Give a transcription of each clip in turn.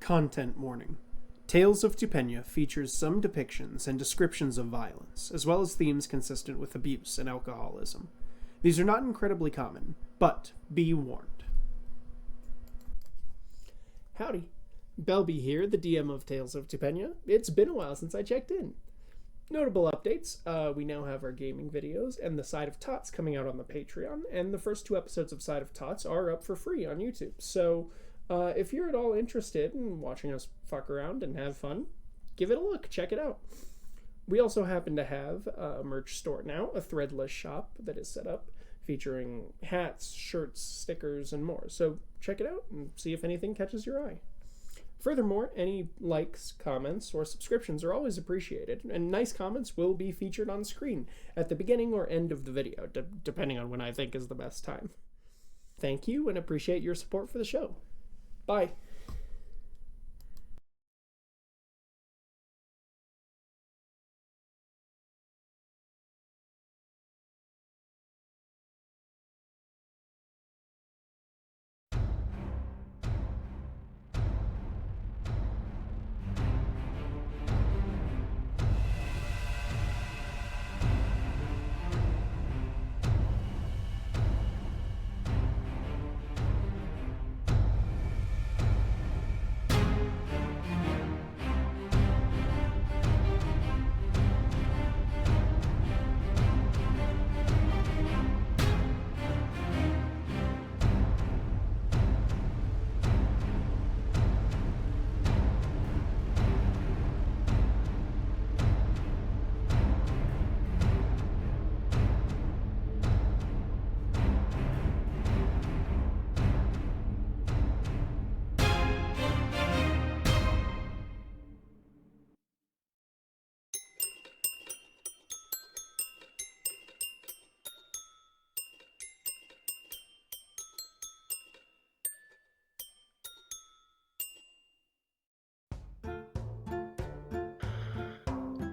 Content warning. Tales of Tupenia features some depictions and descriptions of violence, as well as themes consistent with abuse and alcoholism. These are not incredibly common, but be warned. Howdy. Belby here, the DM of Tales of Tupenia. It's been a while since I checked in. Notable updates, we now have our gaming videos and the Side of Tots coming out on the Patreon, and the first 2 episodes of Side of Tots are up for free on YouTube. So, if you're at all interested in watching us fuck around and have fun, give it a look, check it out. We also happen to have a merch store now, a threadless shop that is set up, featuring hats, shirts, stickers, and more. So check it out and see if anything catches your eye. Furthermore, any likes, comments, or subscriptions are always appreciated, and nice comments will be featured on screen at the beginning or end of the video, depending on when I think is the best time. Thank you, and appreciate your support for the show. Bye.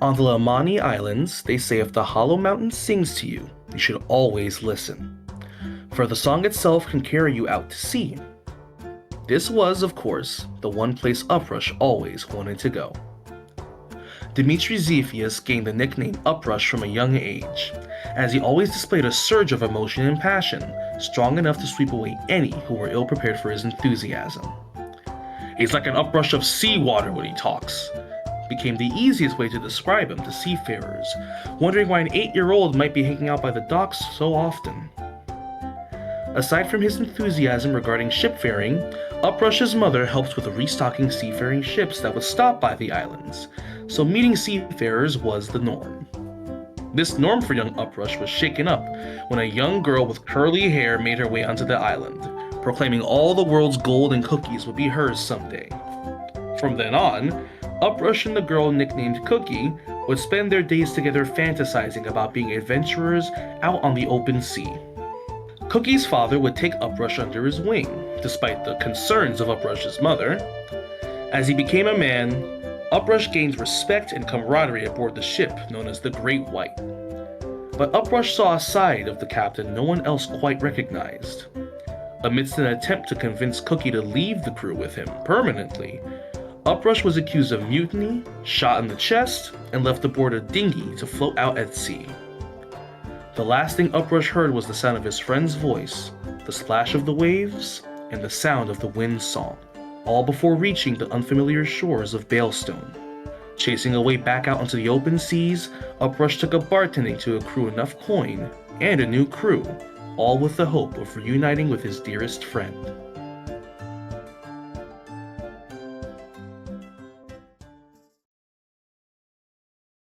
On the Lamani Islands, they say if the Hollow Mountain sings to you, you should always listen, for the song itself can carry you out to sea. This was, of course, the one place Uprush always wanted to go. Dmitri Zephius gained the nickname Uprush from a young age, as he always displayed a surge of emotion and passion, strong enough to sweep away any who were ill-prepared for his enthusiasm. He's like an uprush of seawater when he talks, became the easiest way to describe him to seafarers, wondering why an 8-year-old might be hanging out by the docks so often. Aside from his enthusiasm regarding shipfaring, Uprush's mother helped with restocking seafaring ships that would stop by the islands, so meeting seafarers was the norm. This norm for young Uprush was shaken up when a young girl with curly hair made her way onto the island, proclaiming all the world's gold and cookies would be hers someday. From then on, Uprush and the girl nicknamed Cookie would spend their days together fantasizing about being adventurers out on the open sea. Cookie's father would take Uprush under his wing, despite the concerns of Uprush's mother. As he became a man, Uprush gained respect and camaraderie aboard the ship known as the Great White. But Uprush saw a side of the captain no one else quite recognized. Amidst an attempt to convince Cookie to leave the crew with him permanently, Uprush was accused of mutiny, shot in the chest, and left aboard a dinghy to float out at sea. The last thing Uprush heard was the sound of his friend's voice, the splash of the waves, and the sound of the wind's song, all before reaching the unfamiliar shores of Balestone. Chasing away back out onto the open seas, Uprush took up bartending to accrue enough coin and a new crew, all with the hope of reuniting with his dearest friend.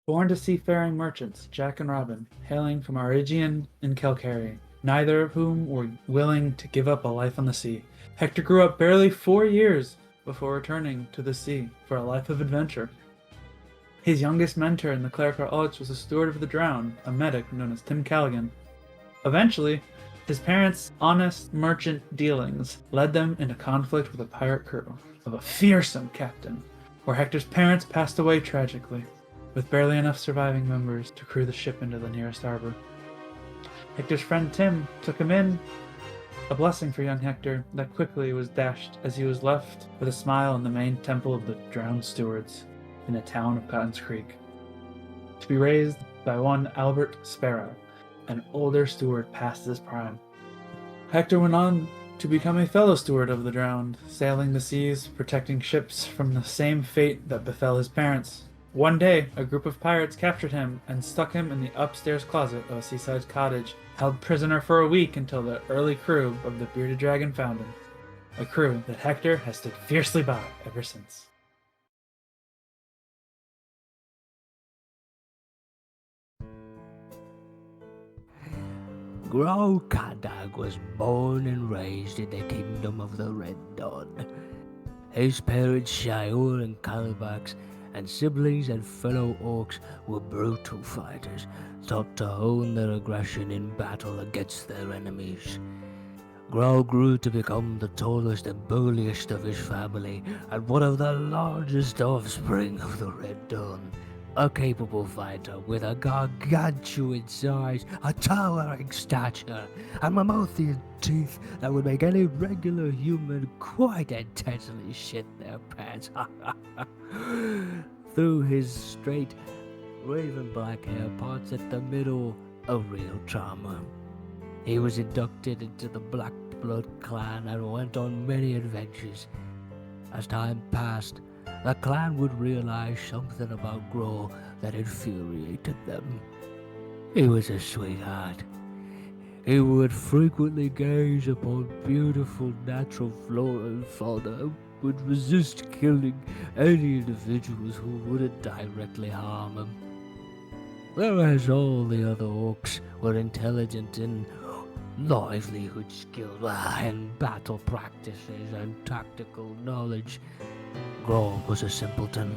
Born to seafaring merchants, Jack and Robin, hailing from Arigian and Kelcary, neither of whom were willing to give up a life on the sea, Hector grew up barely 4 years before returning to the sea for a life of adventure. His youngest mentor in the clerical arts was a steward of the drowned, a medic known as Tim Callaghan. Eventually, his parents' honest merchant dealings led them into conflict with a pirate crew of a fearsome captain, where Hector's parents passed away tragically, with barely enough surviving members to crew the ship into the nearest harbor. Hector's friend Tim took him in, A blessing for young Hector that quickly was dashed as he was left with a smile in the main temple of the drowned stewards in the town of Cotton's Creek, to be raised by one Albert Sparrow, an older steward past his prime. Hector went on to become a fellow steward of the drowned, sailing the seas, protecting ships from the same fate that befell his parents. One day, a group of pirates captured him and stuck him in the upstairs closet of a seaside cottage, held prisoner for a week until the early crew of the Bearded Dragon found him. A crew that Hector has stood fiercely by ever since. Grow Kadag was born and raised in the kingdom of the Red Dawn. His parents, Shior and Calabax, and siblings and fellow orcs were brutal fighters, taught to hone their aggression in battle against their enemies. Grow grew to become the tallest and burliest of his family, and one of the largest offspring of the Red Dawn. A capable fighter with a gargantuan size, a towering stature, and mammothian teeth that would make any regular human quite intensely shit their pants. Through his straight, raven black hair parts at the middle, a real charmer. He was inducted into the Black Blood clan and went on many adventures. As time passed, the clan would realize something about Grow that infuriated them. He was a sweetheart. He would frequently gaze upon beautiful natural flora and fauna, would resist killing any individuals who wouldn't directly harm him. Whereas all the other orcs were intelligent in livelihood skills and battle practices and tactical knowledge, Grow was a simpleton.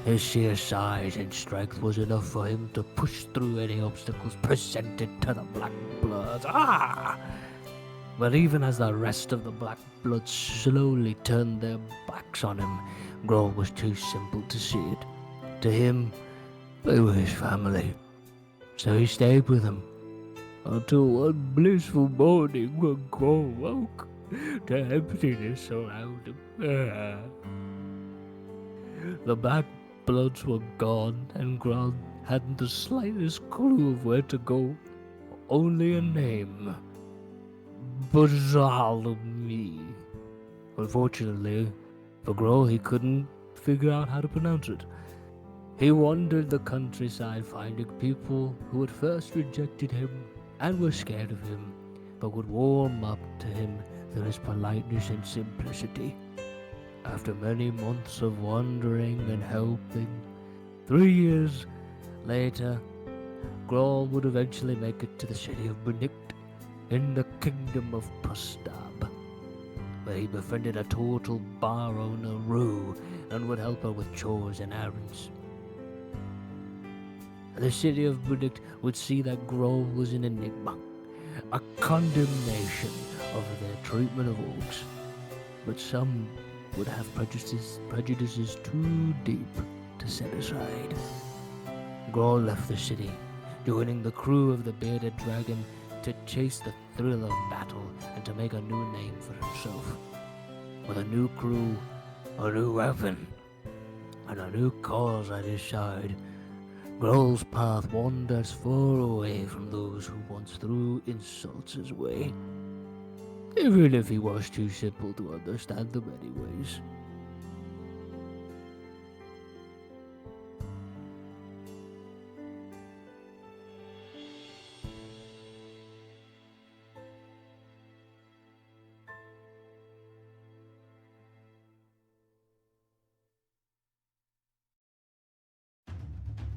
His sheer size and strength was enough for him to push through any obstacles presented to the Black Bloods. But even as the rest of the Black Bloods slowly turned their backs on him, Grow was too simple to see it. To him, they were his family. So he stayed with them, until one blissful morning when Grow woke to emptiness around him. The Black Bloods were gone, and Grow hadn't the slightest clue of where to go. Only a name. Bartholomew. Unfortunately, for Grow, he couldn't figure out how to pronounce it. He wandered the countryside finding people who at first rejected him and were scared of him, but would warm up to him through his politeness and simplicity. After many months of wandering and helping, 3 years later, Grow would eventually make it to the city of Benict in the kingdom of Pustab, where he befriended a total bar owner, Rue, and would help her with chores and errands. The city of Benict would see that Grow was an enigma, a condemnation of their treatment of orcs, but some would have prejudices too deep to set aside. Grow left the city, joining the crew of the Bearded Dragon to chase the thrill of battle and to make a new name for himself. With a new crew, a new weapon, and a new cause at his side, Grow's path wanders far away from those who once threw insults his way, even if he was too simple to understand them anyways.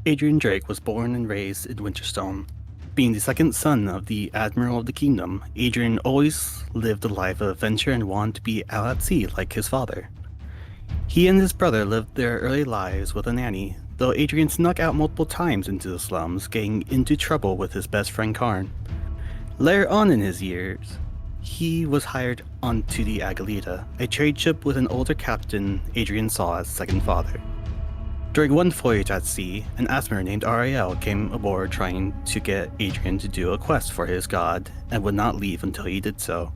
Adrian Drake was born and raised in Winterstone. Being the second son of the Admiral of the Kingdom, Adrian always lived a life of adventure and wanted to be out at sea like his father. He and his brother lived their early lives with a nanny, though Adrian snuck out multiple times into the slums, getting into trouble with his best friend Karn. Later on in his years, he was hired onto the Agalita, a trade ship with an older captain Adrian saw as second father. During one voyage at sea, an Asmer named Ariel came aboard trying to get Adrian to do a quest for his god and would not leave until he did so.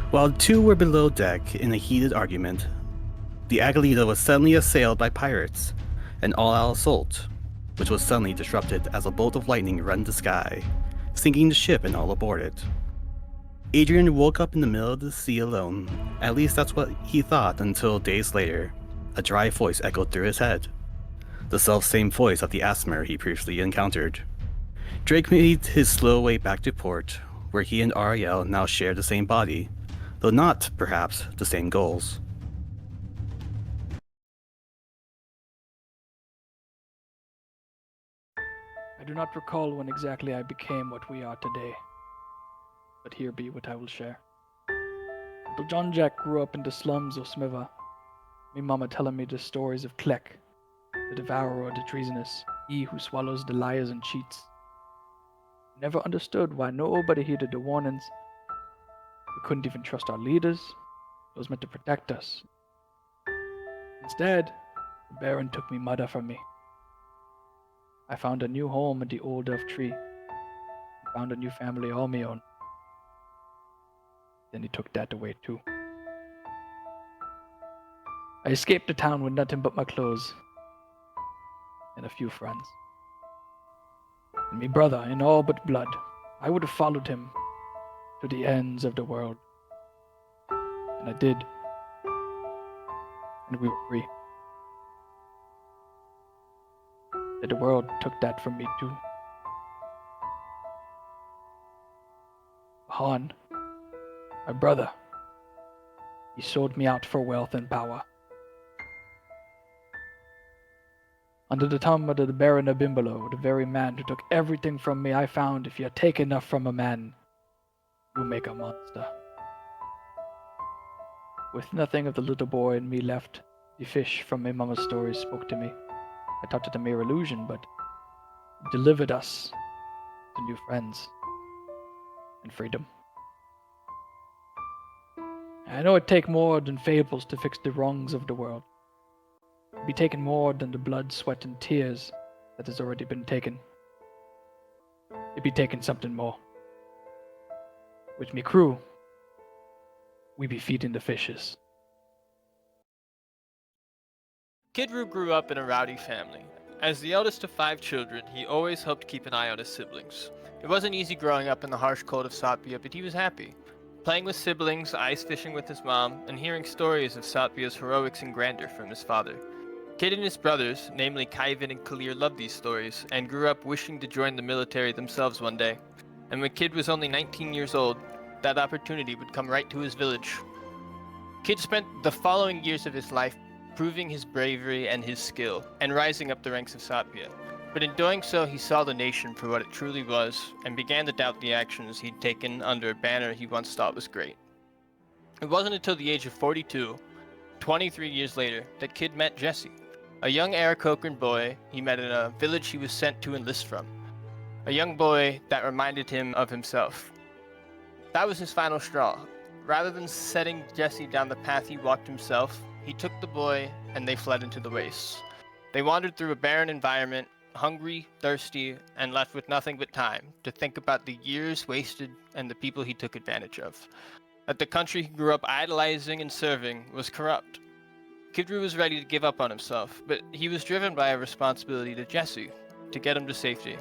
While the two were below deck in a heated argument, the Agalita was suddenly assailed by pirates, an all-out assault, which was suddenly disrupted as a bolt of lightning rent the sky, sinking the ship and all aboard it. Adrian woke up in the middle of the sea alone, at least that's what he thought until days later, a dry voice echoed through his head. The self-same voice of the Asmer he previously encountered. Drake made his slow way back to port, where he and Ariel now share the same body, though not, perhaps, the same goals. I do not recall when exactly I became what we are today, but here be what I will share. Little John Jack grew up in the slums of Smiva, me mama telling me the stories of Klek, the devourer of the treasonous, he who swallows the liars and cheats. Never understood why nobody heeded the warnings. We couldn't even trust our leaders, those meant to protect us. Instead, the Baron took me mother from me. I found a new home in the old elf tree, and found a new family all my own. Then he took that away too. I escaped the town with nothing but my clothes and a few friends. And me brother in all but blood, I would have followed him to the ends of the world. And I did. And we were free. But the world took that from me too. Han, my brother, he sold me out for wealth and power. Under the thumb of the Baron of Bimbolo, the very man who took everything from me, I found if you take enough from a man, you make a monster. With nothing of the little boy in me left, the fish from my mama's stories spoke to me. I thought it a mere illusion, but it delivered us to new friends and freedom. I know it take more than fables to fix the wrongs of the world. Be taken more than the blood, sweat, and tears that has already been taken. It be taken something more. With me crew, we be feeding the fishes. Kidru grew up in a rowdy family. As the eldest of 5 children, he always hoped to keep an eye on his siblings. It wasn't easy growing up in the harsh cold of Satpia, but he was happy. Playing with siblings, ice fishing with his mom, and hearing stories of Satpia's heroics and grandeur from his father. Kid and his brothers, namely Kaivan and Kalir, loved these stories, and grew up wishing to join the military themselves one day. And when Kid was only 19 years old, that opportunity would come right to his village. Kid spent the following years of his life proving his bravery and his skill, and rising up the ranks of Satpia. But in doing so, he saw the nation for what it truly was, and began to doubt the actions he'd taken under a banner he once thought was great. It wasn't until the age of 42, 23 years later, that Kid met Jesse, a young Aarakocran boy he met in a village he was sent to enlist from. A young boy that reminded him of himself. That was his final straw. Rather than setting Jesse down the path he walked himself, he took the boy and they fled into the wastes. They wandered through a barren environment, hungry, thirsty, and left with nothing but time to think about the years wasted and the people he took advantage of. That the country he grew up idolizing and serving was corrupt. Kidru was ready to give up on himself, but he was driven by a responsibility to Jesse, to get him to safety.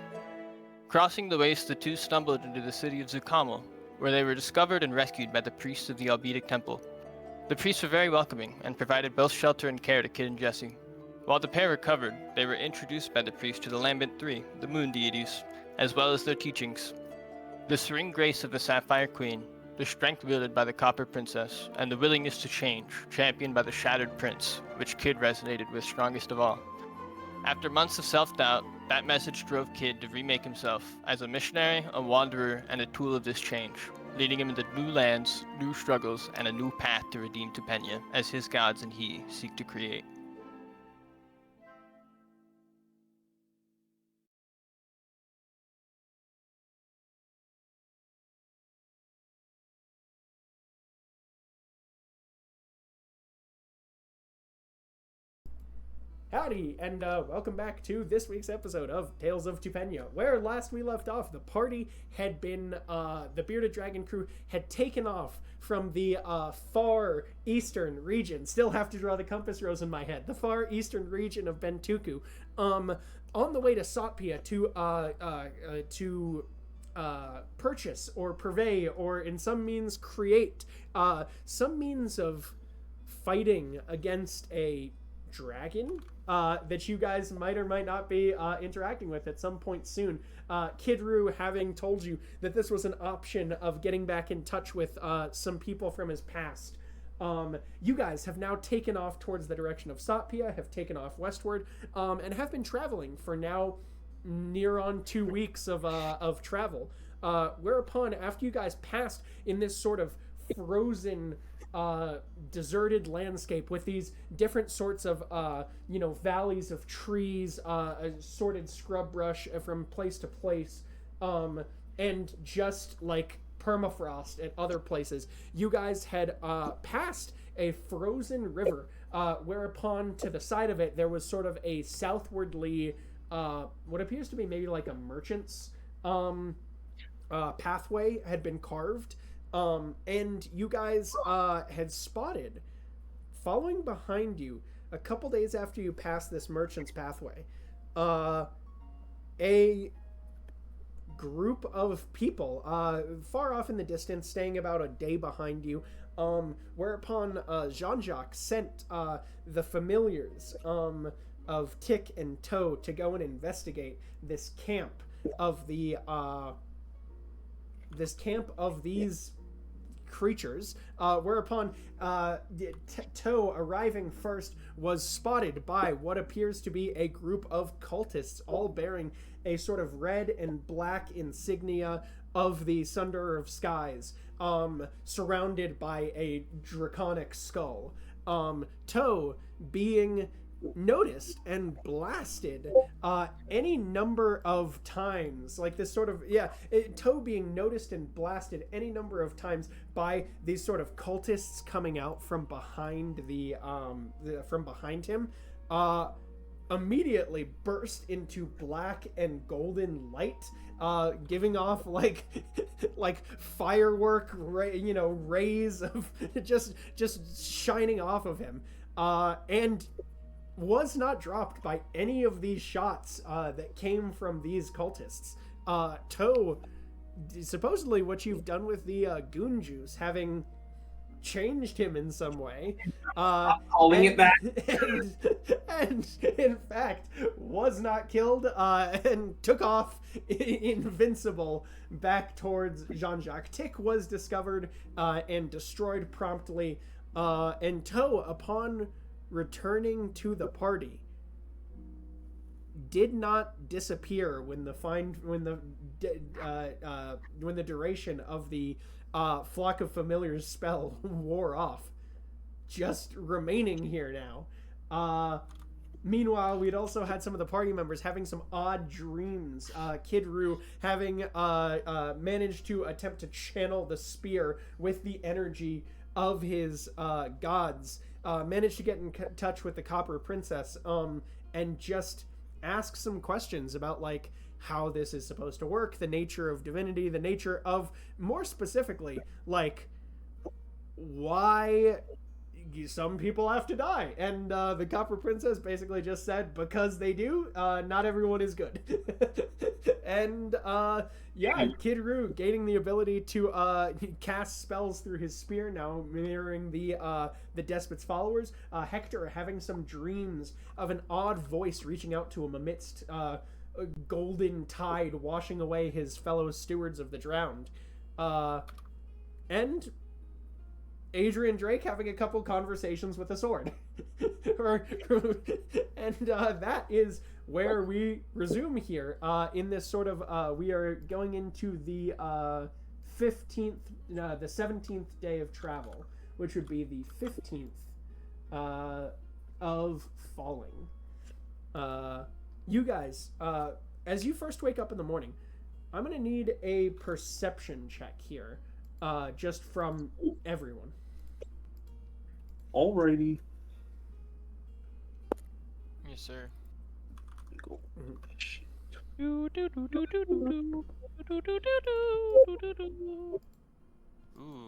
Crossing the waste, the two stumbled into the city of Zukamel, where they were discovered and rescued by the priests of the Albetic Temple. The priests were very welcoming, and provided both shelter and care to Kid and Jesse. While the pair recovered, they were introduced by the priest to the Lambent Three, the moon deities, as well as their teachings. The serene grace of the Sapphire Queen, the strength wielded by the Copper Princess, and the willingness to change, championed by the Shattered Prince, which Kid resonated with strongest of all. After months of self-doubt, that message drove Kid to remake himself as a missionary, a wanderer, and a tool of this change, leading him into new lands, new struggles, and a new path to redeem Tupenia, as his gods and he seek to create. Howdy, and welcome back to this week's episode of Tales of Tupenia, where last we left off, the party had been, the Bearded Dragon crew had taken off from the far eastern region. Still have to draw the compass rose in my head. The far eastern region of Bentuku, on the way to Satpia to purchase or purvey, or in some means create, some means of fighting against a dragon that you guys might or might not be interacting with at some point soon. Kidru having told you that this was an option of getting back in touch with some people from his past. You guys have now taken off towards the direction of Satpia, have taken off westward, and have been traveling for now near on 2 weeks of travel. Whereupon, after you guys passed in this sort of frozen deserted landscape with these different sorts of valleys of trees, assorted scrub brush from place to place, and just like permafrost at other places, you guys had passed a frozen river, whereupon to the side of it there was sort of a southwardly what appears to be maybe like a merchant's pathway had been carved. And you guys had spotted, following behind you, a couple days after you passed this merchant's pathway, a group of people far off in the distance, staying about a day behind you, whereupon Jean-Jacques sent the familiars of Tick and Toe to go and investigate this camp of the these creatures, whereupon Toe, arriving first, was spotted by what appears to be a group of cultists, all bearing a sort of red and black insignia of the Sunderer of Skies, surrounded by a draconic skull. Toe being noticed and blasted any number of times, like this sort of Toe being noticed and blasted any number of times by these sort of cultists coming out from behind from behind him, immediately burst into black and golden light, giving off like firework rays of just shining off of him, and was not dropped by any of these shots that came from these cultists. Toe, supposedly what you've done with the goon juice, having changed him in some way, holding it back, and in fact was not killed, and took off invincible back towards Jean-Jacques. Tick was discovered and destroyed promptly, and Toe, upon returning to the party, did not disappear when the duration of the Flock of Familiars spell wore off, just remaining here now. Meanwhile, we'd also had some of the party members having some odd dreams. Kid Roo having managed to attempt to channel the spear with the energy of his gods, managed to get in touch with the Copper Princess, and just ask some questions about like how this is supposed to work, the nature of divinity, the nature of, more specifically, like why some people have to die. And the Copper Princess basically just said, because they do, not everyone is good. And Kid Roo gaining the ability to cast spells through his spear, now mirroring the Despot's followers. Hector having some dreams of an odd voice reaching out to him amidst a golden tide washing away his fellow stewards of the drowned. And Adrian Drake having a couple conversations with a sword. And that is where we resume here in this sort of, we are going into the 15th, the 17th day of travel, which would be the 15th of falling. You guys, as you first wake up in the morning, I'm going to need a perception check here, just from everyone. Alrighty. Yes, sir. Cool. Ooh.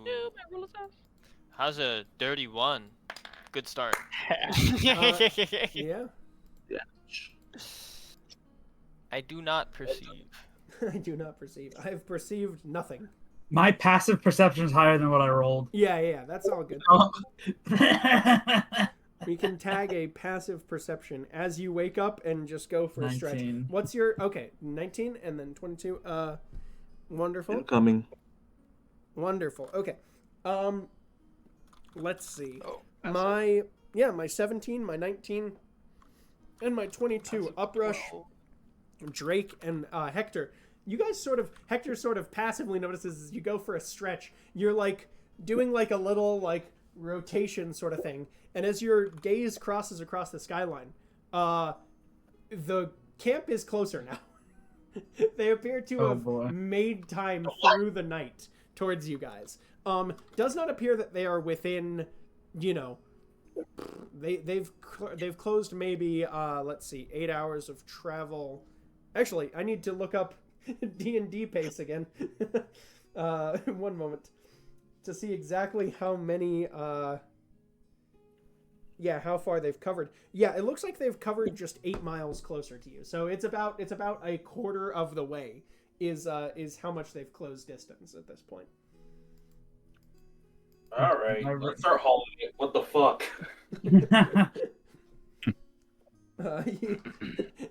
How's a dirty 1? Good start. Yeah. I do not perceive. I do not perceive. I've perceived nothing. My passive perception is higher than what I rolled. Yeah, that's all good. We can tag a passive perception as you wake up and just go for a stretch. 19. What's your 19 and then 22. Wonderful. Incoming. Wonderful. Okay. Let's see. Oh, my 17, my 19, and my 22 uprush. Drake and Hector. You guys Hector sort of passively notices as you go for a stretch. You're like doing like a little like rotation sort of thing. And as your gaze crosses across the skyline, the camp is closer now. They appear to have made time through the night towards you guys. Does not appear that they are within, they've closed maybe let's see, 8 hours of travel. Actually, I need to look up D&D pace again. 1 moment to see exactly how many how far they've covered. Yeah, it looks like they've covered just 8 miles closer to you. So it's about a quarter of the way is how much they've closed distance at this point. All right, let's start hauling it. What the fuck?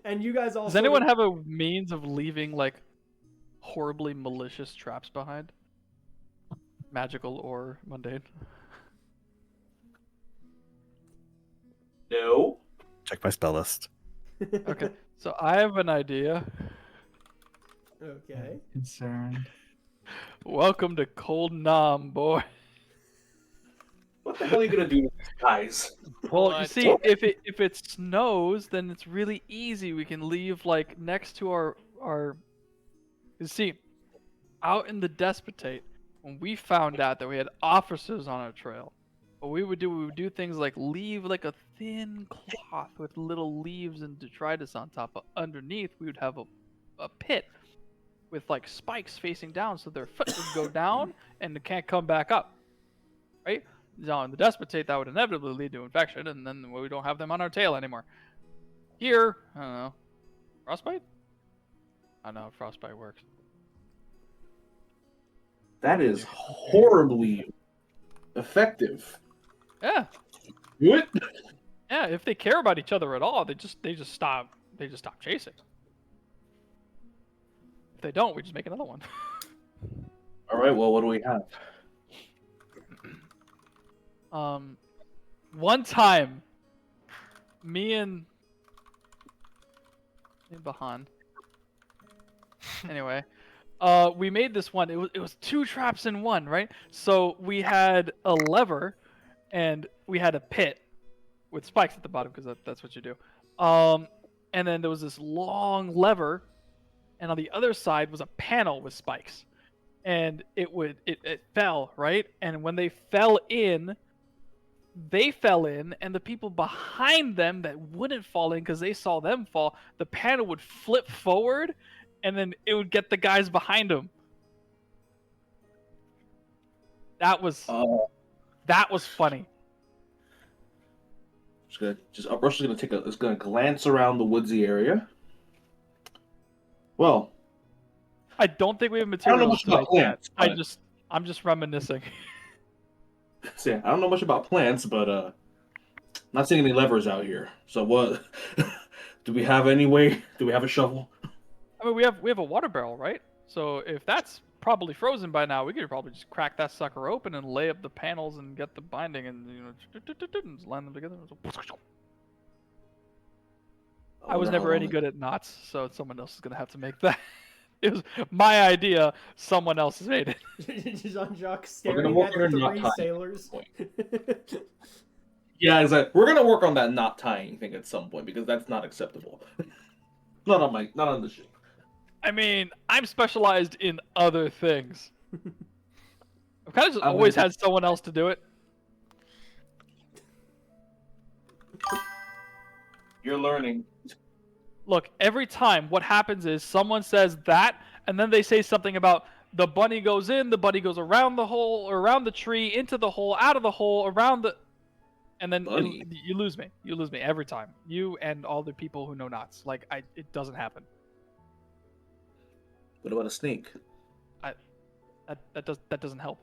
And you guys also. Does anyone have a means of leaving like horribly malicious traps behind? Magical or mundane? No. Check my spell list. Okay, so I have an idea. Okay. Concerned. Welcome to Cold Nam, boy. What the hell are you gonna do to these guys? Well, you see, if it snows, then it's really easy. We can leave like next to our. You see, out in the Despotate, when we found out that we had officers on our trail, what we would do things like leave like a thin cloth with little leaves and detritus on top. But underneath, we would have a pit with like spikes facing down, so their foot would go down and they can't come back up. Right? Now, in the Despotate, that would inevitably lead to infection, and then we don't have them on our tail anymore. Here, I don't know. Frostbite? I don't know how frostbite works. That is horribly effective. Yeah. What? Yeah, if they care about each other at all, they just stop chasing. If they don't, we just make another one. All right, well, what do we have? One time, me and Bahan. Anyway, we made this one. It was 2 traps in 1, right? So we had a lever, and we had a pit with spikes at the bottom because that's what you do. And then there was this long lever, and on the other side was a panel with spikes, and it fell, right? And when they fell in, and the people behind them that wouldn't fall in because they saw them fall, the panel would flip forward, and then it would get the guys behind them. That was funny. Rush is gonna glance around the woodsy area. Well, I don't think we have I don't know materials much about plants. I'm just reminiscing. See, I don't know much about plants, but not seeing any levers out here. So what? Do we have any way? Do we have a shovel? I mean, we have a water barrel, right? So if that's probably frozen by now, we could probably just crack that sucker open and lay up the panels and get the binding and and just line them together. I was never any good at knots, so someone else is gonna have to make that. It was my idea. Someone else has made it. Jean-Jacques staring at 3 sailors. Yeah, exactly. We're gonna work on that knot tying thing at some point because that's not acceptable. not on the ship. I mean, I'm specialized in other things. I've kind of just always had someone else to do it. You're learning. Look, every time what happens is someone says that, and then they say something about the bunny goes in, the bunny goes around the hole, or around the tree, into the hole, out of the hole, around the... And then you lose me. You lose me every time. You and all the people who know knots. Like, it doesn't happen. What about a snake? That doesn't help.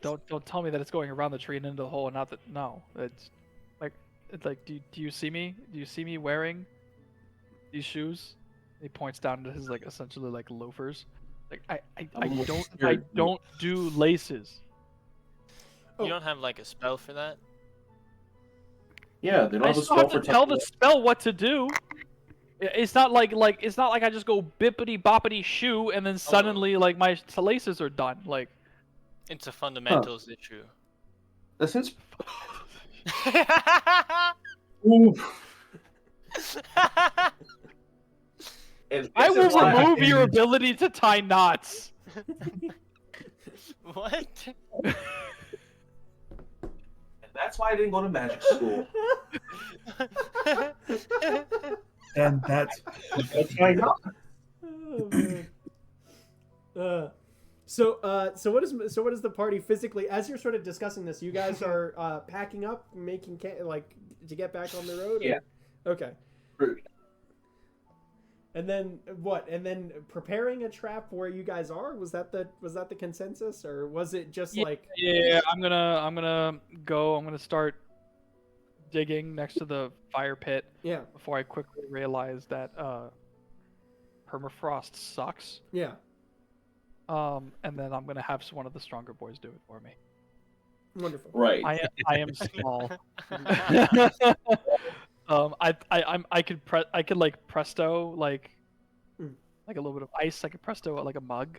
Don't tell me that it's going around the tree and into the hole, and not that. No, it's like do you see me? Do you see me wearing these shoes? He points down to his like essentially like loafers. Like I don't do laces. You don't have like a spell for that? Yeah, they don't I have a still spell have to for tell the spell what to do. It's not like I just go bippity boppity shoo and then suddenly like my laces are done. Like it's a fundamentals issue. That seems. I will remove your ability to tie knots. What? That's why I didn't go to magic school. And that's why not. Oh, man. So what is the party physically? As you're sort of discussing this, you guys are packing up, making to get back on the road. Yeah. Okay. And then what? And then preparing a trap where you guys are? Was that the consensus, or was it just like? Yeah, I'm gonna go. I'm gonna start digging next to the fire pit. Yeah. Before I quickly realize that permafrost sucks. Yeah. And then I'm gonna have one of the stronger boys do it for me. Wonderful. Right. I am small. I could like presto like a little bit of ice. I could presto like a mug.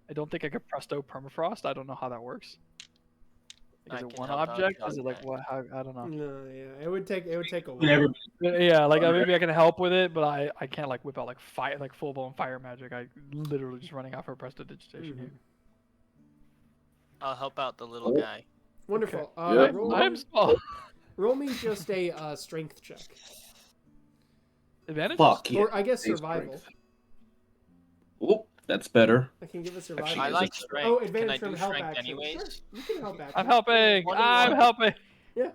I don't think I could presto permafrost. I don't know how that works. Is it one object? Is it like what? How, I don't know. No, yeah, it would take a while. Yeah, like maybe I can help with it, but I can't like whip out like fire, like full blown fire magic. I literally just running out for prestidigitation here. I'll help out the little guy. Wonderful. Okay. I'm small. Roll me just a strength check. Advantage? Fuck yeah. Or I guess survival. Oh, that's better. I can give a survival. Actually, I like strength. Oh, Can advantage I from do help strength action. anyways? Sure, you can help action. I'm helping. 21. I'm helping. Yeah.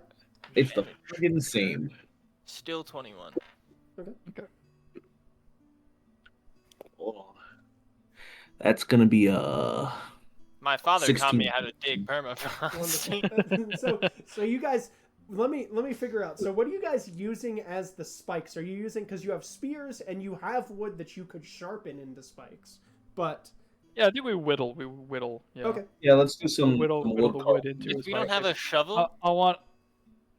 It's the friggin' same. Still 21. Okay. Hold on. That's gonna be My father 16. taught me how to dig permafrost. Wonderful. so you guys, let me figure out. So what are you guys using as the spikes? Are you using, because you have spears and you have wood that you could sharpen into spikes, but Yeah, I think we whittle. Yeah. okay. Yeah, let's do some Whittle the wood into If a we don't spike. have a shovel, I want.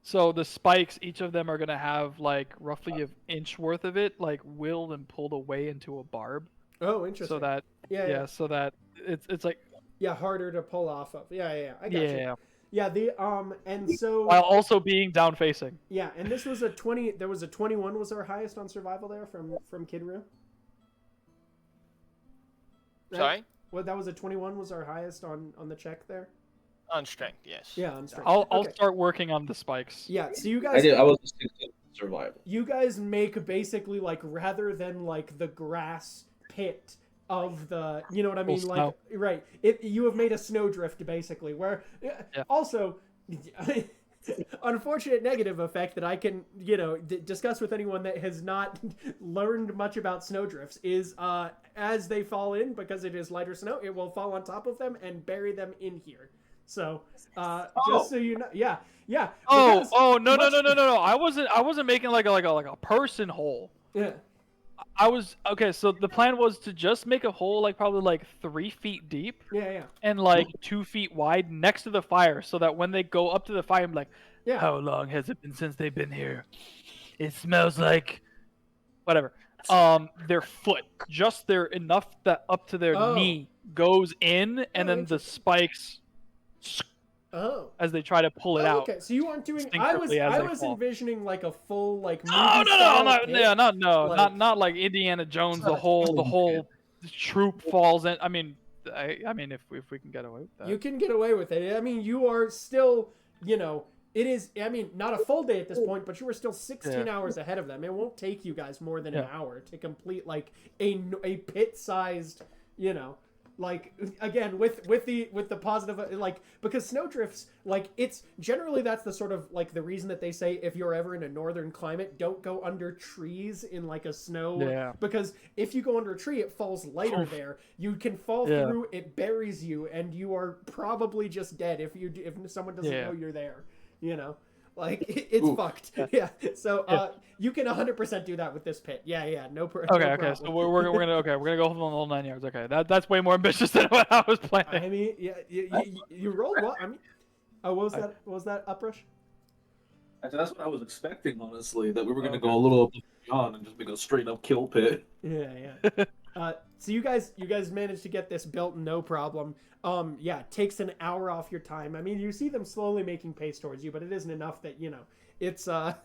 So the spikes, each of them are gonna have like roughly an inch worth of it, like willed and pulled away into a barb. Oh, interesting. So that so that it's like harder to pull off of. Yeah. I got you. Yeah, and so while also being down facing. Yeah, and this was a 20. There was a 21 was our highest on survival there from Kidru. Right? sorry? Well, that was a 21 was our highest on the check there. On strength, yes. Yeah, on strength. I'll Okay. start working on the spikes. Yeah, so you I guys did. I was a 16 survival. you guys make basically like, rather than like the grass pit of the, you know what I mean, like snow. right, you have made a snowdrift basically, where also unfortunate negative effect that I can discuss with anyone that has not learned much about snowdrifts is as they fall in, because it is lighter snow, it will fall on top of them and bury them in here. So just so you know, yeah. Oh no! I wasn't making like a person hole. Yeah. I was okay. So the plan was to just make a hole like probably like 3 feet deep. Yeah. And like 2 feet wide next to the fire, so that when they go up to the fire, I'm like, Yeah. how long has it been since they've been here? It smells like whatever. Their foot, just their enough that up to their knee goes in, and then the spikes. As they try to pull it out. Okay, so you weren't doing. I instinctively as they was fall. envisioning like a full like. No, not like Indiana Jones. Like- The whole troop falls in. I mean, if we can get away with that. You can get away with it. I mean, you are still, It is, I mean, not a full day at this point, but you were still 16 hours ahead of them. It won't take you guys more than an hour to complete, like, a pit-sized, you know, like, again, with the positive, like, because snowdrifts, like, it's, generally that's the sort of, like, the reason that they say if you're ever in a northern climate, don't go under trees in, like, a snow, because if you go under a tree, it falls lighter there. You can fall through, it buries you, and you are probably just dead if someone doesn't know you're there, you know? Like, it's fucked. Yeah. So, you can 100% do that with this pit. Yeah. No problem. So we're gonna go for the whole 9 yards. Okay, that's way more ambitious than what I was planning. I mean, you rolled well. I mean, what was that uprush? That's what I was expecting, honestly. That we were gonna go a little beyond and just make a straight up kill pit. Yeah. So you guys managed to get this built, no problem. It takes an hour off your time. I mean, you see them slowly making pace towards you, but it isn't enough that, you know, it's a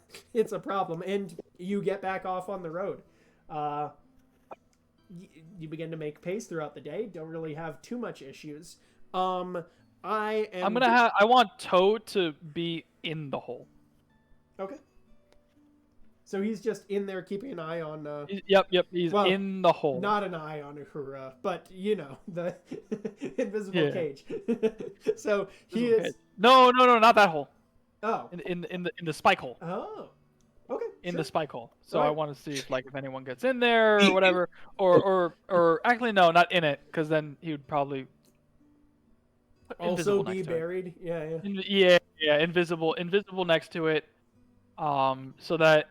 problem. And you get back off on the road. You begin to make pace throughout the day. Don't really have too much issues. I want Toad to be in the hole. Okay. So he's just in there keeping an eye on... Yep, he's in the hole. Not an eye on Uhura, but, you know, the invisible cage. So he is... No, not that hole. Oh. In the spike hole. Oh. Okay. In the spike hole. So I want to see if anyone gets in there or whatever. Or actually, no, not in it, because then he would probably... Also be buried? Yeah. Yeah, invisible next to it. So that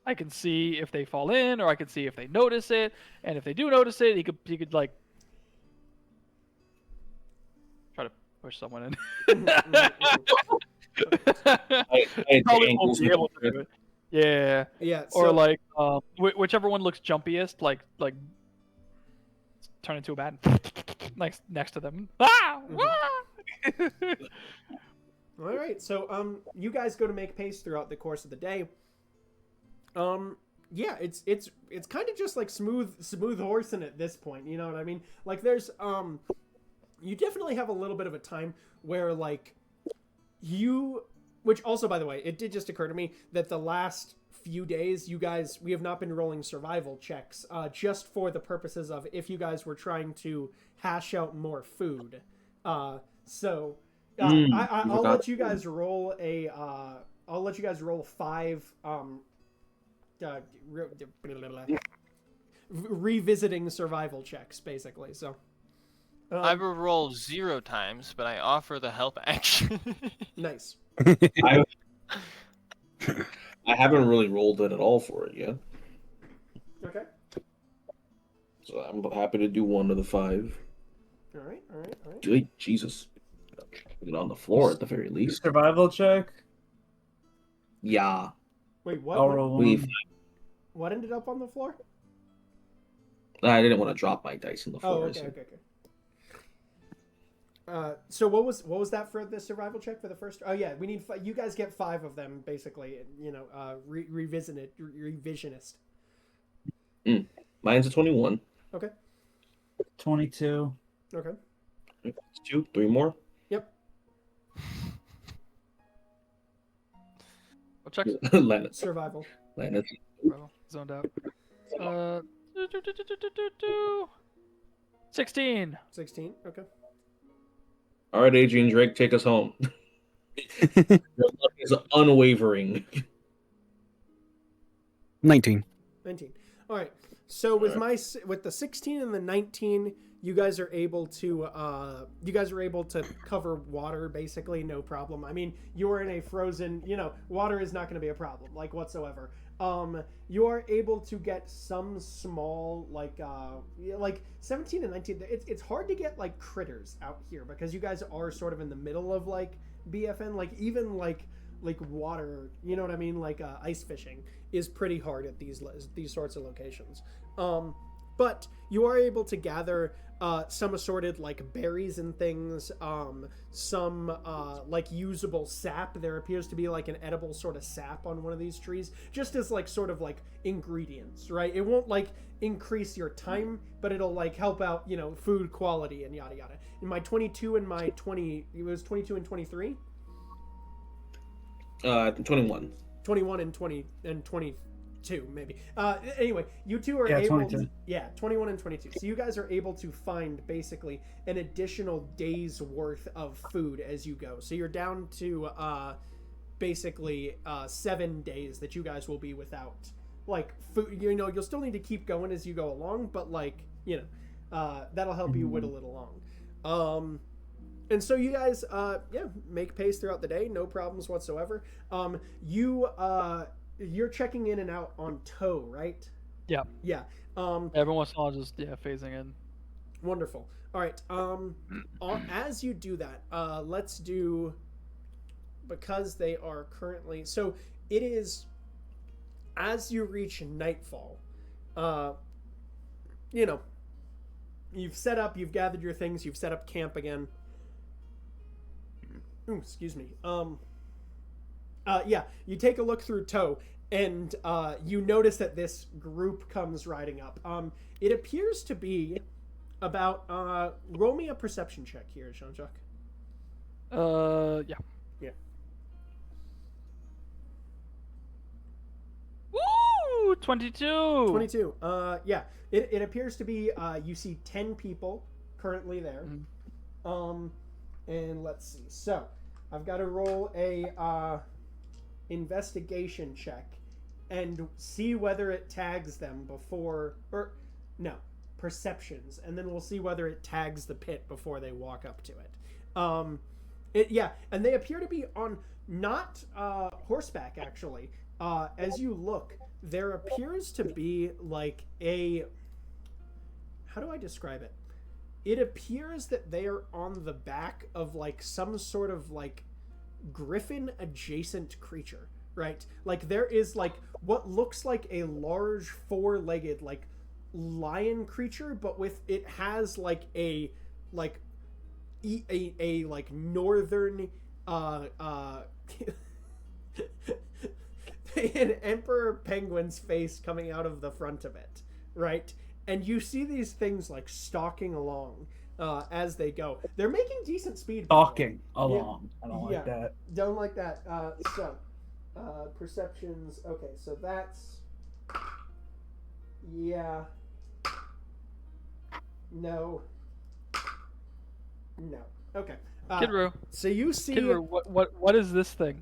I can see if they fall in, or I can see if they notice it, and if they do notice it, he could like try to push someone in. I probably won't be able to do it. Yeah. So, or like whichever one looks jumpiest, like turn into a bat next to them. Ah! All right, so you guys go to make pace throughout the course of the day. It's kind of just like smooth horsing at this point, you know what I mean? Like there's you definitely have a little bit of a time where like which also, by the way, it did just occur to me that the last few days we have not been rolling survival checks just for the purposes of if you guys were trying to hash out more food. I'll let you guys roll a I'll let you guys roll 5 revisiting survival checks, basically. So I will roll 0 times, but I offer the help action. Nice. I haven't really rolled it at all for it yet. Okay. So I'm happy to do 1 of the 5. All right. Good Jesus. Get it on the floor at the very least. Survival check. Yeah. Wait, I'll roll one. What ended up on the floor? I didn't want to drop my dice on the floor. Oh, okay. So what was that for the survival check for the first? Oh yeah, we need you guys get 5 of them basically. You know, revisionist. Mine's a 21. Okay. 22. Okay. 2, 3 more. Yep. What check? Survival. Zoned out. 16. 16. Okay. All right, Adrian Drake, take us home. Your luck is unwavering. 19. 19. All right. So with the 16 and the 19, you guys are able to cover water basically, no problem. I mean, you are in a frozen, you know, water is not going to be a problem like whatsoever. You are able to get some small like 17 and 19. It's hard to get like critters out here because you guys are sort of in the middle of like BFN, like even like water, you know what I mean, like ice fishing is pretty hard at these sorts of locations. But you are able to gather some assorted like berries and things, some like usable sap. There appears to be like an edible sort of sap on one of these trees, just as like sort of like ingredients, right? It won't like increase your time, but it'll like help out, you know, food quality and yada yada. In my 22 and my 20, it was 22 and 23. 21. 21 and 20 and 22 maybe. Anyway, you two are Yeah, able 22. to, 21 and 22. So you guys are able to find basically an additional day's worth of food as you go. So you're down to basically 7 days that you guys will be without like food. You know, you'll still need to keep going as you go along, but like, you know, that'll help you whittle it along. And so you guys, make pace throughout the day, no problems whatsoever. You're checking in and out on Toe, right? Yeah. Yeah. Every once in a while, just phasing in. Wonderful. All right. As you do that, let's do, because they are currently, so it is as you reach nightfall. You know, you've set up, you've gathered your things, you've set up camp again. Ooh, excuse me. You take a look through Toe, and you notice that this group comes riding up. It appears to be about roll me a perception check here, Jean-Jacques. Yeah. Yeah. Woo! 22. 22. It appears to be you see 10 people currently there. And let's see. So, I've got to roll a investigation check and see whether it tags them before, or no, perceptions, and then we'll see whether it tags the pit before they walk up to it. And they appear to be on not horseback actually. As you look, there appears to be like a, how do I describe it? It appears that they are on the back of like some sort of like griffin adjacent creature, right? Like there is like what looks like a large four-legged like lion creature, but with it has like a like northern an emperor penguin's face coming out of the front of it, right? And you see these things like stalking along as they go. They're making decent speed. Stalking along. Yeah. I don't like that. Don't like that. Perceptions. Okay, so that's... Yeah. No. No. Okay. Kidru. So you see... Kidru, what is this thing?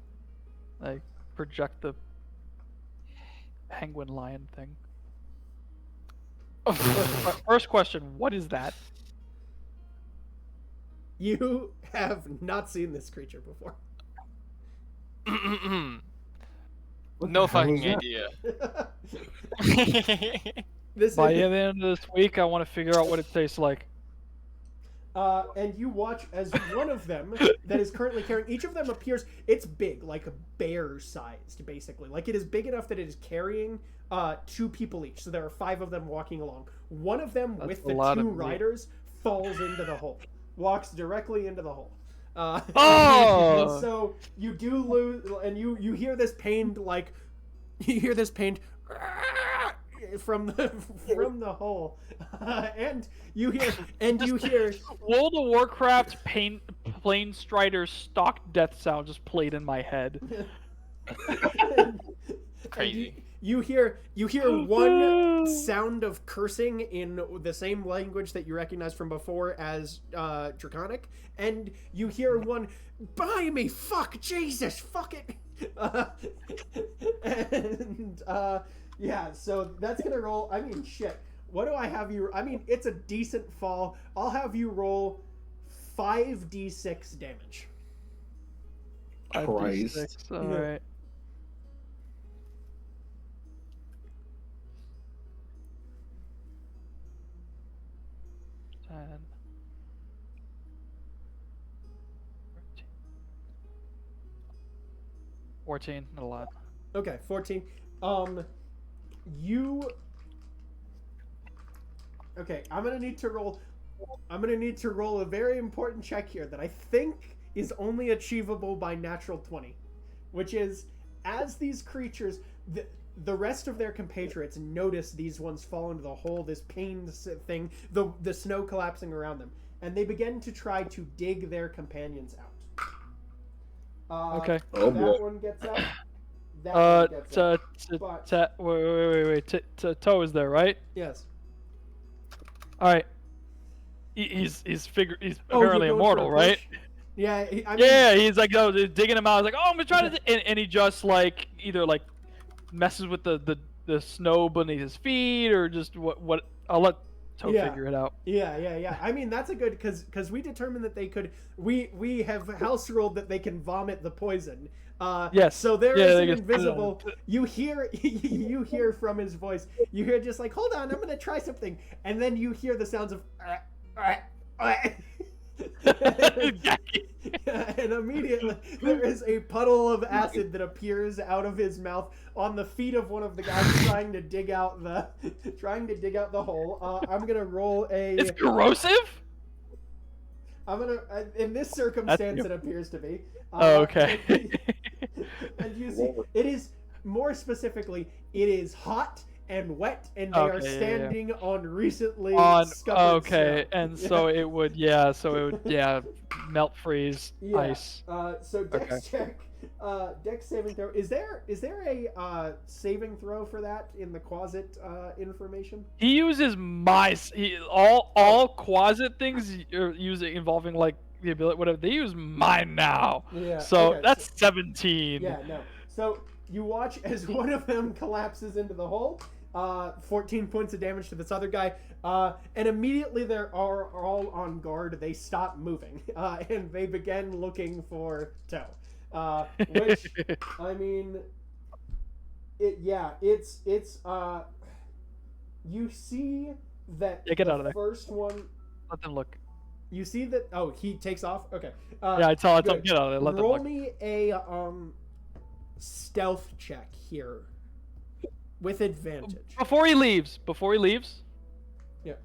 Like, project the penguin lion thing. First question, what is that? You have not seen this creature before. No fucking idea. By the end of this week, I want to figure out what it tastes like. And you watch as one of them that is currently carrying, each of them appears, it's big, like a bear-sized, basically. Like it is big enough that it is carrying 2 people each. So there are 5 of them walking along. One of them, with the 2 riders, falls into the hole. Walks directly into the hole. And so you do lose, and you hear this pained, like, you hear this pained from the hole, and you hear World of Warcraft Plane Strider's stock death sound just played in my head. Crazy. You hear one sound of cursing in the same language that you recognize from before as Draconic, and you hear one, "Buy me, fuck Jesus, fuck it," and so that's gonna roll. I mean, shit. What do I have you? I mean, it's a decent fall. I'll have you roll 5d6 damage. Christ. All right. And 14, not a lot. Okay, 14. Okay, I'm gonna need to roll a very important check here that I think is only achievable by natural 20, which is, as these creatures, the rest of their compatriots notice these ones fall into the hole, this pained thing, the snow collapsing around them, and they begin to try to dig their companions out. Okay. Oh, boy. That one gets out. That one gets out. But- Wait. Toe is there, right? Yes. All right. He's Oh, you're apparently going immortal, for a right? push? Yeah. I mean, Yeah, he's like digging him out. I was like, oh, I'm gonna try to, and he just like either like messes with the snow beneath his feet or just what. I'll let Toe figure it out. Yeah. I mean, that's a good because we determined that they could. We have house ruled that they can vomit the poison. Yes. So there is they an just- invisible. You hear from his voice. You hear just like, hold on, I'm gonna try something, and then you hear the sounds of. And immediately there is a puddle of acid that appears out of his mouth on the feet of one of the guys trying to dig out the hole. I'm gonna roll a. It's corrosive. I'm gonna. In this circumstance, it appears to be. Oh, okay. And you see, it is more specifically, it is hot and wet, and they are standing on recently scuppered okay, snow. and so it would melt, freeze, ice. So Dex check, Dex saving throw. Is there a saving throw for that in the Quasit information? He uses all Quasit things using involving like the ability whatever they use mine now. Yeah. So okay, that's 17. Yeah. No. So you watch as one of them collapses into the hole. 14 points of damage to this other guy, and immediately they are all on guard. They stop moving, and they begin looking for Toe. Which, I mean, it's you see that get out of there. First one. Let them look. You see that? Oh, he takes off. Okay. I tell them get out of there. Let them Roll look. me a stealth check here. With advantage. Before he leaves. Yeah.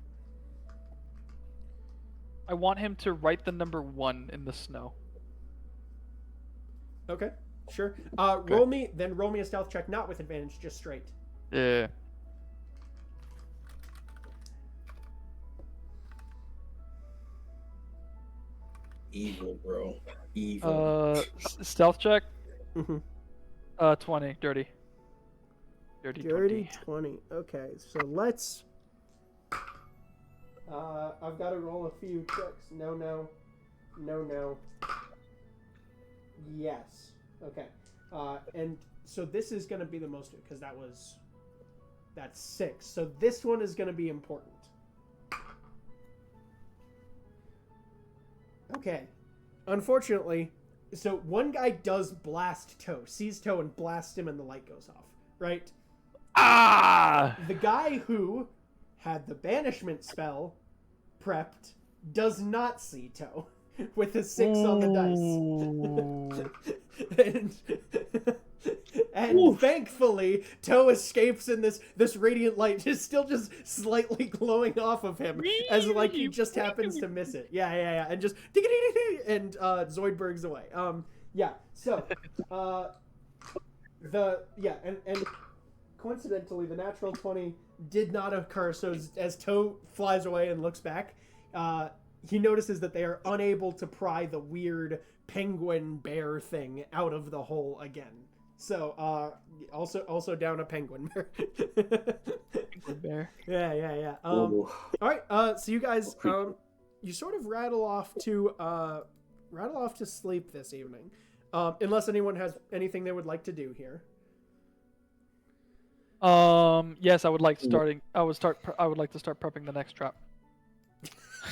I want him to write the number 1 in the snow. Okay, sure. Roll me a stealth check, not with advantage, just straight. Yeah. Evil, bro. Evil. Stealth check. Mm-hmm. 20, dirty. Dirty 20. Okay, so let's. I've got to roll a few checks. No. Yes. Okay. And so this is going to be the most because that's 6. So this one is going to be important. Okay. Unfortunately, so one guy does blast Toe, sees Toe and blasts him, and the light goes off. Right. The guy who had the banishment spell prepped does not see Toe with a 6 on the dice. and thankfully Toe escapes in this radiant light just slightly glowing off of him as like he just happens to miss it. Yeah. And just and Zoidberg's away. So and coincidentally, the natural 20 did not occur, so as Toe flies away and looks back, he notices that they are unable to pry the weird penguin bear thing out of the hole again. So, also down a penguin bear. Penguin bear. Yeah. All right, so you guys, you sort of rattle off to sleep this evening, unless anyone has anything they would like to do here. Yes, I would like I would like to start prepping the next trap.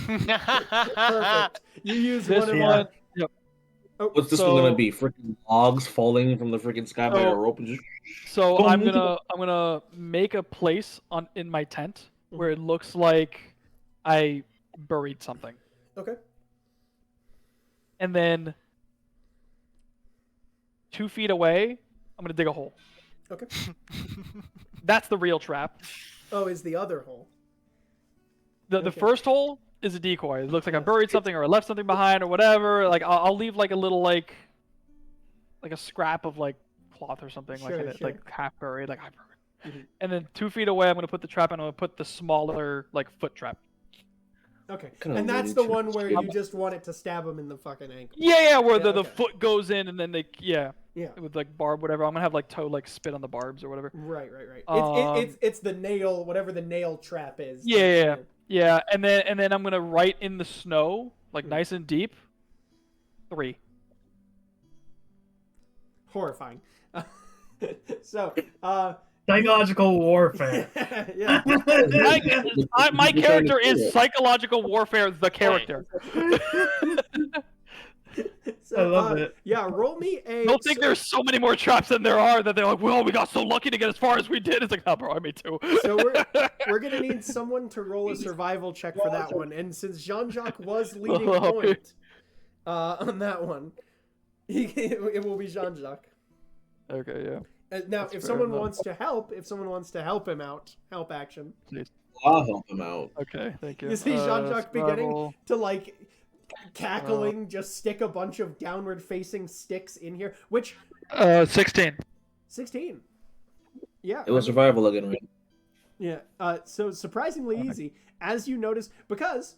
Perfect. You use This one. one. Yep. Oh, What's this one gonna be? Freaking logs falling from the freaking sky by a rope and just. So I'm gonna make a place in my tent where it looks like I buried something. Okay. And then 2 feet away, I'm gonna dig a hole. Okay. That's the real trap. Oh, is the other hole? The first hole is a decoy. It looks like I buried something or I left something behind or whatever. Like I'll leave like a little like a scrap of like cloth or something like half buried, like I buried. And then 2 feet away, I'm gonna put the trap and I'm gonna put the smaller like foot trap. Okay. Kinda And that's leading the to one this where game. you just want it to stab him in the fucking ankle. Yeah, where Yeah, the okay. foot goes in and then Yeah. with like barb, whatever. I'm gonna have like toe like spit on the barbs or whatever. Right. It's the nail, whatever the nail trap is. Yeah. And then I'm gonna write in the snow, like nice and deep. 3. Horrifying. So, Psychological warfare. yeah. My character is psychological warfare. The character. So, I love it. Yeah, roll me a. I don't think there's so many more traps than there are that they're like, well, we got so lucky to get as far as we did. It's like, oh, bro, I made 2. So we're gonna need someone to roll a survival check for that one, and since Jean-Jacques was leading point on that one, it will be Jean-Jacques. Okay, yeah. Now, That's if fair someone enough. wants to help him out, help action. I'll help him out. Okay, thank you. You see Jean-Jacques beginning survival. to like cackling, just stick a bunch of downward-facing sticks in here. Which 16. 16. Yeah. It was survival again, right? Yeah. So surprisingly easy, as you notice, because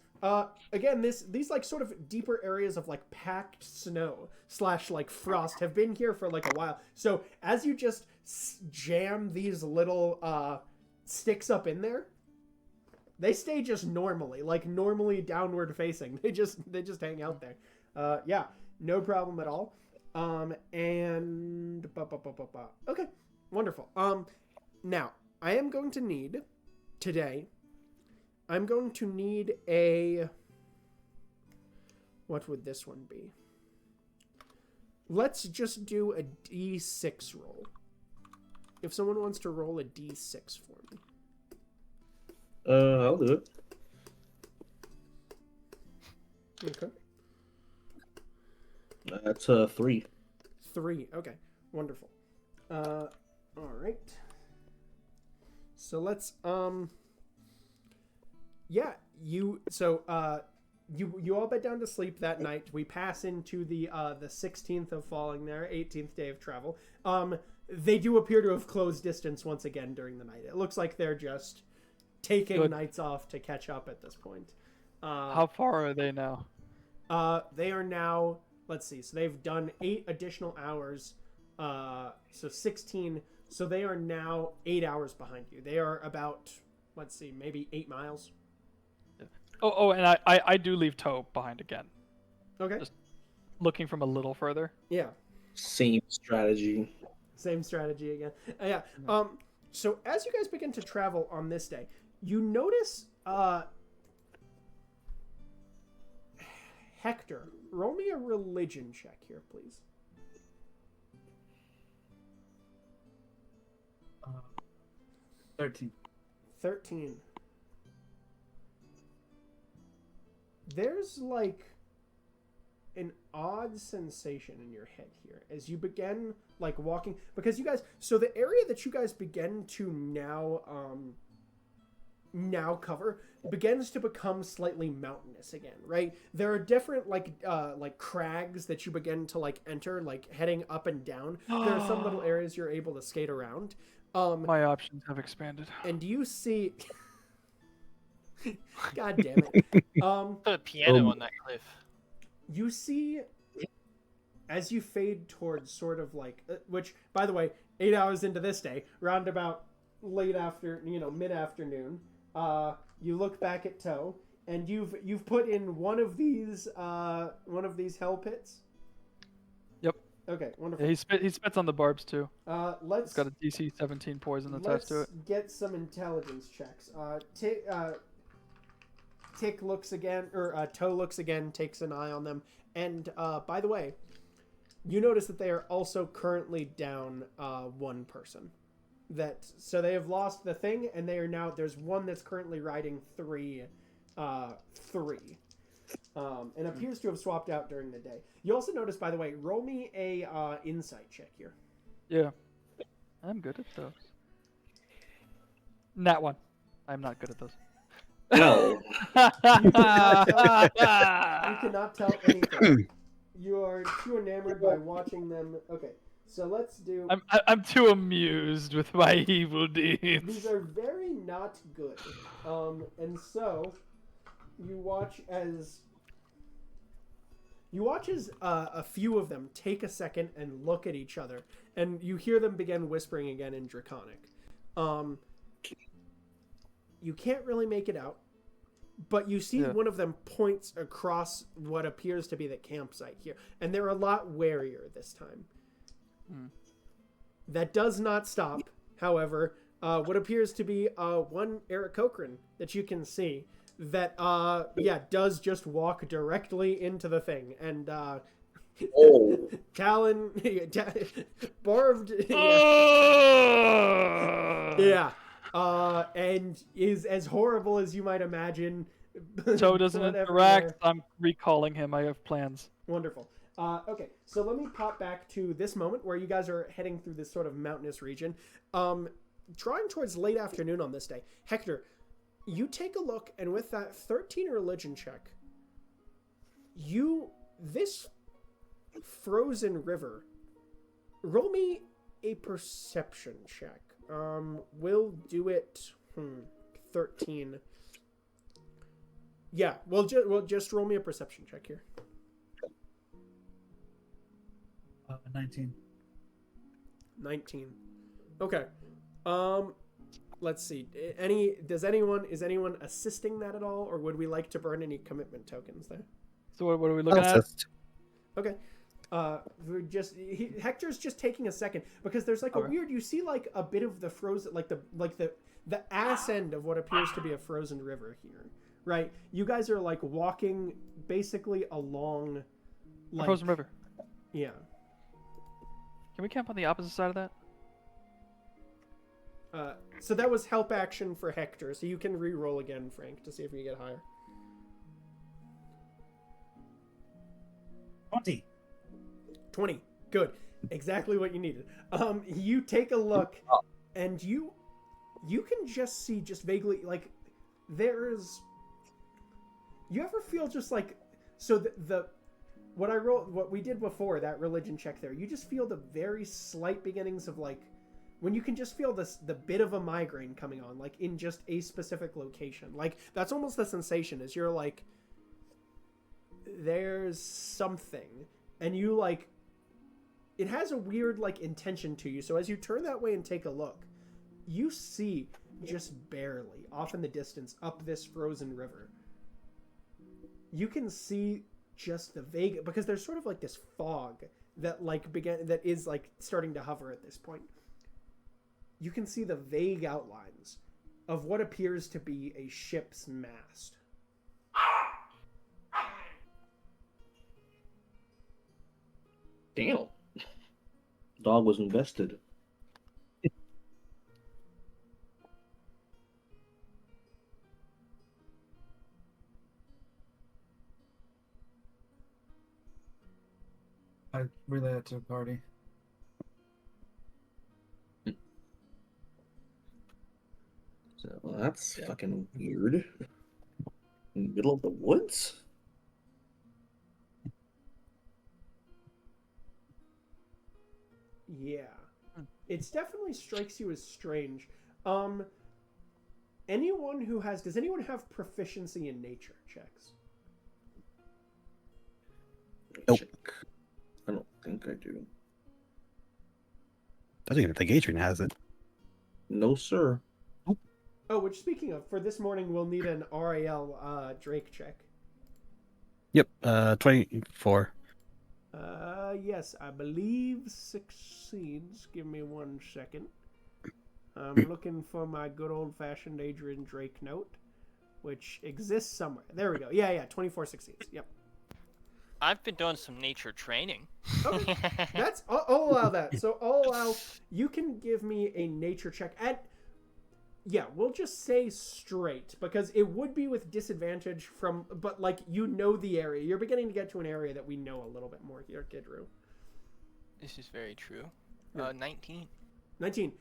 again, these like sort of deeper areas of like packed snow / like frost have been here for like a while. So as you just jam these little sticks up in there, they stay just normally downward facing. They just hang out there. Yeah, no problem at all. And okay, wonderful. Now I am going to need today. I'm going to need a. What would this one be? Let's just do a D6 roll. If someone wants to roll a D6 for me. I'll do it. Okay. That's 3. 3. Okay. Wonderful. All right. So let's yeah, you all bed down to sleep that night. We pass into the 16th of falling there, 18th day of travel. They do appear to have closed distance once again during the night. It looks like they're just taking nights off to catch up at this point. How far are they now? They are now, let's see, so they've done 8 additional hours, so 16, so they are now 8 hours behind you. They are about, let's see, maybe 8 miles. Oh, and I do leave toe behind again. Okay. Just looking from a little further. Yeah. Same strategy. Same strategy again. Yeah. So as you guys begin to travel on this day, you notice Hector, roll me a religion check here, please. 13. 13. There's like an odd sensation in your head here as you begin like walking, because you guys, so the area that you guys begin to now cover begins to become slightly mountainous again, right? There are different like crags that you begin to like enter, like heading up and down. There are some little areas you're able to skate around. My options have expanded. And do you see God damn it. Put a piano on that cliff. You see, as you fade towards sort of like, which, by the way, 8 hours into this day, round about mid-afternoon, you look back at Toe, and you've put in one of these hell pits. Yep. Okay, wonderful. Yeah, he spits on the barbs too. Let's It's got a DC 17 poison attached to it. Let's get some intelligence checks. Tick looks again, or Toe looks again, takes an eye on them, and by the way, you notice that they are also currently down one person. So they have lost the thing, and they are now, there's one that's currently riding 3, and appears to have swapped out during the day. You also notice, by the way, roll me a insight check here. Yeah, I'm good at those. Nat 1. I'm not good at those. No. You cannot tell anything. You are too enamored by watching them. Okay, so let's do. I'm too amused with my evil deeds. These are very not good. And so you watch as a few of them take a second and look at each other, and you hear them begin whispering again in Draconic. You can't really make it out, but you see one of them points across what appears to be the campsite here, and they're a lot warier this time. That does not stop, however, what appears to be one Eric Cochran that you can see that does just walk directly into the thing, and Talon Barbed and is as horrible as you might imagine. So doesn't interact. I'm recalling him. I have plans. Wonderful. Okay, so let me pop back to this moment where you guys are heading through this sort of mountainous region. Drawing towards late afternoon on this day. Hector, you take a look, and with that 13 religion check, this frozen river, roll me a perception check. We'll do it, 13. Yeah, we'll just roll me a perception check here. 19. 19. Okay. Let's see. Is anyone assisting that at all, or would we like to burn any commitment tokens there? So what are we looking at? Okay. Hector's just taking a second because there's like a weird. You see like a bit of the frozen, like the ass end of what appears to be a frozen river here, right? You guys are like walking basically along, like, frozen river. Yeah. Can we camp on the opposite side of that? So that was help action for Hector, so you can re-roll again, Frank, to see if you get higher. 20. Good. Exactly what you needed. You take a look, and you can just see, just vaguely, like, there's... You ever feel just like... So what we did before, that religion check there, you just feel the very slight beginnings of, like, when you can just feel the bit of a migraine coming on, like, in just a specific location. Like, that's almost the sensation, is you're like, there's something, and you, like, it has a weird, like, intention to you. So as you turn that way and take a look, you see, just barely, off in the distance, up this frozen river, you can see just the vague, because there's sort of like this fog that, like, that is, like, starting to hover at this point. You can see the vague outlines of what appears to be a ship's mast. Damn. Dog was invested. I relay it to the party. So that's fucking weird. In the middle of the woods? Yeah. It definitely strikes you as strange. Does anyone have proficiency in nature checks? Nope. I don't think I do. I don't even think Adrian has it. No, sir. Oh, which, speaking of, for this morning, we'll need an RAL Drake check. Yep, 24. Yes, I believe succeeds. Give me 1 second. I'm looking for my good old-fashioned Adrian Drake note, which exists somewhere. There we go. Yeah, 24 succeeds. Yep. I've been doing some nature training. Okay. I'll allow that. So I'll allow, you can give me a nature check yeah, we'll just say straight, because it would be with disadvantage but, like, you know the area. You're beginning to get to an area that we know a little bit more here, Kidru. This is very true. Yeah. 19. 19.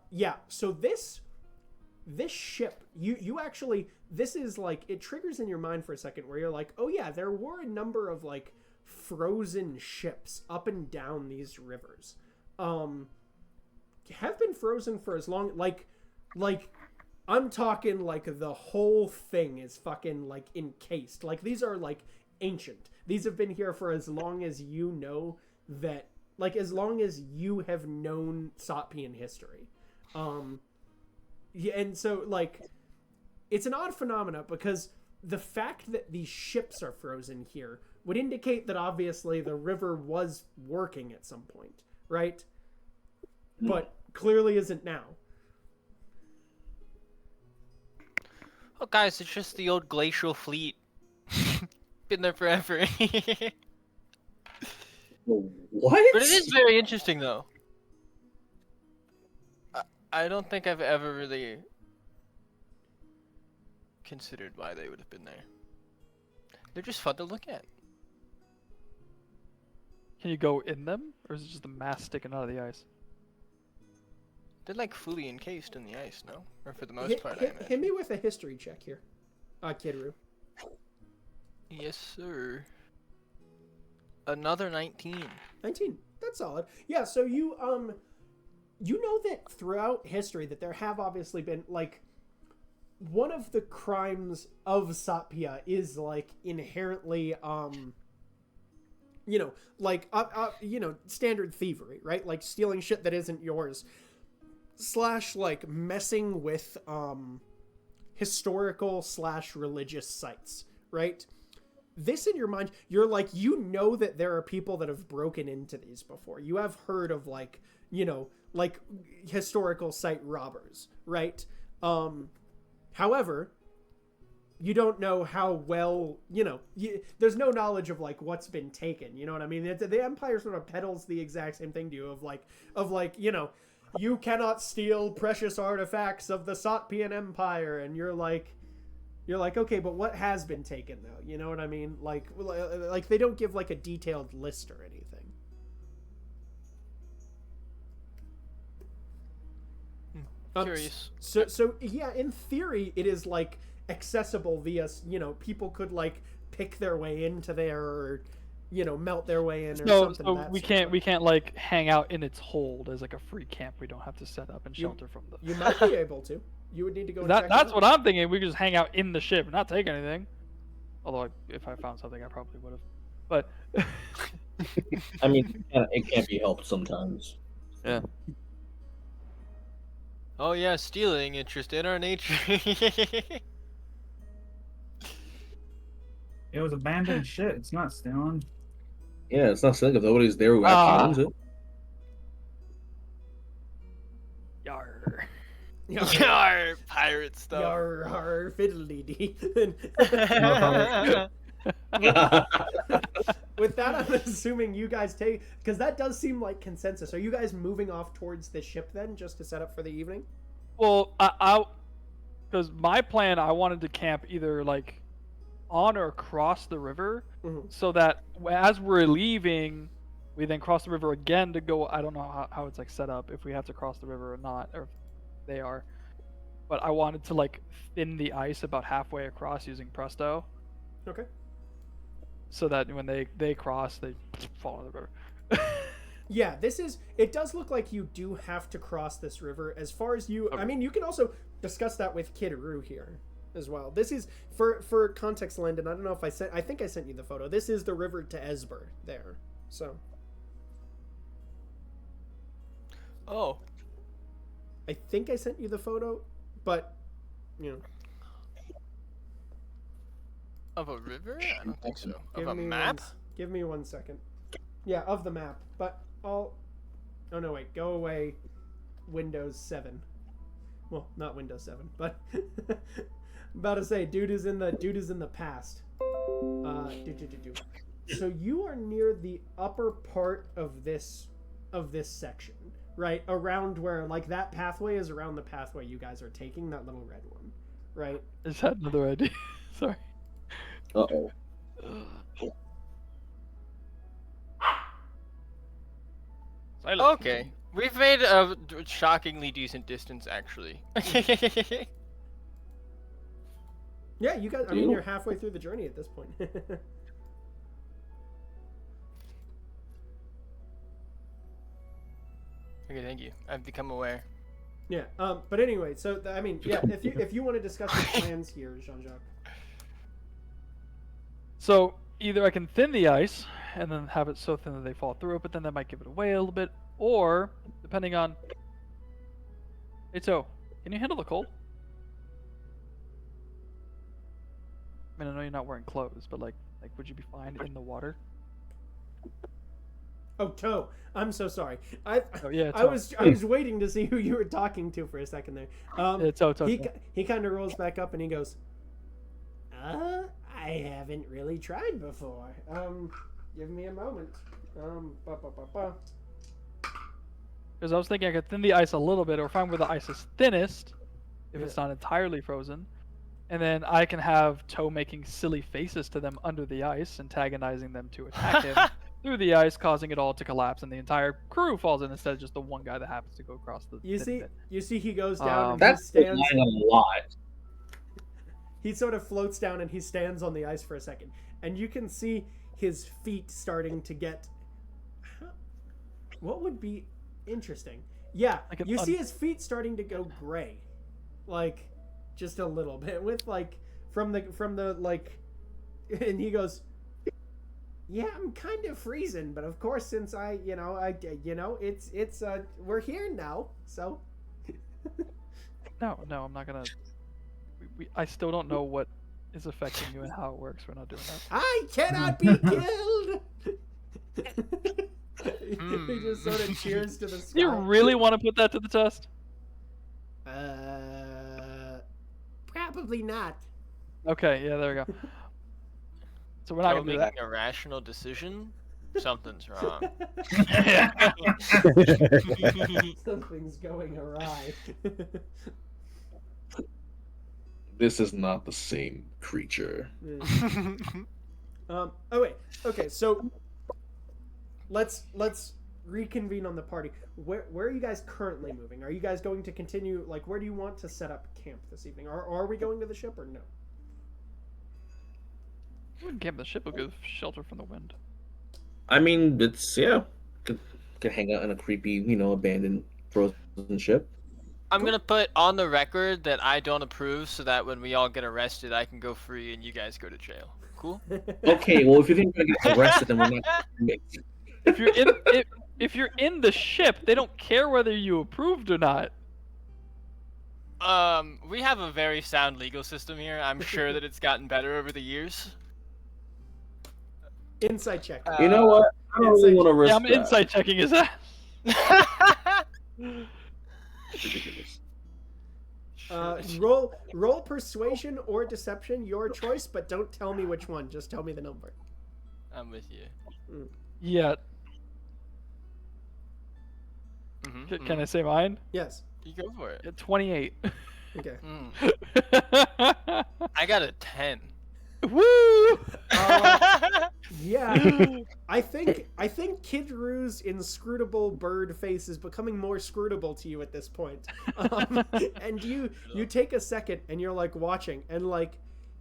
Yeah, so this ship, you actually, this is, like, it triggers in your mind for a second where you're like, oh yeah, there were a number of, like, frozen ships up and down these rivers. Have been frozen for as long, like I'm talking like the whole thing is fucking like encased. Like these are like ancient. These have been here for as long as you know that, like as long as you have known Satpian history. Yeah, and so like it's an odd phenomena because the fact that these ships are frozen here would indicate that obviously the river was working at some point, right? But clearly isn't now. Oh, guys, it's just the old glacial fleet. Been there forever. What? But it is very interesting, though. I don't think I've ever really considered why they would have been there. They're just fun to look at. Can you go in them, or is it just the mass sticking out of the ice? They're like fully encased in the ice, no? Or for the most part, I imagine. Hit me with a history check here, Kidru. Yes, sir. Another 19. 19. That's solid. Yeah, so you know that throughout history that there have obviously been like one of the crimes of Satpia is like inherently you know, like you know, standard thievery, right? Like stealing shit that isn't yours. / like messing with historical / religious sites, right? This in your mind, you're like, you know that there are people that have broken into these before. You have heard of like, you know, like historical site robbers, right? However, you don't know how well, you know, there's no knowledge of like what's been taken. You know what I mean? The Empire sort of peddles the exact same thing to you of like, you know, you cannot steal precious artifacts of the Satpian Empire, and you're like, okay, but what has been taken though? You know what I mean? Like they don't give like a detailed list or anything. Curious. So yeah, in theory, it is like accessible via, you know, people could like pick their way into there, or you know, melt their way in, or something. So we can't like hang out in its hold as like a free camp. We don't have to set up and shelter from them. You might be able to. You would need to go. And check that's what I'm thinking. We could just hang out in the ship and not take anything. Although if I found something, I probably would have. But I mean, it can't be helped sometimes. Yeah. Oh yeah, stealing, it's just in our nature. It was abandoned shit. It's not stealing. Yeah, it's not stealing if nobody's there who actually owns it. Yar. Yar, pirate stuff. Yar, fiddly dee. With that, I'm assuming you guys take, because that does seem like consensus. Are you guys moving off towards the ship then, just to set up for the evening? Well, because my plan, I wanted to camp either like on or across the river, so that as we're leaving, we then cross the river again to go. I don't know how it's like set up, if we have to cross the river or not, or if they are. But I wanted to like thin the ice about halfway across using Presto. Okay. So that when they cross, they fall in the river. Yeah, it does look like you do have to cross this river. As far as you, I mean, you can also discuss that with Kidru here as well. This is, for context, Landon, I don't know if I think I sent you the photo. This is the river to Esber there, so. Oh. I think I sent you the photo, but, you know. Of a river? I don't think so. Of a map? Give me 1 second. Yeah, of the map, but oh no, wait, go away, Windows 7. Well, not Windows 7, but about to say, dude is in the past. So you are near the upper part of this section, right? Around where, like, that pathway is around the pathway you guys are taking, that little red one, right? I just had another idea. Sorry. Uh-oh. Okay, we've made a shockingly decent distance, actually. Yeah, you guys, I mean, you're halfway through the journey at this point. Okay, thank you. I've become aware. Yeah. But anyway, so I mean, yeah. If you want to discuss your plans here, Jean-Jacques. So either I can thin the ice and then have it so thin that they fall through it, but then that might give it away a little bit, or depending on. Hey, so can you handle the cold? I mean, I know you're not wearing clothes, but like, would you be fine in the water? Oh, Toe. I'm so sorry. Oh yeah, I was waiting to see who you were talking to for a second there. Yeah, Toe. He kind of rolls back up and he goes, I haven't really tried before. Give me a moment. Because I was thinking I could thin the ice a little bit, or find where the ice is thinnest, if it's Yeah. not entirely frozen, and then I can have Toe making silly faces to them under the ice, antagonizing them to attack him through the ice, causing it all to collapse, and the entire crew falls in instead of just the one guy that happens to go across the. You thin see, bit. he goes down and That's he stands. relying a lot. He sort of floats down and he stands on the ice for a second, and you can see his feet starting to get. What would be interesting? Yeah, Like an you see his feet starting to go gray, like just a little bit with like from the like, and he goes, "Yeah, I'm kind of freezing, but of course since it's we're here now, so." No, I'm not gonna. I still don't know what is affecting you and how it works. We're not doing that. I cannot be killed. He just sort of cheers to the sky. Do you really want to put that to the test? Probably not. Okay, yeah, there we go. So we're not Toe gonna do that. making a rational decision? Something's wrong. Something's going awry. This is not the same creature. Oh wait. Okay, so let's reconvene on the party. Where are you guys currently moving? Are you guys going to continue? Like, where do you want to set up camp this evening? Are we going to the ship or no? We wouldn't camp the ship. We'll give shelter from the wind. I mean, it's could hang out in a creepy, abandoned frozen ship. I'm gonna put on the record that I don't approve, so that when we all get arrested, I can go free and you guys go to jail. Cool? Okay, well, if you think we're gonna get arrested, then we're not. If you're in the ship, they don't care whether you approved or not. We have a very sound legal system here. I'm sure that it's gotten better over the years. Insight check. You know what? I don't really want to risk Yeah, I'm that. insight checking his ass. Ridiculous. Roll persuasion or deception, your choice, but don't tell me which one. Just tell me the number. I'm with you. Yeah. Mm-hmm, Can I say mine? Yes. You go for it. 28. Okay. I got a 10. Woo! Yeah. I think Kid Roo's inscrutable bird face is becoming more scrutable to you at this point. And you take a second and you're like watching, and like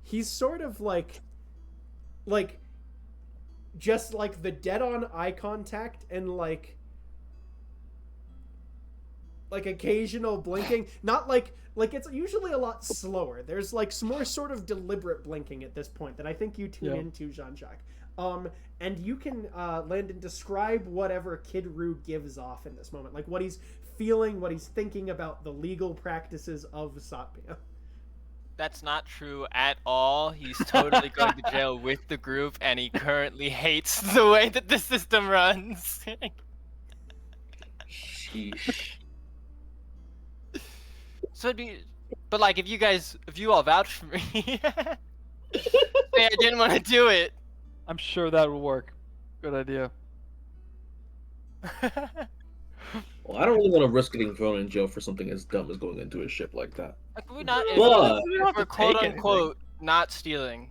he's sort of like just like the dead on eye contact and like occasional blinking, not like it's usually a lot slower. There's like some more sort of deliberate blinking at this point that I think you tune into, Jean-Jacques. And you can Landon, describe whatever Kid Roo gives off in this moment, like what he's feeling, what he's thinking about the legal practices of Satpia. That's not true at all. He's totally going to jail with the group, and he currently hates the way that the system runs. Sheesh. So it'd be, but like if you all vouch for me, say I didn't want to do it. I'm sure that will work. Good idea. Well, I don't really want to risk getting thrown in jail for something as dumb as going into a ship like that. Like we're not, But- if we're quote unquote not stealing,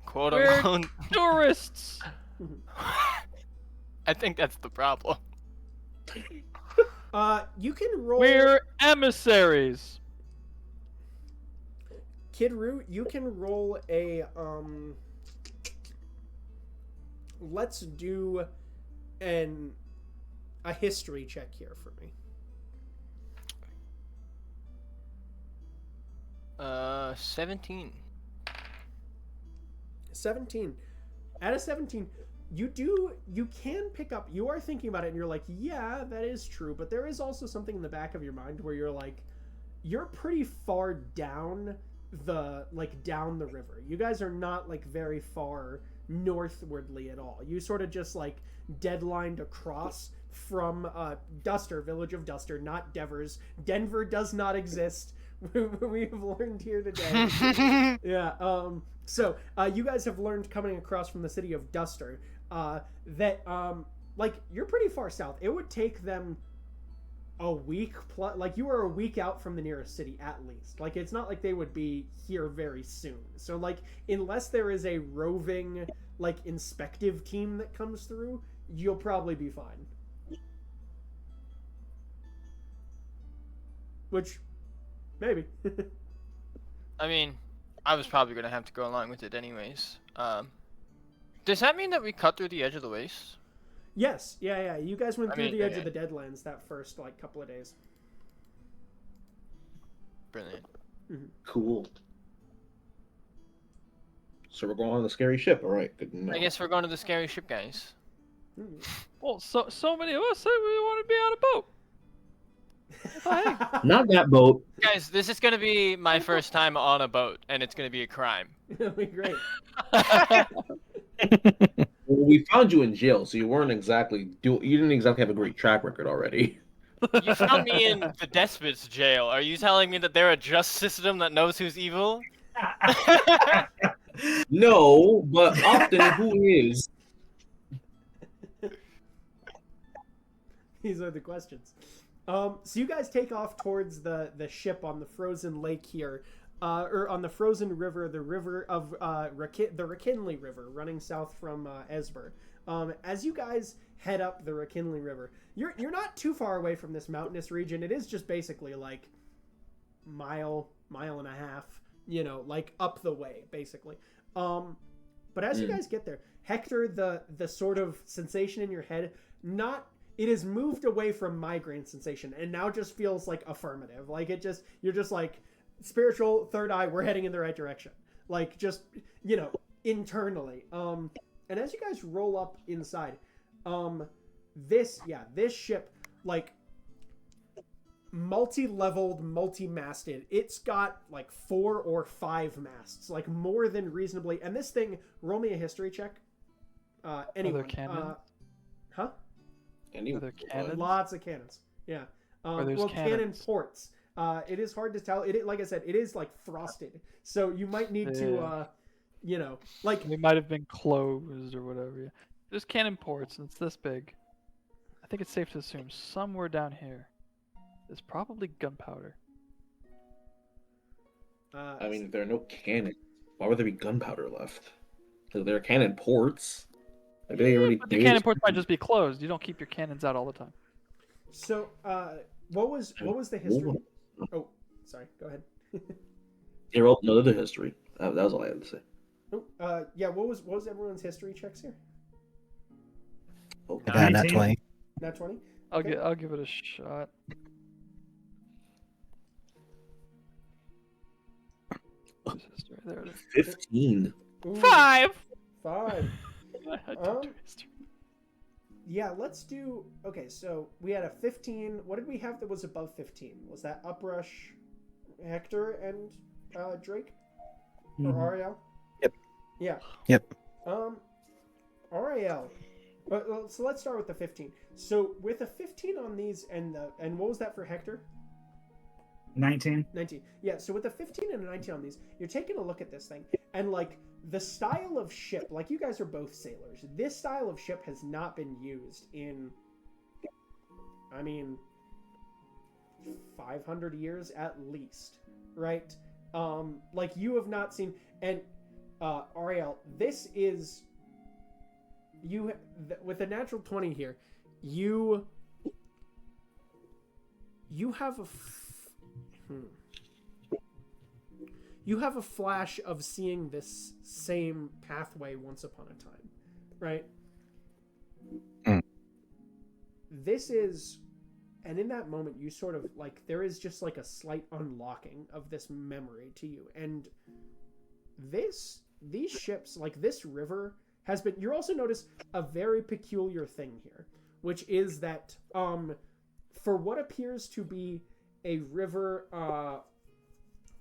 quote We're unquote. tourists. I think that's the problem. You can roll. We're emissaries. Kid Roo, you can roll a let's do a history check here for me. 17. 17. At a 17, you can pick up, you are thinking about it and you're like, yeah, that is true, but there is also something in the back of your mind where you're like, you're pretty far down the river. You guys are not like very far northwardly at all. You sort of just like deadlined across from Duster, village of Duster, not Devers. Denver does not exist. We've learned here today. Yeah. So you guys have learned coming across from the city of Duster that like you're pretty far south. It would take them a week plus, like you are a week out from the nearest city at least. Like it's not like they would be here very soon. So like unless there is a roving like inspective team that comes through, you'll probably be fine. Which maybe. I mean, I was probably gonna have to go along with it anyways. Does that mean that we cut through the edge of the waste? Yes, yeah. You guys went through the edge of the Deadlands that first like couple of days. Brilliant. Mm-hmm. Cool. So we're going on the scary ship. All right, good to know. I guess we're going to the scary ship, guys. Mm-hmm. Well, so many of us say we want to be on a boat. Not that boat. Guys, this is gonna be my first time on a boat, and it's gonna be a crime. It'll be great. Well, we found you in jail, so you weren't exactly you didn't exactly have a great track record already. You found me in the Despot's jail. Are you telling me that they're a just system that knows who's evil? No, but often who is? These are the questions. So you guys take off towards the ship on the frozen lake here, or on the frozen river, the river of the Rakinley River, running south from Esber. As you guys head up the Rakinley River, you're not too far away from this mountainous region. It is just basically like mile and a half, you know, like up the way, basically. But as you guys get there, Hector, the sort of sensation in your head, it has moved away from migraine sensation and now just feels like affirmative. Like you're just like spiritual third eye. We're heading in the right direction. Like just, you know, internally. And as you guys roll up inside, this ship, like multi-leveled, multi-masted. It's got like 4 or 5 masts, like more than reasonably. And this thing, roll me a history check. Anyone? Cannon? Huh? Are there cannons? Lots of cannons. Yeah. Cannon ports. It is hard to tell. It like I said, it is like frosted, so you might need to, you know, like they might have been closed or whatever. Yeah. There's cannon ports, and it's this big. I think it's safe to assume somewhere down here is probably gunpowder. I mean, if there are no cannons, why would there be gunpowder left? So there are cannon ports. But the cannon ports might just be closed. You don't keep your cannons out all the time. So, what was the history? Oh, sorry. Go ahead. No, the history. That was all I had to say. Oh, yeah. What was everyone's history checks here? Oh, Nat 20. Nat 20. I'll give it a shot. There it is. 15. Ooh, 5. 5. I don't do history. Yeah, let's do. Okay, so we had a 15. What did we have that was above 15? Was that Uprush, Hector, and Drake, or Ariel? Yep. Yeah. Yep. Ariel. Well, so let's start with the 15. So with a 15 on these, and what was that for Hector? 19. 19. Yeah, so with a 15 and a 19 on these, you're taking a look at this thing, and like the style of ship, like you guys are both sailors, this style of ship has not been used in, I mean, 500 years at least, right? Like you have not seen, and Ariel, this is, with a natural 20 here, you have a you have a flash of seeing this same pathway once upon a time, right? This is And in that moment, you sort of like there is just like a slight unlocking of this memory to you, and these ships, like this river, has been. You also notice a very peculiar thing here, which is that for what appears to be a river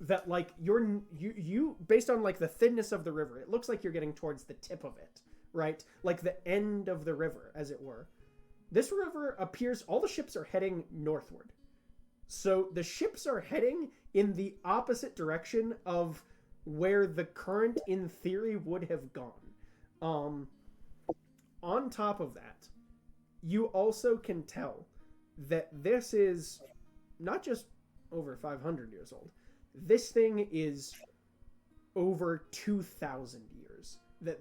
that like you based on like the thinness of the river, it looks like you're getting towards the tip of it, right? Like the end of the river, as it were. This river appears, all the ships are heading northward. So the ships are heading in the opposite direction of where the current, in theory, would have gone. On top of that, you also can tell that this is not just over 500 years old. This thing is over 2,000 years that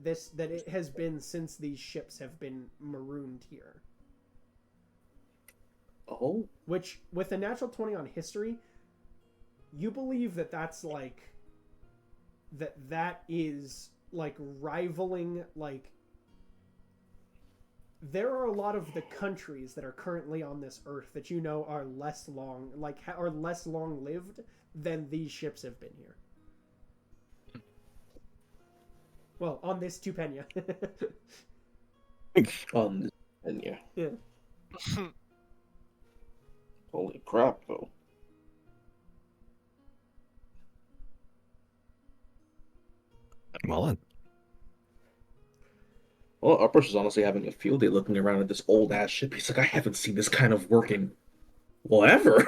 it has been since these ships have been marooned here. Oh. Which, with a natural 20 on history, you believe that that's like... That is, like, rivaling, like... There are a lot of the countries that are currently on this earth that you know are less long, like, are less long-lived than these ships have been here. Well, on this Tupenia. On this Tupenia. Yeah. Holy crap, though. Well, Uppers is honestly having a field day looking around at this old-ass ship. He's like, I haven't seen this kind of work in... well, ever.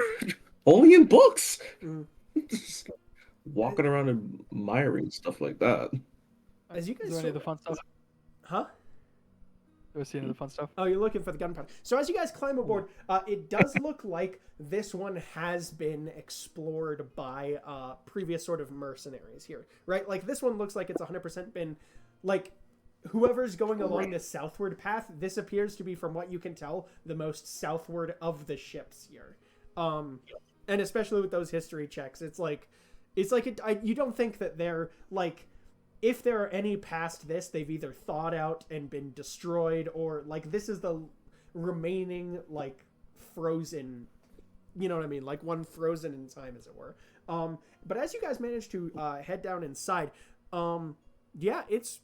Only in books. Just walking around and admiring stuff like that. As you guys Is there any of the fun stuff? Huh? Do I see any of the fun stuff? Oh, you're looking for the gunpowder. So as you guys climb aboard, it does look like this one has been explored by previous sort of mercenaries here, right? Like this one looks like it's 100% been, like, whoever's going along this southward path, this appears to be, from what you can tell, the most southward of the ships here. And especially with those history checks, it's like you don't think that they're like, if there are any past this, they've either thawed out and been destroyed, or like this is the remaining like frozen, you know what I mean? Like one frozen in time, as it were. But as you guys manage to head down inside, yeah, it's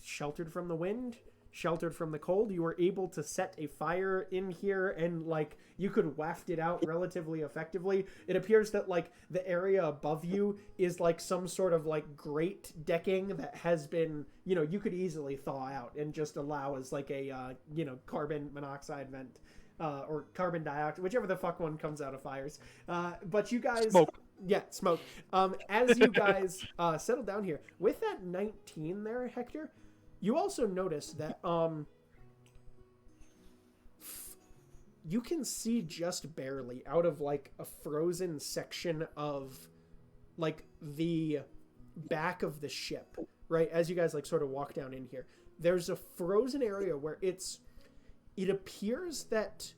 sheltered from the wind, sheltered from the cold. You were able to set a fire in here, and like you could waft it out relatively effectively. It appears that like the area above you is like some sort of like grate decking that has been, you know, you could easily thaw out and just allow as like a you know, carbon monoxide vent or carbon dioxide, whichever the fuck one comes out of fires. But you guys, Smoke. Yeah, smoke. As you guys settle down here with that 19 there, Hector, you also notice that you can see just barely out of like a frozen section of like the back of the ship, right? As you guys like sort of walk down in here, there's a frozen area where it appears that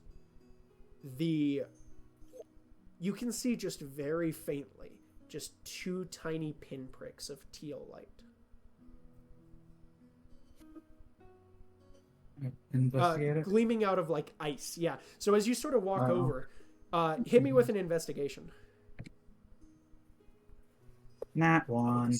you can see just very faintly just two tiny pinpricks of teal light. Investigate it. Gleaming out of like ice. Yeah. So as you sort of walk over, hit me with an investigation. Nat one.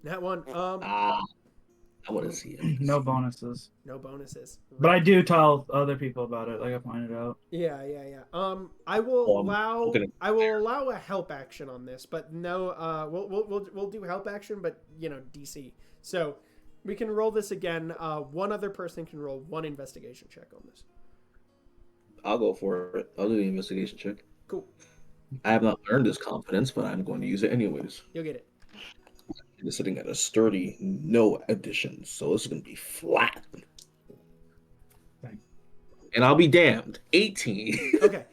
That one. I want to see it. No bonuses. No bonuses. But I do tell other people about it, like I pointed out. Yeah. I will allow. okay. I will allow a help action on this, but no. We'll do help action, but you know, DC. So we can roll this again. One other person can roll one investigation check on this. I'll go for it. I'll do the investigation check. Cool. I have not earned this confidence, but I'm going to use it anyways. You'll get it. It's sitting at a sturdy no addition, so this is going to be flat. Thanks. And I'll be damned. 18. Okay.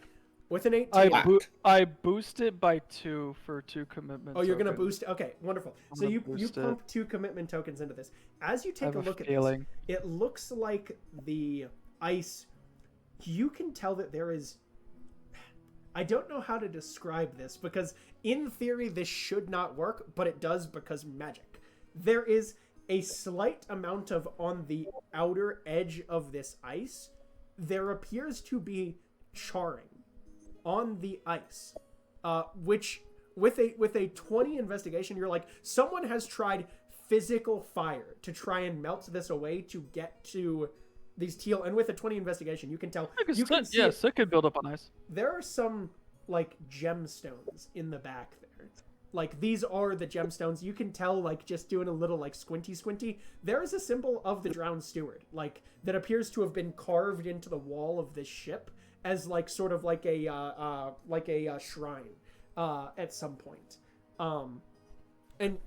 With an 18. I boost it by 2 for 2 commitment. Oh, you're going to tokens. boost it? Okay, wonderful. I'm So gonna you boost it. pump 2 commitment tokens into this. As you I take have a look at feeling. this, it looks like the ice, you can tell that there is... I don't know how to describe this, because in theory this should not work, but it does because magic. There is a slight amount of, on the outer edge of this ice, there appears to be charring. on the ice, which with a 20 investigation, you're like, someone has tried physical fire to try and melt this away to get to these teal. And with a 20 investigation, you can tell. You can see yes, it could build up on ice. there are some like gemstones in the back there. Like these are the gemstones. You can tell, like, just doing a little like squinty. There is a symbol of the drowned steward, like that appears to have been carved into the wall of this ship as like sort of like a shrine at some point. And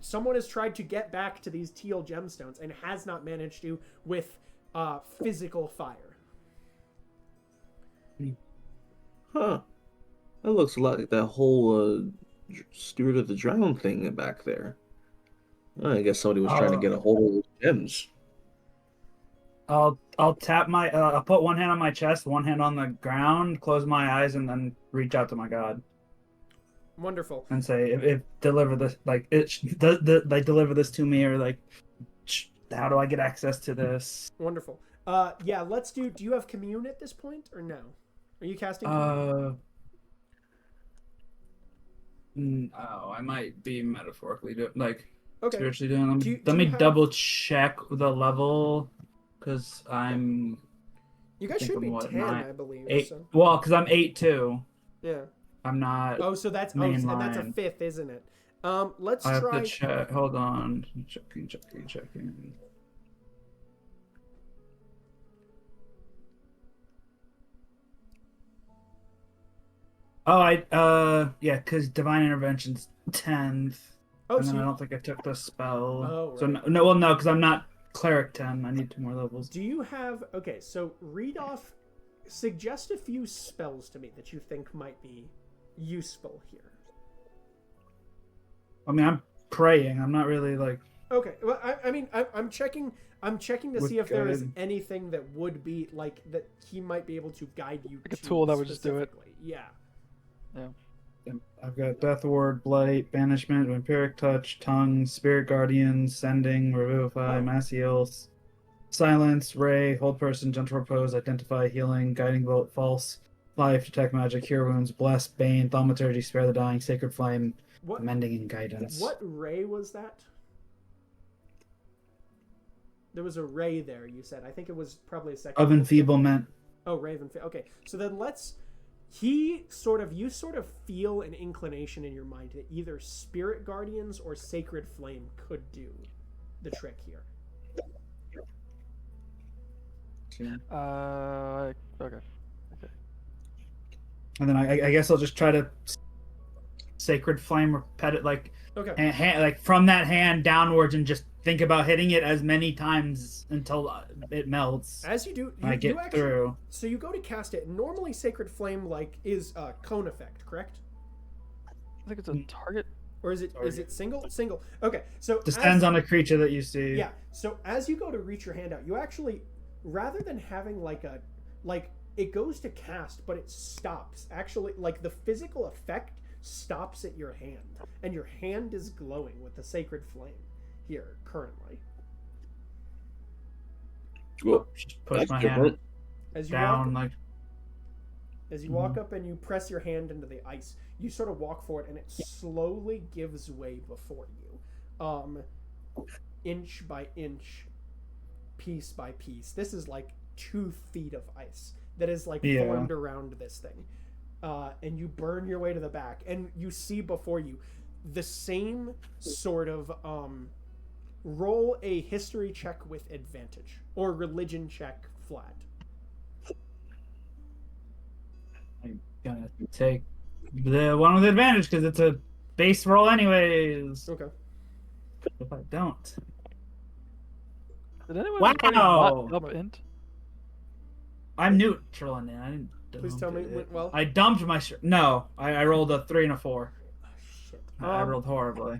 someone has tried to get back to these teal gemstones and has not managed to with physical fire. Huh. That looks a lot like that whole Steward of the Drown thing back there. I guess somebody was trying to get a hold of those gems. I'll tap my I'll put one hand on my chest, one hand on the ground, close my eyes, and then reach out to my god Wonderful. and say, if deliver this, like like deliver this to me, or like how do I get access to this? Wonderful. Yeah, let's do you have commune at this point or no? Are you casting commune? Oh, I might be metaphorically Okay. spiritually doing. Do Let me you have- double check the level, because I'm You guys think should I'm be what, 10, nine- I believe. 8. So. Well, because I'm 8 too. Yeah. I'm not. Oh, so that's and that's a mainline. fifth, isn't it? Let's I have try. to check. Hold on. Checking. Oh, yeah, because divine intervention's 10th. Oh, And so then I you, don't think I took the spell. Oh, So right. no, because I'm not cleric 10. I need 2 more levels. do you have? Okay, so read off. Suggest a few spells to me that you think might be useful here. I mean, I'm praying. I'm not really like. Okay. Well, I mean, I'm checking. I'm checking to Would see if there is guide. anything that would be like that he might be able to guide you. Like a to tool that would just do it. specifically. Yeah. I've got Death Ward, Blight, Banishment, Vampiric Touch, Tongue, Spirit Guardian, Sending, Revivify, Oh. Mass Heals, Silence, Ray, Hold Person, Gentle Repose, Identify, Healing, Guiding Bolt, False, Life, Detect Magic, Cure Wounds, Bless, Bane, Thaumaturgy, Spare the Dying, Sacred Flame, What? Mending, and Guidance. What ray was that? There was a ray there. You said. I think it was probably a second. Of Enfeeblement. Oh, Raven. Okay, so then let's. You sort of feel an inclination in your mind that either Spirit Guardians or Sacred Flame could do the trick here. Okay. And then I guess I'll just try to Sacred Flame repet it, like, Okay. like from that hand downwards, and just think about hitting it as many times until it melts. As you do, I get actually, through. So you go to cast it. Normally, Sacred Flame is a cone effect, correct? I think it's a target. Or is it single? Single. Okay. So Descends on a creature that you see. Yeah. So as you go to reach your hand out, you actually, rather than having it goes to cast, but it stops. Actually, like the physical effect stops at your hand, and your hand is glowing with the Sacred Flame here currently. Well, Just push that's my different. hand As you down, walk, like. as you walk up and you press your hand into the ice, you sort of walk forward, and it slowly gives way before you, inch by inch, piece by piece. This is like 2 feet of ice that is like Yeah. formed around this thing, and you burn your way to the back, and you see before you the same sort of roll a history check with advantage or religion check flat. I'm gonna take the one with advantage because it's a base roll anyways. Okay. If I don't. Did anyone Wow! in the party not dump int? I'm neutral in it. I didn't Please dump tell me. it. Well, I dumped my No, I rolled a 3 and a 4. shit. I rolled horribly.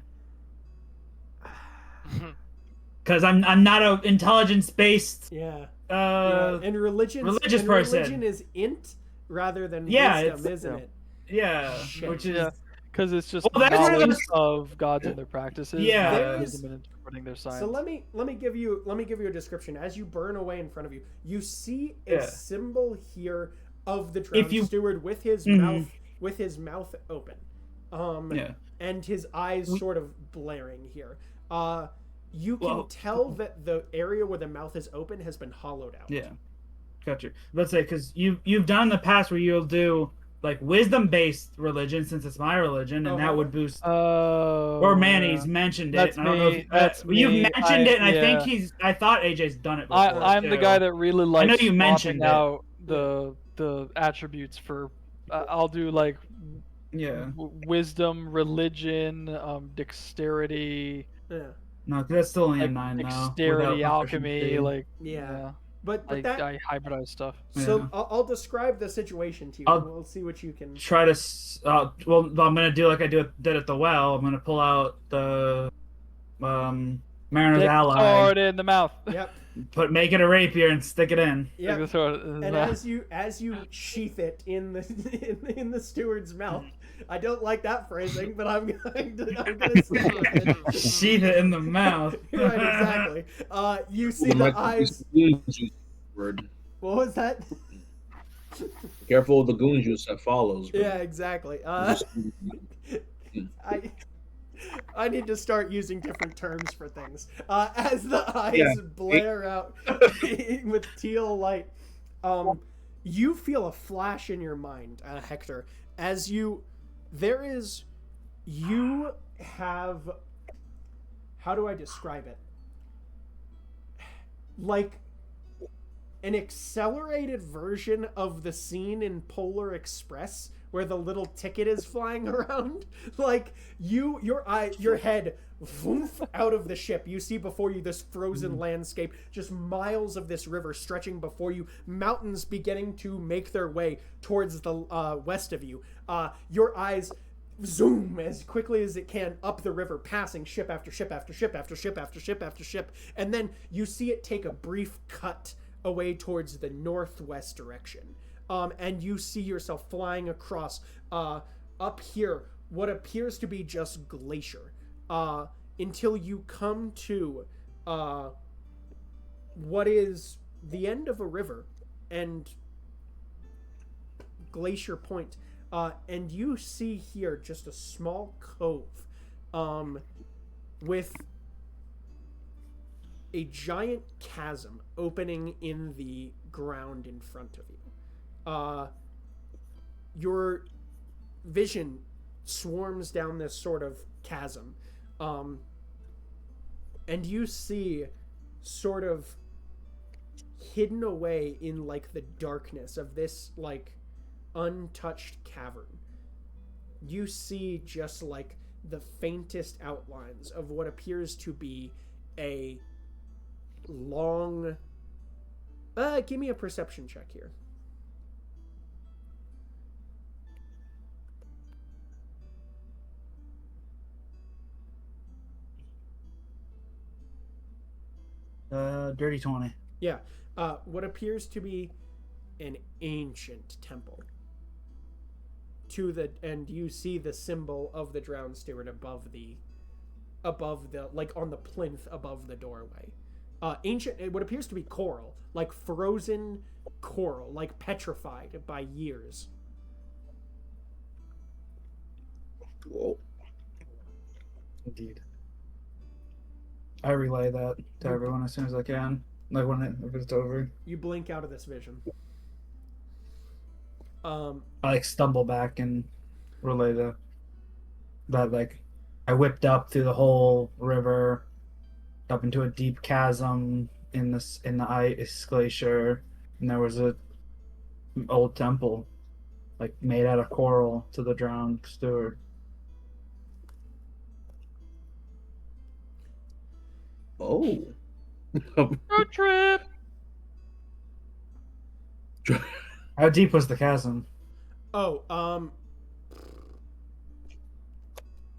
Because I'm not a intelligence based Yeah. And religious person. Religion is int rather than Yeah, wisdom, isn't it? yeah, Shit. which is Yeah, because it's just Well, that's one of knowledge those- of gods and their practices. Yeah. rather There than is- them interpreting their science. So let me give you a description. As you burn away in front of you, you see a Yeah. symbol here of the drowned steward with his mouth open, and his eyes sort of blaring here. You can tell that the area where the mouth is open has been hollowed out. Yeah, gotcha. Let's say because you've done in the past where you'll do like wisdom-based religion, since it's my religion, and that would boost. Or Manny's mentioned it. That's I don't know if that's me. You've mentioned it, and I think I thought AJ's done it before. I'm the guy that really likes. I know you mentioned out the attributes for. I'll do like. Wisdom, religion, dexterity. Yeah. No, that's still only a 9 now. Dexterity, alchemy, But I hybridize stuff. So I'll describe the situation to you. We'll see what you can try to. I'm gonna do like I did at the well. I'm gonna pull out the Mariner's Ally. Sword in the mouth. Yep. Make it a rapier and stick it in. Yeah. And as you sheath it in the steward's mouth, I don't like that phrasing, but I'm going to say it. Sheath it in the mouth. Right, exactly. You see the eyes. Word. What was that? Careful of the goon juice that follows. Bro. Yeah, exactly. I need to start using different terms for things. As the eyes blare out with teal light, you feel a flash in your mind, Hector, as you have, how do I describe it? Like an accelerated version of the scene in Polar Express where the little ticket is flying around. Like your head woof out of the ship. You see before you this frozen landscape, just miles of this river stretching before you, mountains beginning to make their way towards the west of you. Your eyes zoom as quickly as it can up the river, passing ship after ship after ship after ship after ship after ship, and then you see it take a brief cut away towards the northwest direction. And you see yourself flying across up here what appears to be just glacier until you come to what is the end of a river and Glacier Point. And you see here just a small cove with a giant chasm opening in the ground in front of you. Your vision swarms down this sort of chasm, and you see sort of hidden away in like the darkness of this like untouched cavern, you see just like the faintest outlines of what appears to be a long give me a perception check here. Dirty 20. Yeah. What appears to be an ancient temple. And you see the symbol of the drowned steward above the like on the plinth above the doorway. Ancient, what appears to be coral, like frozen coral, like petrified by years. Whoa. Indeed. I relay that to everyone as soon as I can. Like if it's over. You blink out of this vision. I like stumble back and relay that like I whipped up through the whole river, up into a deep chasm in the ice glacier, and there was a old temple, like made out of coral, to the drowned steward. Oh. Road trip. How deep was the chasm? Oh,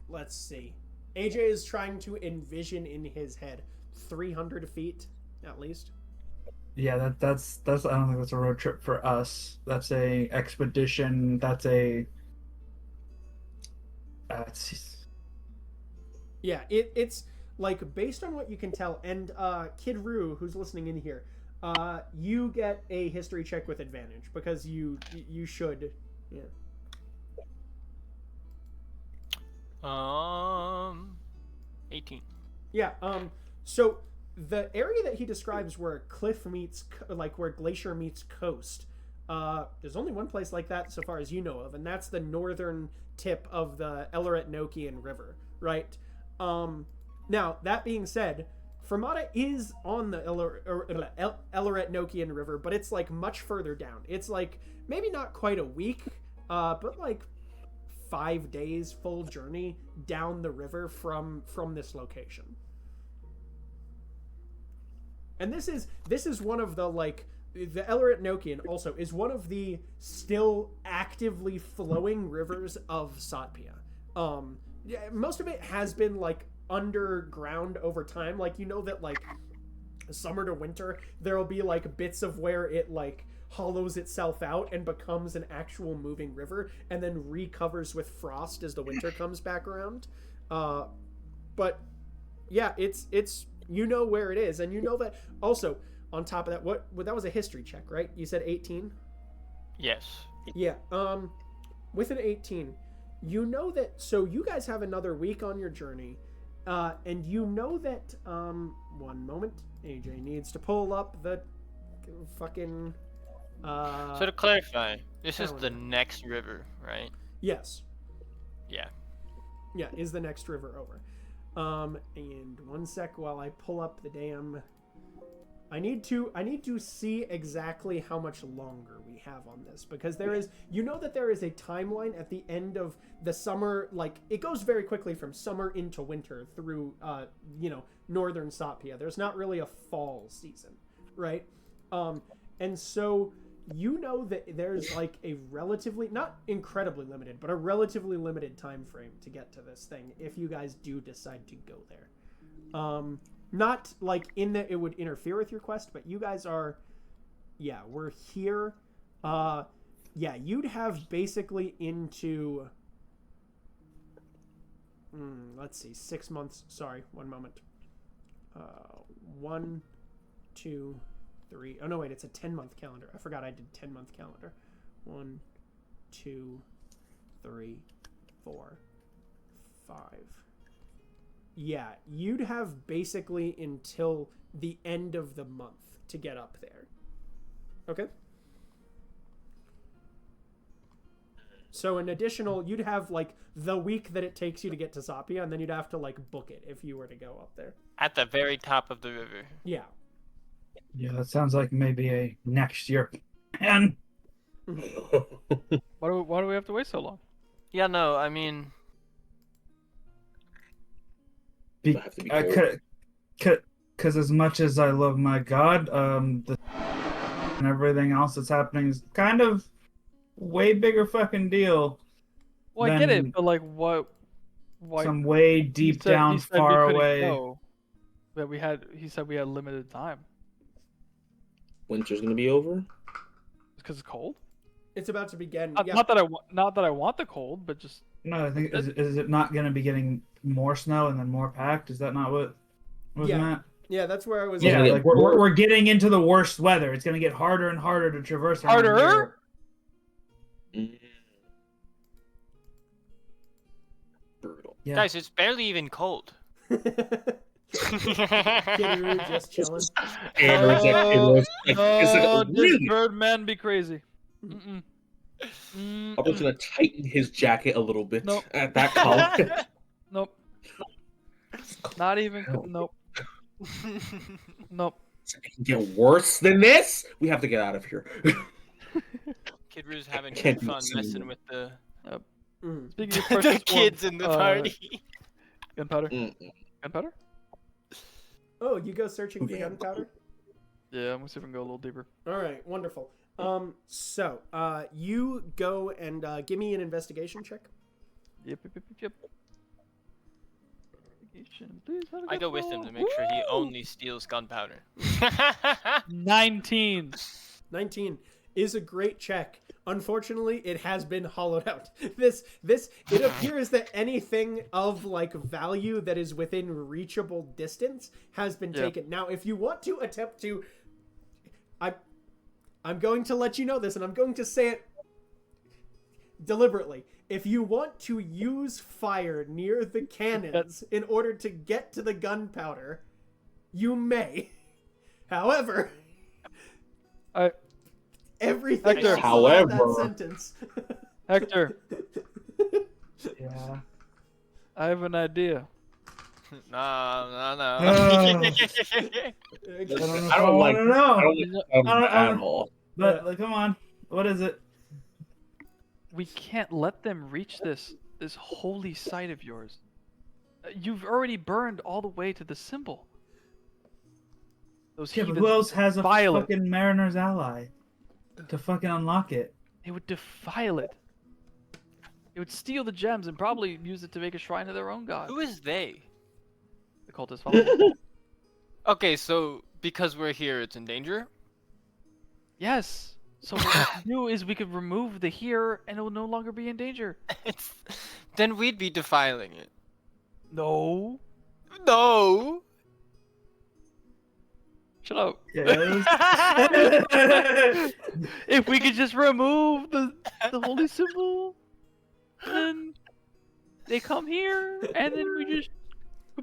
let's see. AJ is trying to envision in his head 300 feet at least. Yeah, that's I don't think that's a road trip for us. That's a expedition. Yeah, it's like based on what you can tell, and Kid Roo, who's listening in here, you get a history check with advantage because you should. Yeah. 18. Yeah. So the area that he describes where cliff meets, like where glacier meets coast, there's only one place like that so far as you know of, and that's the northern tip of the Epilepsy River, right? Now that being said, Fermata is on the Epilepsy River, but it's like much further down. It's like maybe not quite a week, but like 5 days full journey down the river from this location. And this is one of the, like, the Epilepsy also is one of the still actively flowing rivers of Satpia. Most of it has been like underground over time. Like, you know that like summer to winter there'll be like bits of where it like hollows itself out and becomes an actual moving river and then recovers with frost as the winter comes back around. But yeah, it's you know where it is, and you know that also on top of that, what that was a history check, right? You said 18? Yes. Yeah. With an 18, you know that, so you guys have another week on your journey, and you know that one moment, AJ needs to pull up the fucking So to clarify, this is the calendar. next river, right? Yes. Yeah. Yeah, is the next river over. And one sec while I pull up the damn. I need to see exactly how much longer we have on this, because there is, you know that there is a timeline at the end of the summer, like it goes very quickly from summer into winter through northern Satpia. There's not really a fall season, right? And so you know that there's like a relatively, not incredibly limited, but a relatively limited time frame to get to this thing if you guys do decide to go there. Not like in that it would interfere with your quest, but you guys are, yeah, we're here. Yeah, you'd have basically into, let's see, 6 months. Sorry, one moment. 1, 2, 3. Oh no, wait, it's a 10-month calendar. I forgot I did 10-month calendar. 1, 2, 3, 4, 5. Yeah, you'd have basically until the end of the month to get up there. Okay? So an additional, you'd have like the week that it takes you to get to Satpia, and then you'd have to like book it if you were to go up there. At the very top of the river. Yeah. Yeah, that sounds like maybe a next year. And Why do we have to wait so long? Yeah, no, I mean, Have to be cold. because as much as I love my god, the and everything else that's happening is kind of way bigger fucking deal. Well, I get Then it, but like, what? Why? Some way deep down, he said we far couldn't away. go, that he said we had limited time. Winter's gonna be over. Because it's cold. It's about to begin. Not, Yeah. not that I want the cold, but just No, I think is it not going to be getting more snow and then more packed? Is that not what was Yeah. meant? Yeah, that's where I was. Yeah, Yeah. like we're getting into the worst weather. It's going to get harder and harder to traverse. around Harder? here. Brutal. Yeah. guys, it's barely even cold. Kidderoo just chilling. This Birdman be crazy. Mm-mm. I'm just gonna tighten his jacket a little bit Nope. at that collar. Nope. Not even. Nope. Nope. It can get worse than this. We have to get out of here. Kid Roo's having Can't fun be messing seen. with the Speaking of the precious kids warmth, in the party. Gunpowder. Mm-mm. Gunpowder. Oh, you go searching for Yeah. gunpowder? Yeah, I'm gonna see if we can go a little deeper. All right, wonderful. So, you go and give me an investigation check. Yep. Please have a I go with him to make sure he only steals gunpowder. 19. 19 is a great check. Unfortunately, it has been hollowed out. It appears that anything of like value that is within reachable distance has been taken. Now, if you want to attempt to, I'm going to let you know this, and I'm going to say it deliberately. If you want to use fire near the cannons in order to get to the gunpowder, you may. However, everything Hector. else about that However. sentence. Hector, Yeah. I have an idea. No. I don't like know. I don't like that at all. But like, come on, what is it? We can't let them reach this holy site of yours. You've already burned all the way to the symbol. Those Yeah, but heathens who else has a defile it. fucking Mariner's ally to fucking unlock it? They would defile it. They would steal the gems and probably use it to make a shrine to their own god. Who is they? The cultists follow. Okay, so because we're here, it's in danger? Yes. So what we can do is we could remove the here and it will no longer be in danger. Then we'd be defiling it. No. No! Shut up. Yes. If we could just remove the holy symbol, then they come here, and then we just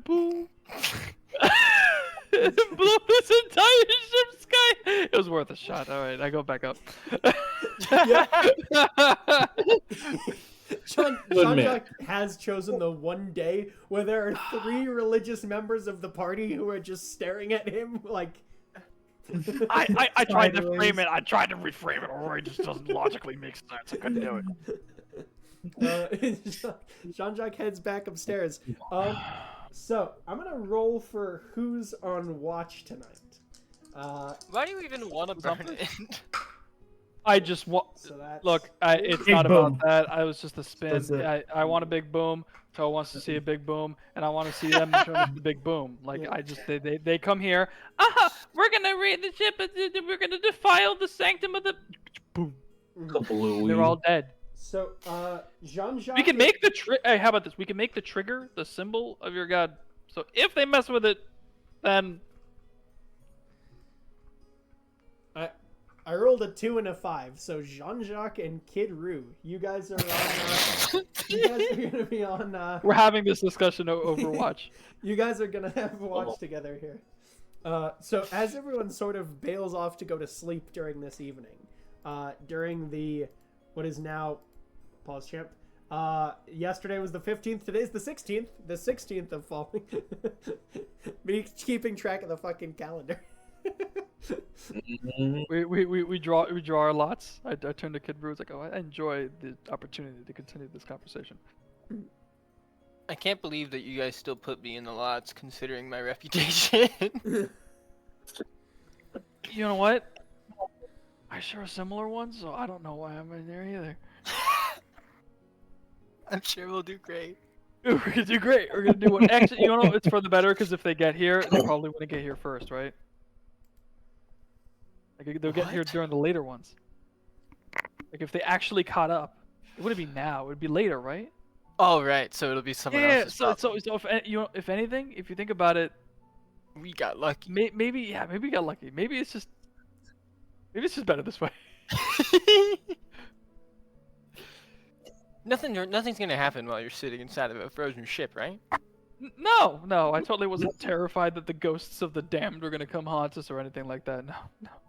boom, blow this entire ship sky. It was worth a shot. All right, I go back up. Jean-Jacques has chosen the one day where there are 3 religious members of the party who are just staring at him like. I tried to Sideways. frame it. I tried to reframe it, or it just doesn't logically make sense. I couldn't do it. Jean-Jacques heads back upstairs. So I'm gonna roll for who's on watch tonight. Why do you even want to burn it? I just want. So that's Look, it's Big not boom. about that. I was just a spin. That's it. I want a big boom. Toe wants to see a big boom, and I want to see them turn into a big boom. Like Yeah. they come here. We're gonna raid the ship. We're gonna defile the sanctum of the. Boom. Kablooey. They're all dead. So Jean-Jacques. We can make the Hey, how about this? We can make the trigger the symbol of your god. So if they mess with it, then I rolled a 2 and a 5. So Jean-Jacques and Kid Roo, you guys are on. You guys are gonna be on. we're having this discussion over Watch. You guys are gonna have watch together here. So as everyone sort of bails off to go to sleep during this evening, during the what is now pause champ. Yesterday was the 15th. Today's the 16th. The 16th of falling. Me keeping track of the fucking calendar. We draw our lots. I turn to Kid Brew. It's like, oh, I enjoy the opportunity to continue this conversation. I can't believe that you guys still put me in the lots, considering my reputation. You know what? I share a similar one, so I don't know why I'm in there either. I'm sure we'll do great. We're gonna do great. We're gonna do what? Actually, you know, it's for the better because if they get here, they probably wouldn't get here first, right? Like they'll get here What? during the later ones. Like if they actually caught up, it wouldn't be now. It would be later, right? Oh, right. So it'll be someone Yeah. else's So problem. if anything, if you think about it, We got lucky. maybe we got lucky. Maybe it's just better this way. Nothing's gonna happen while you're sitting inside of a frozen ship, right? No, I totally wasn't terrified that the ghosts of the damned were gonna come haunt us or anything like that. No.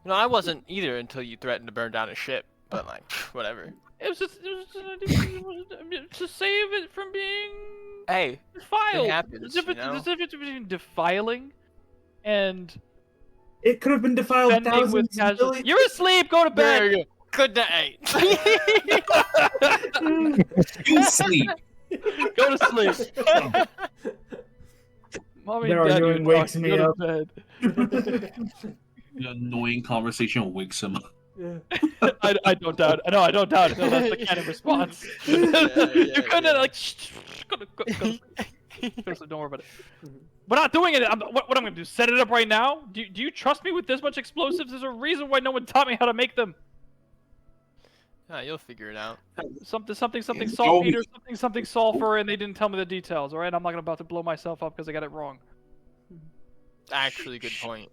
No, I wasn't either until you threatened to burn down a ship. But like, whatever. It was just to save it from being Hey, defiled. happens, There's a difference, you know? there's a difference between defiling and It could have been defiled spending with thousands of casual. millions. You're asleep. Go to there bed. you go. Good night. You sleep. Go to sleep. Mommy Their and Dad arguing are wakes talking. me Go up. to bed. The annoying conversation wakes him up. Yeah. I don't doubt it. No, I don't doubt it. No, that's the canon response. You're kind of like, shh, go to sleep. Go to sleep. Don't worry about it. We're not doing it. What I'm gonna do? Set it up right now? Do you trust me with this much explosives? There's a reason why no one taught me how to make them. Ah, you'll figure it out. Something saltpeter, something sulfur, and they didn't tell me the details. All right, I'm not about to blow myself up because I got it wrong. Actually, good point.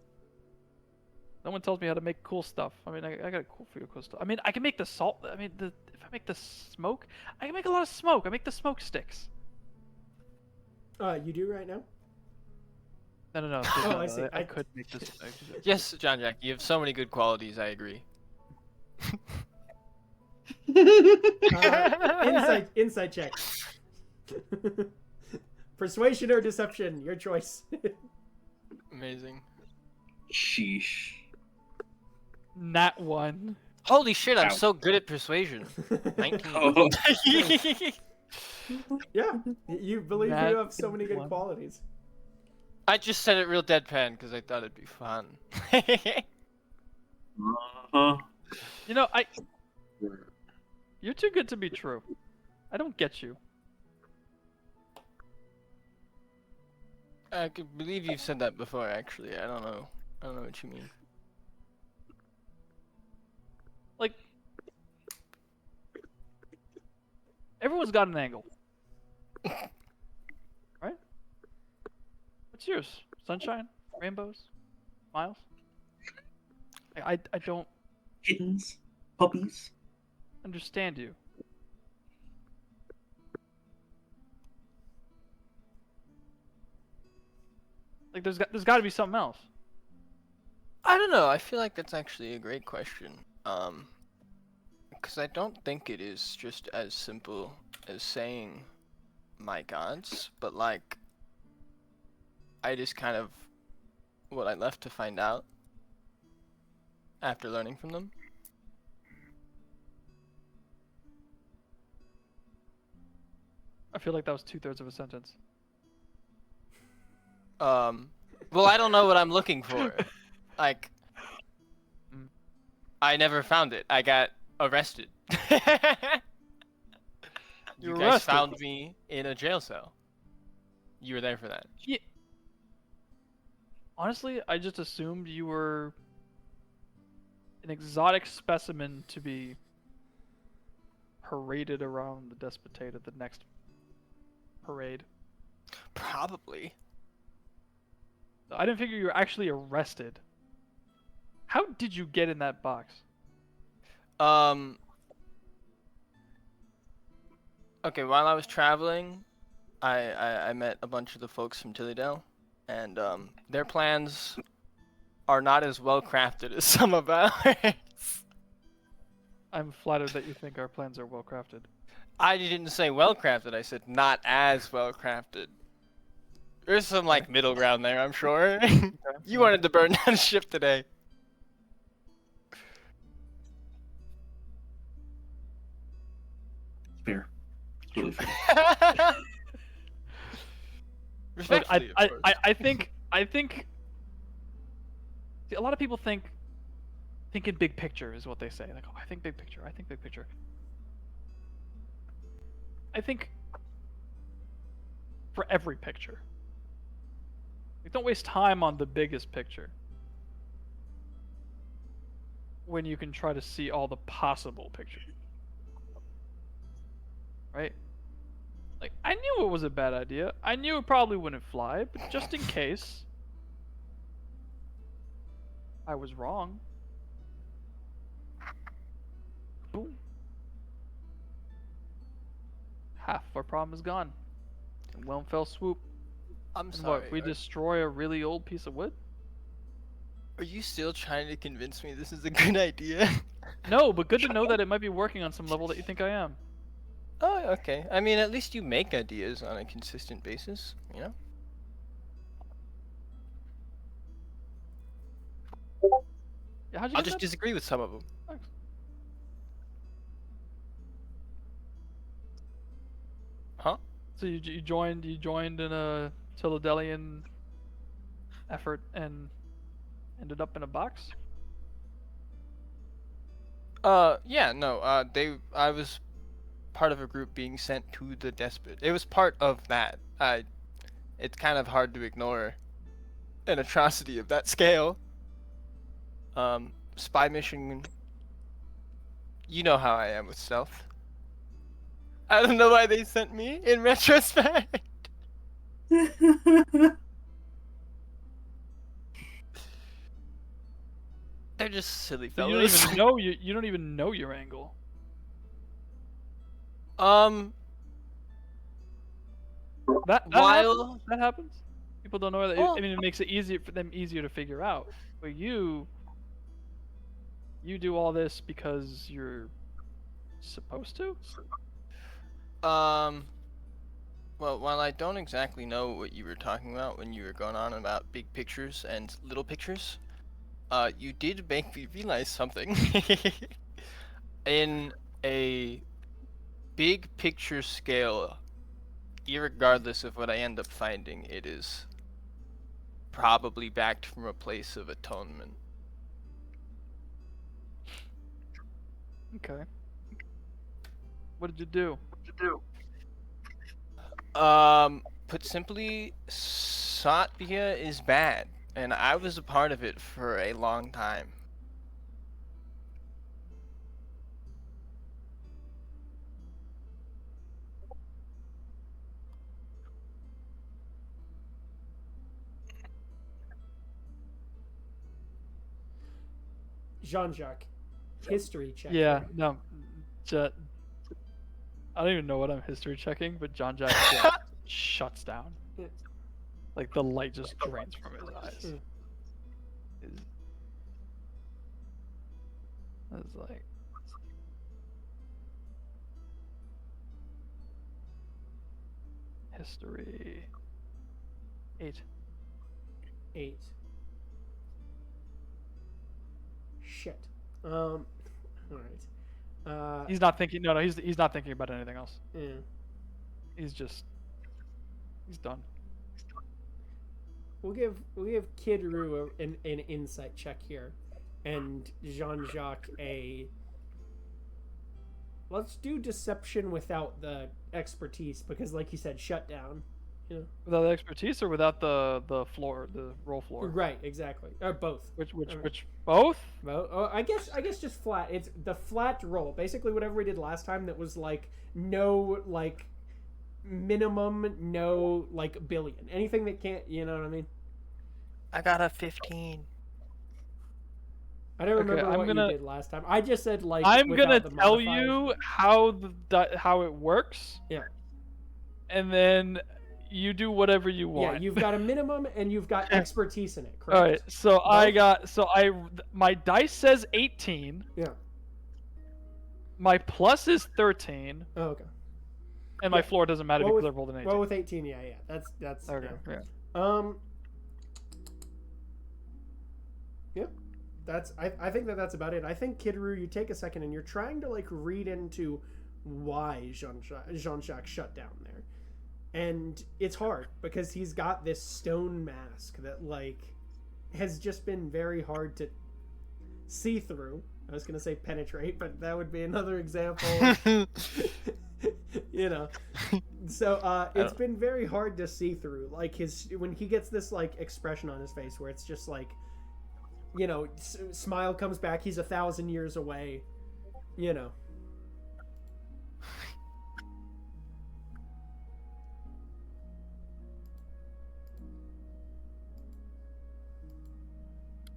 No one tells me how to make cool stuff. I mean, I got a few cool stuff. I mean, I can make the salt. I mean, if I make the smoke, I can make a lot of smoke. I make the smoke sticks. You do right now? No. Oh, I see. I could make this. Yes, John Jack, you have so many good qualities. I agree. Insight check. Persuasion or deception, your choice. Amazing. Sheesh. Nat 1. Holy shit, I'm Ow. so good at persuasion. 19. Oh. Yeah, you believe That you have so many good one. qualities. I just said it real deadpan because I thought it'd be fun. Uh-huh. You know, you're too good to be true. I don't get you. I could believe you've said that before, actually. I don't know what you mean. Like, everyone's got an angle. Right? What's yours? Sunshine? Rainbows? Smiles? I don't Kittens, puppies. understand you. Like, there's got to be something else. I don't know. I feel like that's actually a great question. Because I don't think it is just as simple as saying my gods, but like, I just kind of what I left to find out after learning from them. I feel like that was 2/3 of a sentence. Well, I don't know what I'm looking for. Like, I never found it. I got arrested. You guys arrested? found me in a jail cell. You were there for that. Yeah. Honestly, I just assumed you were an exotic specimen to be paraded around the despotate at the next parade. Probably. I didn't figure you were actually arrested. How did you get in that box? Okay, while I was traveling, I met a bunch of the folks from Tillydale, and their plans are not as well crafted as some of ours. I'm flattered that you think our plans are well crafted. I didn't say well crafted, I said not as well crafted. There's some like middle ground there, I'm sure. You wanted to burn down a ship today. Fair. It's really fair. Look, Respectfully, of course. I think see, a lot of people think in big picture is what they say. Like, oh, I think big picture. I think big picture. I think for every picture. Like, don't waste time on the biggest picture when you can try to see all the possible pictures. Right? Like, I knew it was a bad idea. I knew it probably wouldn't fly, but just in case I was wrong. Boom. Half of our problem is gone. In one fell swoop. I'm And sorry. what, we destroy a really old piece of wood? Are you still trying to convince me this is a good idea? No, but good to know that it might be working on some level that you think I am. Oh, okay. I mean, at least you make ideas on a consistent basis, you know? Yeah, how'd you I'll get just that? disagree with some of them. Thanks. Huh? So you joined in a Philadelphian effort and ended up in a box? Yeah, no, I was part of a group being sent to the despot. It was part of that. It's kind of hard to ignore an atrocity of that scale. Spy mission. You know how I am with stealth. I don't know why they sent me in retrospect. just silly So you don't fellows. even know you don't even know your angle. That While that happens. People don't know that. Well- I mean, it makes it easier to figure out. But you do all this because you're supposed to. Well, while I don't exactly know what you were talking about when you were going on about big pictures and little pictures, you did make me realize something. In a big picture scale, irregardless of what I end up finding, it is probably backed from a place of atonement. Okay. What did you do? Put simply, Satya is bad, and I was a part of it for a long time. Jean-Jacques, history check. Yeah. here. No. I don't even know what I'm history checking, but John Jack shuts down. Like the light just drains from his eyes. It's like history 8. 8. Shit. All right. He's not thinking. No, he's not thinking about anything else. Yeah. He's done. We'll give Kid Roo an insight check here, and Jean-Jacques a. Let's do deception without the expertise because, like you said, shut down. You know? Without the expertise or without the roll floor. Right. Exactly. Or both. Which both? Well, oh, I guess just flat. It's the flat roll. Basically, whatever we did last time. That was like no like minimum, no like billion. Anything that can't. You know what I mean? I got a 15. I don't remember what you did last time. I just said like. I'm gonna without the tell modifiers. you how it works. Yeah. And then you do whatever you want. Yeah, you've got a minimum and you've got expertise in it, correct? All right. So my dice says 18. Yeah. My plus is 13. Oh, okay. And my floor doesn't matter because I rolled an 18. Well, with 18, yeah. That's okay. Yeah. Yep. I think that's about it. I think Kid Roo, you take a second and you're trying to like read into why Jean-Jacques shut down there. And it's hard because he's got this stone mask that like has just been very hard to see through. I was gonna say penetrate, but that would be another example. You know. So it's been very hard to see through. Like when he gets this like expression on his face where it's just like, you know, smile comes back, he's 1,000 years away, you know.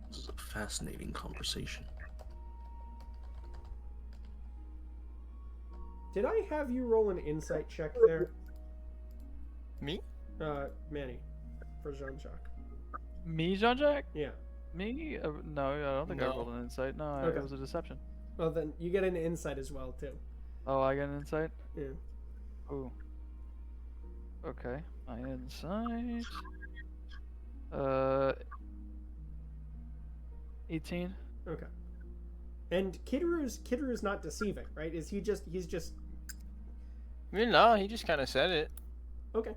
This is a fascinating conversation. Did I have you roll an insight check there? Me? Manny, for Jean-Jacques. Me, Jean-Jacques? Yeah. Me? No, I don't think I rolled an insight. No, Okay. it was a deception. Well, then you get an insight as well, too. Oh, I get an insight? Yeah. Ooh. Okay. My insight. 18. Okay. And Kid Roo's not deceiving, right? He's just I mean, no, he just kind of said it. okay.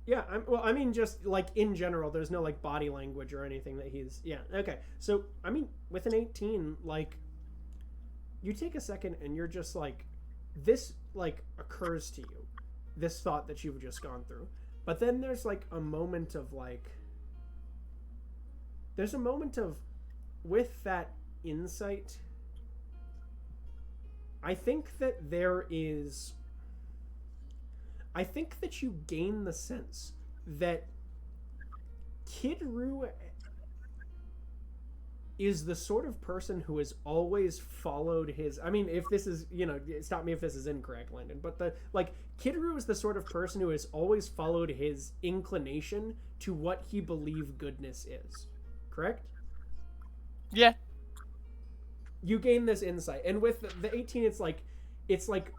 Yeah, I mean, just like in general, there's no like body language or anything that he's. Yeah, okay. So I mean, with an 18, like, you take a second and you're just like, this like occurs to you, this thought that you've just gone through, but then there's like a moment of like, there's a moment of, with that insight. I think that you gain the sense that Kid Roo is the sort of person who has always followed his. I mean, if this is, stop me if this is incorrect, Landon. But Kidru is the sort of person who has always followed his inclination to what he believed goodness is. Correct? Yeah. You gain this insight, and with the 18, it's like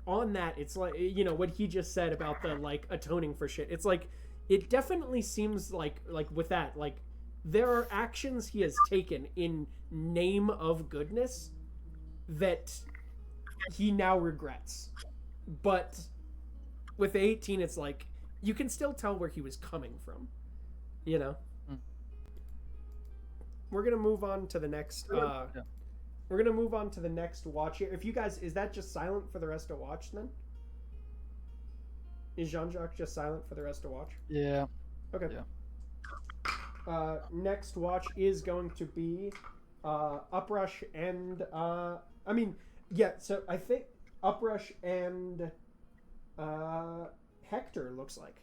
on that. It's like what he just said about the atoning for shit. It's like it definitely seems like with that there are actions he has taken in name of goodness that he now regrets. But with 18, it's like you can still tell where he was coming from. We're gonna move on to the next. We're gonna move on to the next watch here. If you guys, is that just silent for the rest of watch then? Is Jean-Jacques just silent for the rest of watch? Yeah. Okay. Yeah. Next watch is going to be Uprush and so I think Uprush and Hector looks like.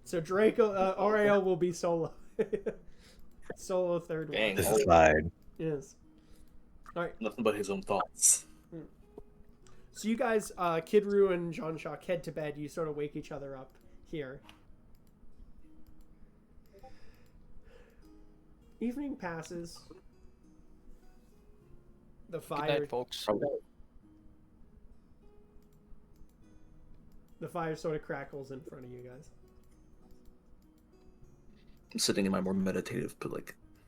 So Draco RAL will be solo. Solo third Dang. watch. This is slide. Yes. All right. Nothing but his own thoughts. So you guys, Kidru and Jean-Jacques, head to bed. You sort of wake each other up here. Evening passes. The fire. Good night, folks. The fire sort of crackles in front of you guys. I'm sitting in my more meditative, but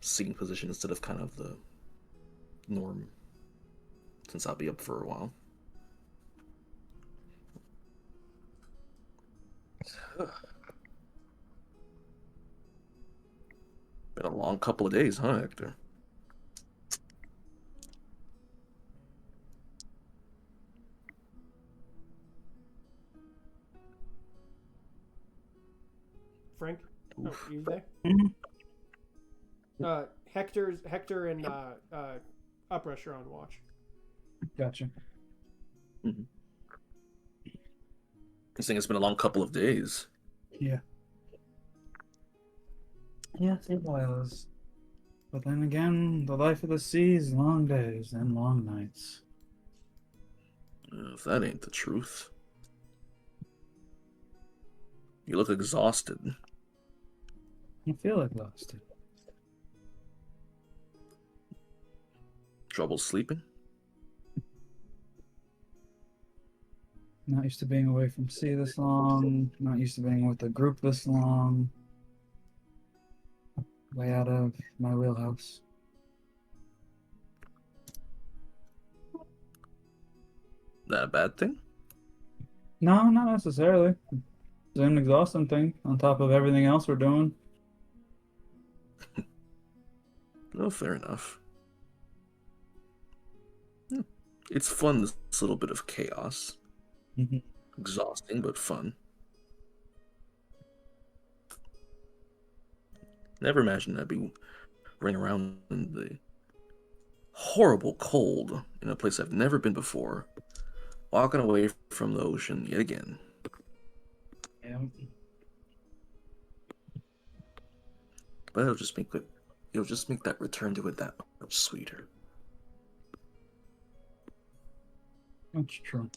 sitting position instead of kind of the norm, since I'll be up for a while. Been a long couple of days, huh, Hector? Frank? Oh, you there? Hector and Uprush are on watch. Gotcha. Mm-hmm. This thing has been a long couple of days. Yeah. Yes, it was. But then again, the life of the sea is long days and long nights. If that ain't the truth. You look exhausted. I feel exhausted. Trouble sleeping? Not used to being away from sea this long. Not used to being with a group this long. Way out of my wheelhouse. That a bad thing? No, not necessarily. It's an exhausting thing on top of everything else we're doing. No, fair enough. It's fun, this little bit of chaos. Mm-hmm. Exhausting, but fun. Never imagined I'd be running around in the horrible cold in a place I've never been before, walking away from the ocean yet again. Yeah. But it'll just make that return to it that much sweeter. That's true.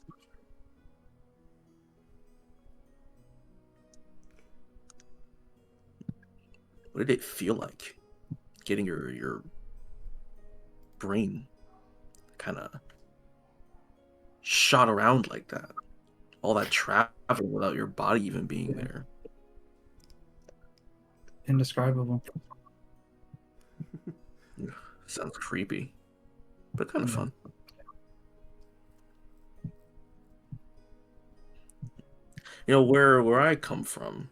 What did it feel like getting your brain kind of shot around like that? All that travel without your body even being there. Indescribable. Sounds creepy, but kind of fun. Where I come from,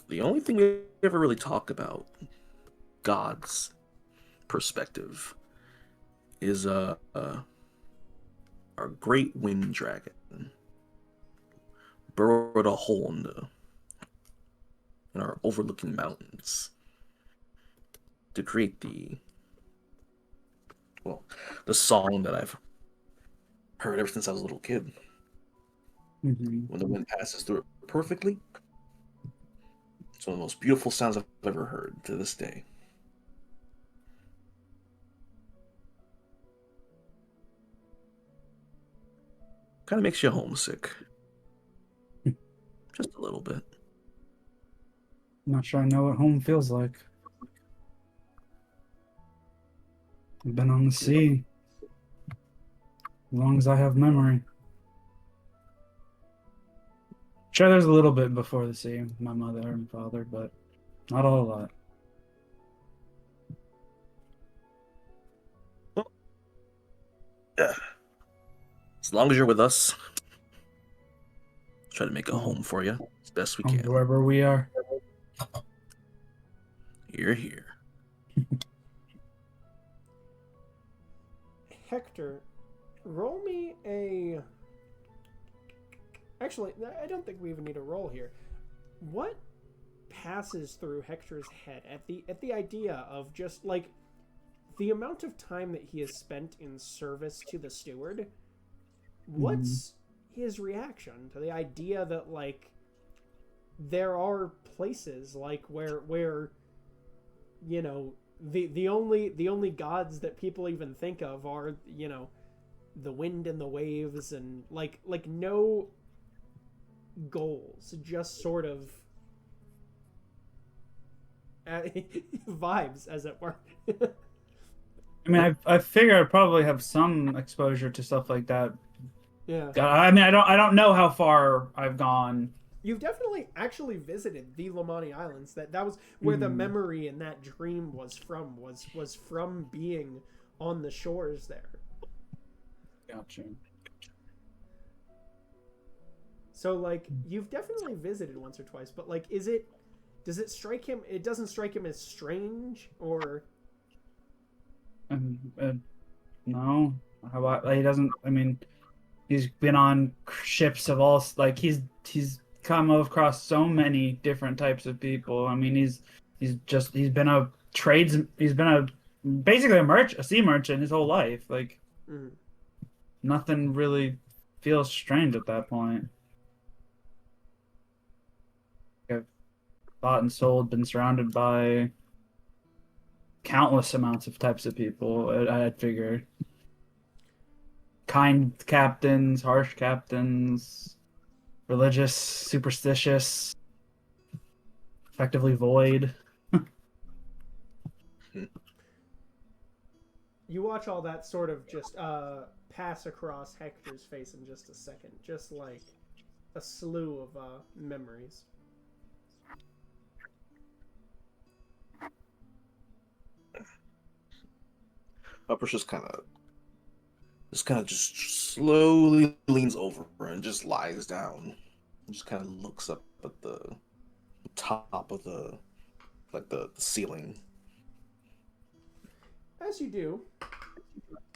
the only thing we ever really talk about, God's perspective, is our great wind dragon burrowed a hole in our overlooking mountains to create the song that I've heard ever since I was a little kid. Mm-hmm. When the wind passes through it perfectly, it's one of the most beautiful sounds I've ever heard to this day. Kind of makes you homesick. Just a little bit. I'm not sure I know what home feels like. I've been on the sea as long as I have memory. Sure, there's a little bit before the sea, with my mother and father, but not a whole lot. Yeah. As long as you're with us, try to make a home for you as best we can. Wherever we are. You're here. Hector, roll me a... Actually, I don't think we even need a roll here. What passes through Hector's head at the idea of just, like, the amount of time that he has spent in service to the steward? What's his reaction to the idea that, like, there are places, like, where you know, the only gods that people even think of are, you know, the wind and the waves, and like no goals, just sort of vibes, as it were. I mean, I figure I probably have some exposure to stuff like that. Yeah. I mean, I don't know how far I've gone. You've definitely actually visited the Lamani Islands. That was where the memory in that dream was from being on the shores there. Gotcha. So, like, you've definitely visited once or twice, but, like, does it strike him? It doesn't strike him as strange, or... No. How about, he doesn't, I mean, he's been on ships of all, like, he's come across so many different types of people. I mean, he's been basically a sea merchant his whole life. Like, nothing really feels strange at that point. I've bought and sold, been surrounded by countless amounts of types of people. I'd figure kind captains, harsh captains, religious, superstitious, effectively void. You watch all that sort of just pass across Hector's face in just a second, just like a slew of memories. Upper's just kind of slowly leans over and just lies down. And just kind of looks up at the top of the ceiling. As you do,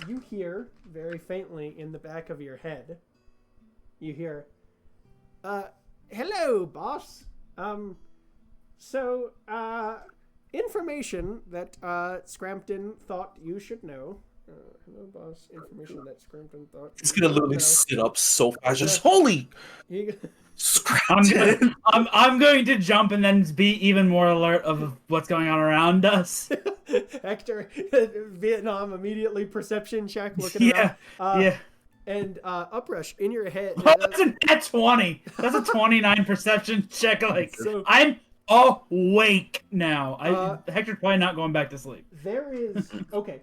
you hear very faintly in the back of your head, you hear, hello, boss. Information that Scrampton thought you should know. Hello, boss. Information that Scrampton thought He's gonna literally sit up so fast. Just holy Scrampton. I'm going to jump and then be even more alert of what's going on around us. Hector, Vietnam, immediately perception check, looking around. Yeah. And Uprush, in your head. Oh, that's 20. That's a 29 perception check. Like, so, I'm awake now. Hector's probably not going back to sleep. There is okay.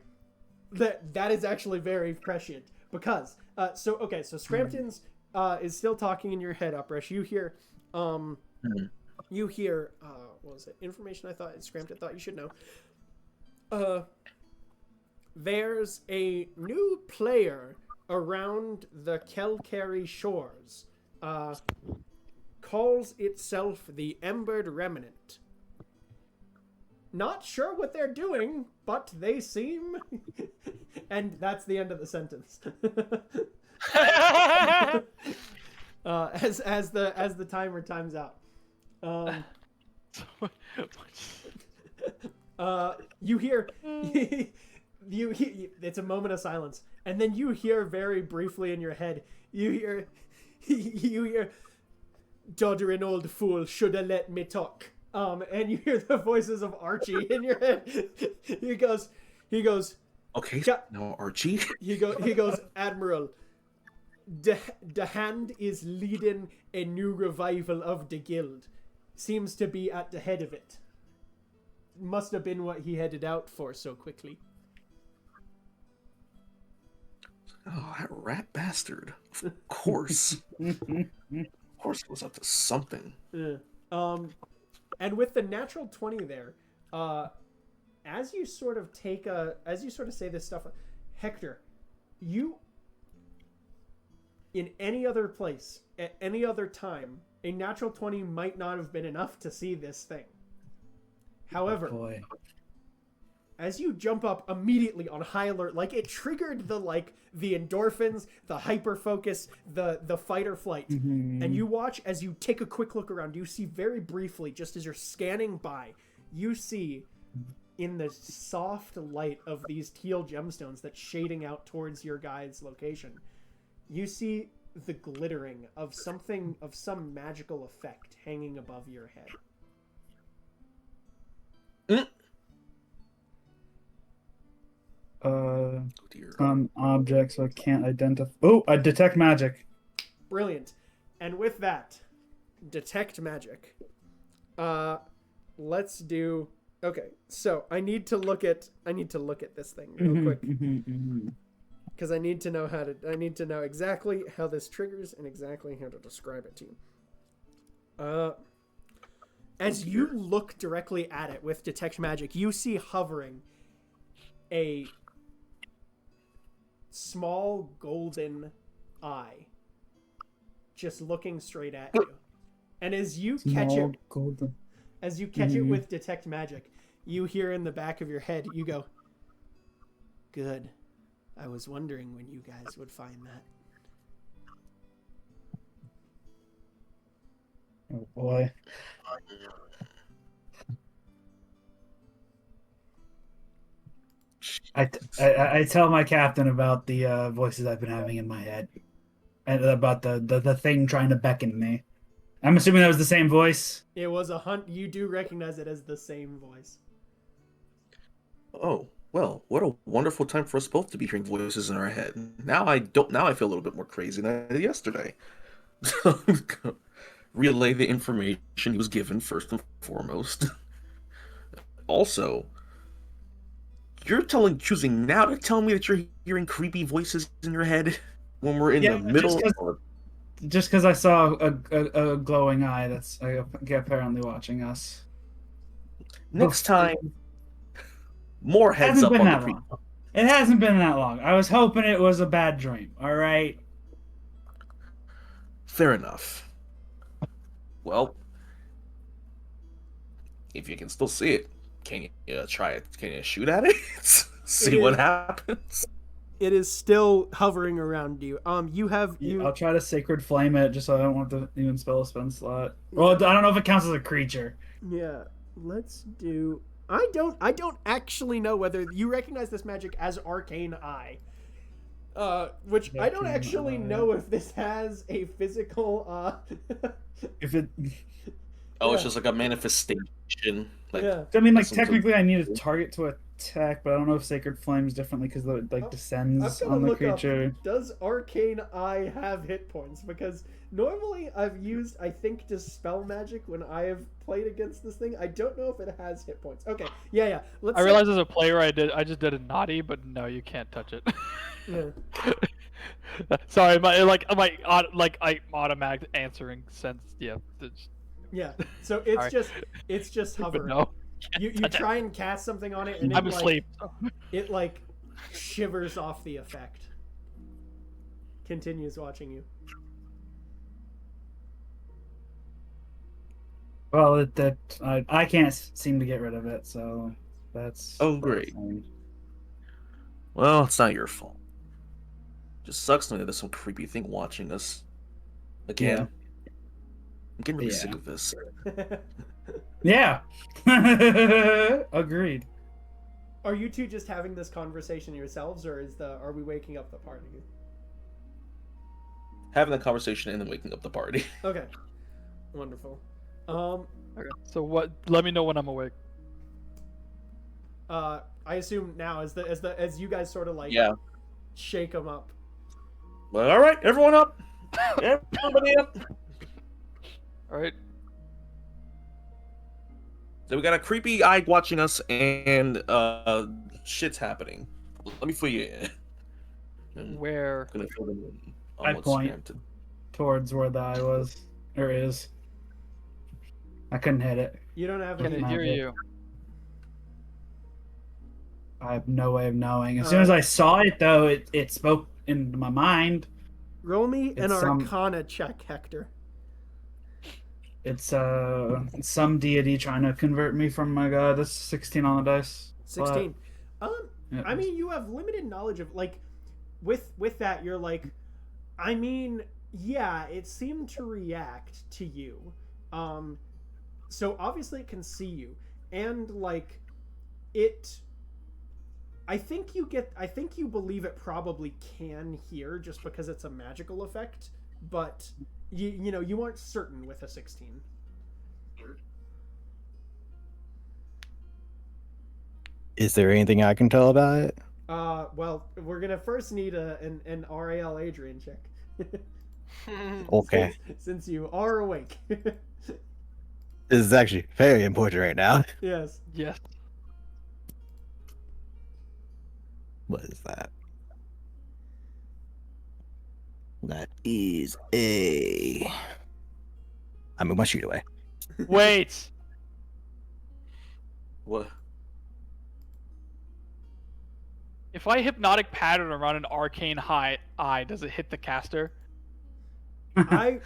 That is actually very prescient because so Scrampton's is still talking in your head, Uprush. You hear what was it? Information I thought Scrampton thought you should know. There's a new player around the Kelcary shores. Calls itself the Embered Remnant. Not sure what they're doing, but they seem... And that's the end of the sentence. As the timer times out. You hear... it's a moment of silence. And then you hear very briefly in your head, you hear... Doddering old fool, shoulda let me talk. And you hear the voices of Archie in your head. He goes. Okay, now Archie. He goes, Admiral. the hand is leading a new revival of the guild. Seems to be at the head of it. Must have been what he headed out for so quickly. Oh, that rat bastard. Of course. Of course was up to something. And with the natural 20 there, as you sort of say this stuff, Hector, you, in any other place, at any other time, a natural 20 might not have been enough to see this thing. However, as you jump up immediately on high alert, like it triggered the endorphins, the hyper focus, the fight or flight. And you watch as you take a quick look around, you see very briefly, just as you're scanning by, you see in the soft light of these teal gemstones that's shading out towards your guy's location, you see the glittering of something, of some magical effect hanging above your head. Object, so I can't identify. Oh, I detect magic. Brilliant. And with that, detect magic. Let's do. Okay, so I need to look at this thing real quick because I need to know exactly how this triggers and exactly how to describe it to you. As you look directly at it with detect magic, you see hovering a small golden eye just looking straight at you. And as you catch it with detect magic, you hear in the back of your head, you go, "Good. I was wondering when you guys would find that." Oh boy. I tell my captain about the voices I've been having in my head, and about the thing trying to beckon me. I'm assuming that was the same voice. It was a hunt. You do recognize it as the same voice. Oh, well, what a wonderful time for us both to be hearing voices in our head. Now I feel a little bit more crazy than I did yesterday. Relay the information he was given first and foremost. Also, you're choosing now to tell me that you're hearing creepy voices in your head when we're in the middle of... Just because I saw a glowing eye that's apparently watching us. Next time, more heads up on the creepy. It hasn't been that long. I was hoping it was a bad dream, all right? Fair enough. Well, if you can still see it, can you try it? Can you shoot at it? See what happens? It is still hovering around you. I'll try to sacred flame it just so I don't want to even spell a spell slot. Well, I don't know if it counts as a creature. Yeah, let's do. I don't actually know whether you recognize this magic as Arcane Eye. Which I don't actually know if this has a physical. If it. Oh, it's just like a manifestation. Like, I mean, like technically, I need a target to attack, but I don't know if Sacred Flames differently because it like descends on the creature. Does Arcane Eye have hit points? Because normally I've used, I think, Dispel Magic when I have played against this thing. I don't know if it has hit points. Okay, yeah. I realized as a player I just did a naughty, but no, you can't touch it. Yeah. Sorry, my automatic answering sense. Yeah. Yeah. So it's just hovering. No. You try and cast something on it, and I'm asleep. It like shivers off the effect. Continues watching you. Well, I can't seem to get rid of it, so that's. Oh, great. Well, it's not your fault. Just sucks knowing that there's some creepy thing watching us. Again. Yeah. I'm getting really sick of this. Yeah. Agreed. Are you two just having this conversation yourselves, or are we waking up the party? Having a conversation and then waking up the party. Okay. Wonderful. Okay. So what? Let me know when I'm awake. I assume now as you guys sort of like shake them up. All right, everyone up. Everybody up. All right. So we got a creepy eye watching us, and shit's happening. Let me fill you in. And Where? I'm gonna fill them in I on what's point. granted. Towards where the eye was, or is. I couldn't hit it. You don't have Can any. it hear you? I have no way of knowing. As soon as I saw it, though, it spoke into my mind. Roll me an It's some- Arcana check, Hector. It's some deity trying to convert me from my god. That's 16 on the dice. 16. Yeah. I mean, you have limited knowledge of like, with that, you're like, I mean, yeah, it seemed to react to you, so obviously it can see you, and like, it. I think you believe it probably can hear just because it's a magical effect, but you know you aren't certain with a 16. Is there anything I can tell about it? Well, we're gonna first need an RAL Adrian check. Okay. Since you are awake. This is actually very important right now. Yes. Yes. What is that? That is a. I moved my sheet away. Wait. What? If I hypnotic pattern around an arcane eye, does it hit the caster? I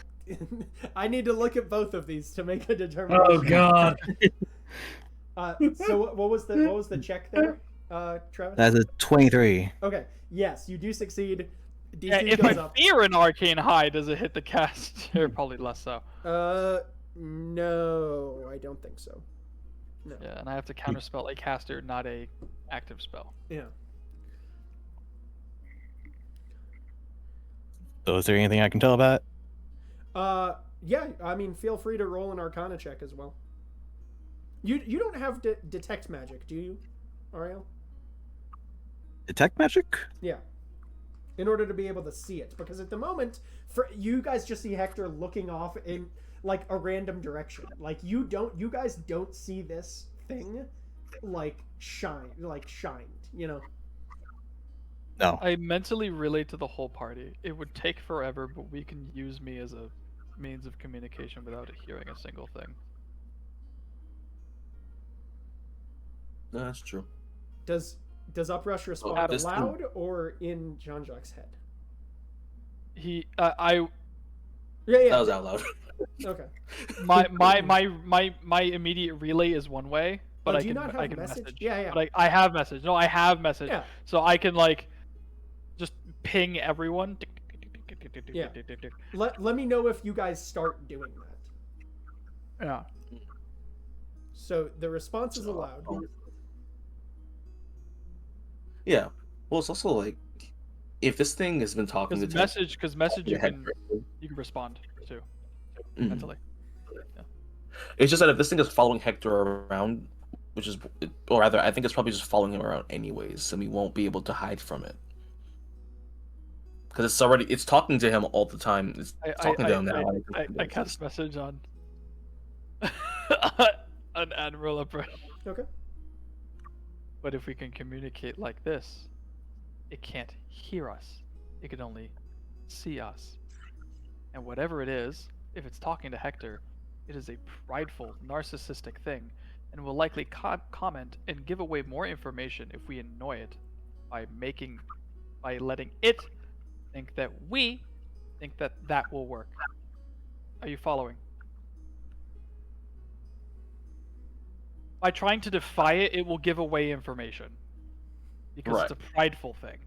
need to look at both of these to make a determination. Oh god. So what was the check there, Travis? That's a 23. Okay. Yes, you do succeed. DC Yeah, if goes I up. fear an arcane high, does it hit the caster? Probably less so. No, I don't think so. No. Yeah, and I have to counterspell a caster, not a active spell. Yeah. So is there anything I can tell about it? Yeah. I mean, feel free to roll an Arcana check as well. You don't have detect magic, do you, Ariel? Detect magic? Yeah. In order to be able to see it, because at the moment, for you guys just see Hector looking off in like a random direction. Like you guys don't see this thing like shined, you know. No. I mentally relate to the whole party. It would take forever, but we can use me as a means of communication without hearing a single thing. No, that's true. Does Uprush respond Oh, this loud or in Jean-Jacques' head? I Yeah. That was out loud. Okay. my immediate relay is one way, but Oh, I do you can not have I can message? Yeah. But I have message. No, I have message. Yeah. So I can like just ping everyone. Yeah. Let me know if you guys start doing that. Yeah. So the response is allowed. Yeah. Well, it's also like if this thing has been talking to Because message you Hector, can respond to Mhm. mentally. It's just that if this thing is following Hector around, which is, or rather, I think it's probably just following him around anyways, and we won't be able to hide from it. Because it's talking to him all the time. It's talking to him now. I cast message on an Admiral Approach. Okay. But if we can communicate like this, it can't hear us. It can only see us. And whatever it is, if it's talking to Hector, it is a prideful, narcissistic thing, and will likely comment and give away more information if we annoy it by letting it think that we think that will work. Are you following? By trying to defy it, it will give away information. Because it's a prideful thing.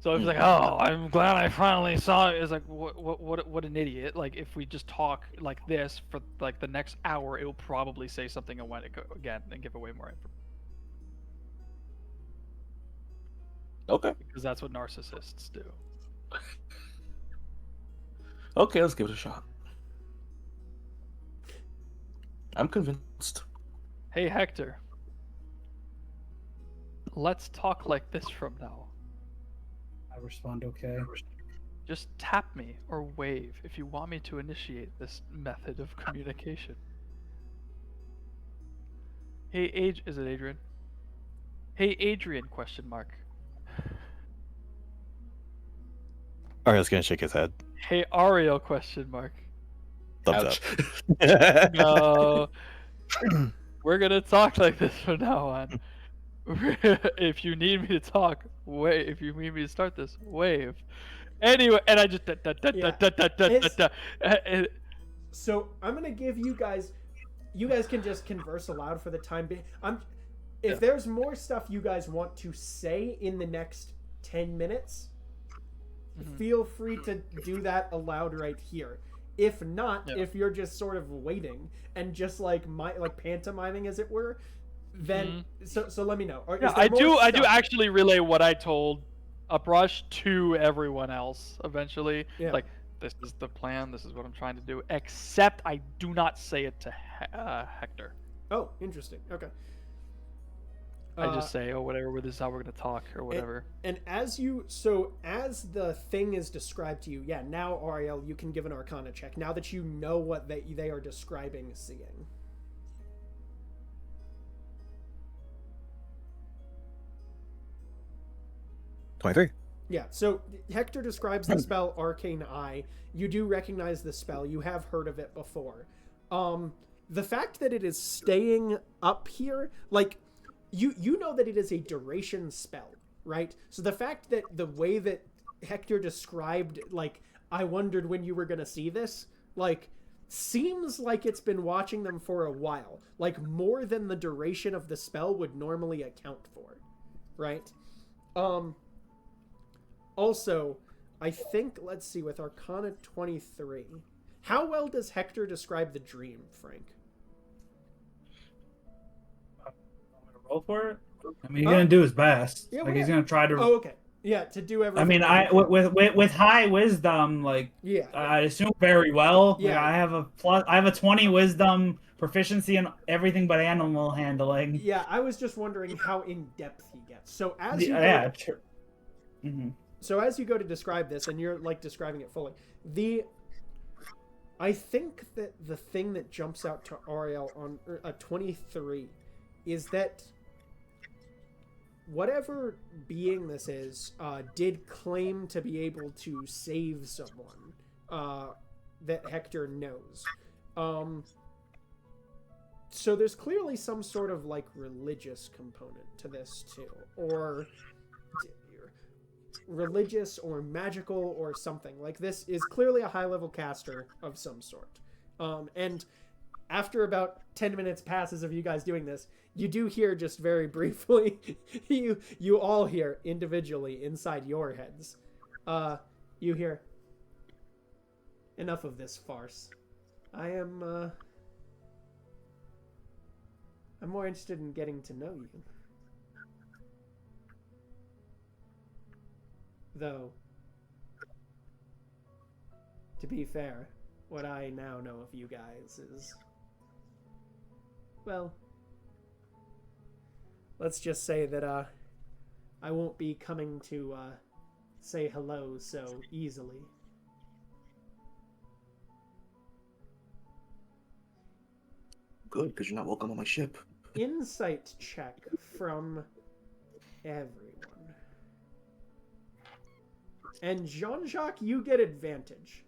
So it's like, oh, I'm glad I finally saw it. It's like, what an idiot. Like, if we just talk like this for like the next hour, it will probably say something again and give away more information. Okay. Because that's what narcissists do. Okay, let's give it a shot. I'm convinced. Hey, Hector. Let's talk like this from now. I I respond okay. Just tap me or wave if you want me to initiate this method of communication. Hey, is it Adrian? Hey, Adrian, question mark. Ariel's gonna shake his head. Hey, Ariel, question mark. Thumbs Ouch. up. No. We're gonna talk like this from now on. If you need me to talk, wave. If you need me to start this, wave. Anyway, and I just So I'm gonna give you guys. You guys can just converse aloud for the time being. If there's more stuff you guys want to say in the next 10 minutes, feel free to do that aloud right here. If not, if you're just sort of waiting and just like pantomiming, as it were, then so let me know. Or I do actually relay what I told Uprush to everyone else eventually. Yeah. Like, this is the plan. This is what I'm trying to do. Except I do not say it to Hector. Oh, interesting. Okay. I just say, oh, whatever, this is how we're going to talk, or whatever. And as the thing is described to you, now, Ariel, you can give an Arcana check, now that you know what they are describing seeing. $23. Yeah, so Hector describes the spell Arcane Eye. You do recognize the spell. You have heard of it before. The fact that it is staying up here, like, you know that it is a duration spell, right? So the fact that the way that Hector described, like, I wondered when you were going to see this, like, seems like it's been watching them for a while. Like, more than the duration of the spell would normally account for, right? Also, I think, let's see, with Arcana 23, how well does Hector describe the dream, Frank? Roll for it. I mean, he's gonna do his best. Yeah, like he's gonna try to. Oh, okay. Yeah, to do everything. I mean, with high wisdom, like I assume very well. Yeah. Like, I have a 20 wisdom proficiency in everything but animal handling. Yeah, I was just wondering how in depth he gets. So as Sure. So as you go to describe this, and you're like describing it fully, I think that the thing that jumps out to Ariel on a 23 is that whatever being this is did claim to be able to save someone that Hector knows. So there's clearly some sort of like religious component to this too, or religious or magical or something. Like, this is clearly a high-level caster of some sort. And after about 10 minutes passes of you guys doing this, you do hear, just very briefly, you all hear individually inside your heads. You hear, enough of this farce. I'm more interested in getting to know you. Though, to be fair, what I now know of you guys is, well, let's just say that I won't be coming to say hello so easily. Good, because you're not welcome on my ship. Insight check from everyone. And Jean-Jacques, you get advantage.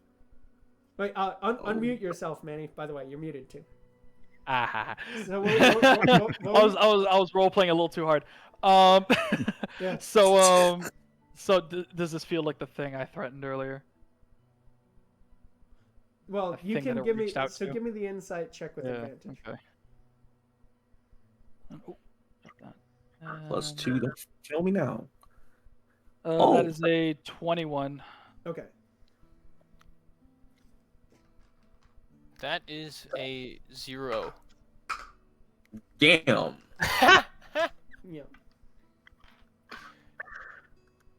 Wait, unmute yourself, Manny. By the way, you're muted too. So I was role playing a little too hard. Yeah. So does this feel like the thing I threatened earlier? Well, The you thing that can it give me. reached out So to? give me the insight check with advantage. Okay. Oh, got that. +2, don't kill me now. That is a 21. Okay. That is a 0. Damn. Yeah.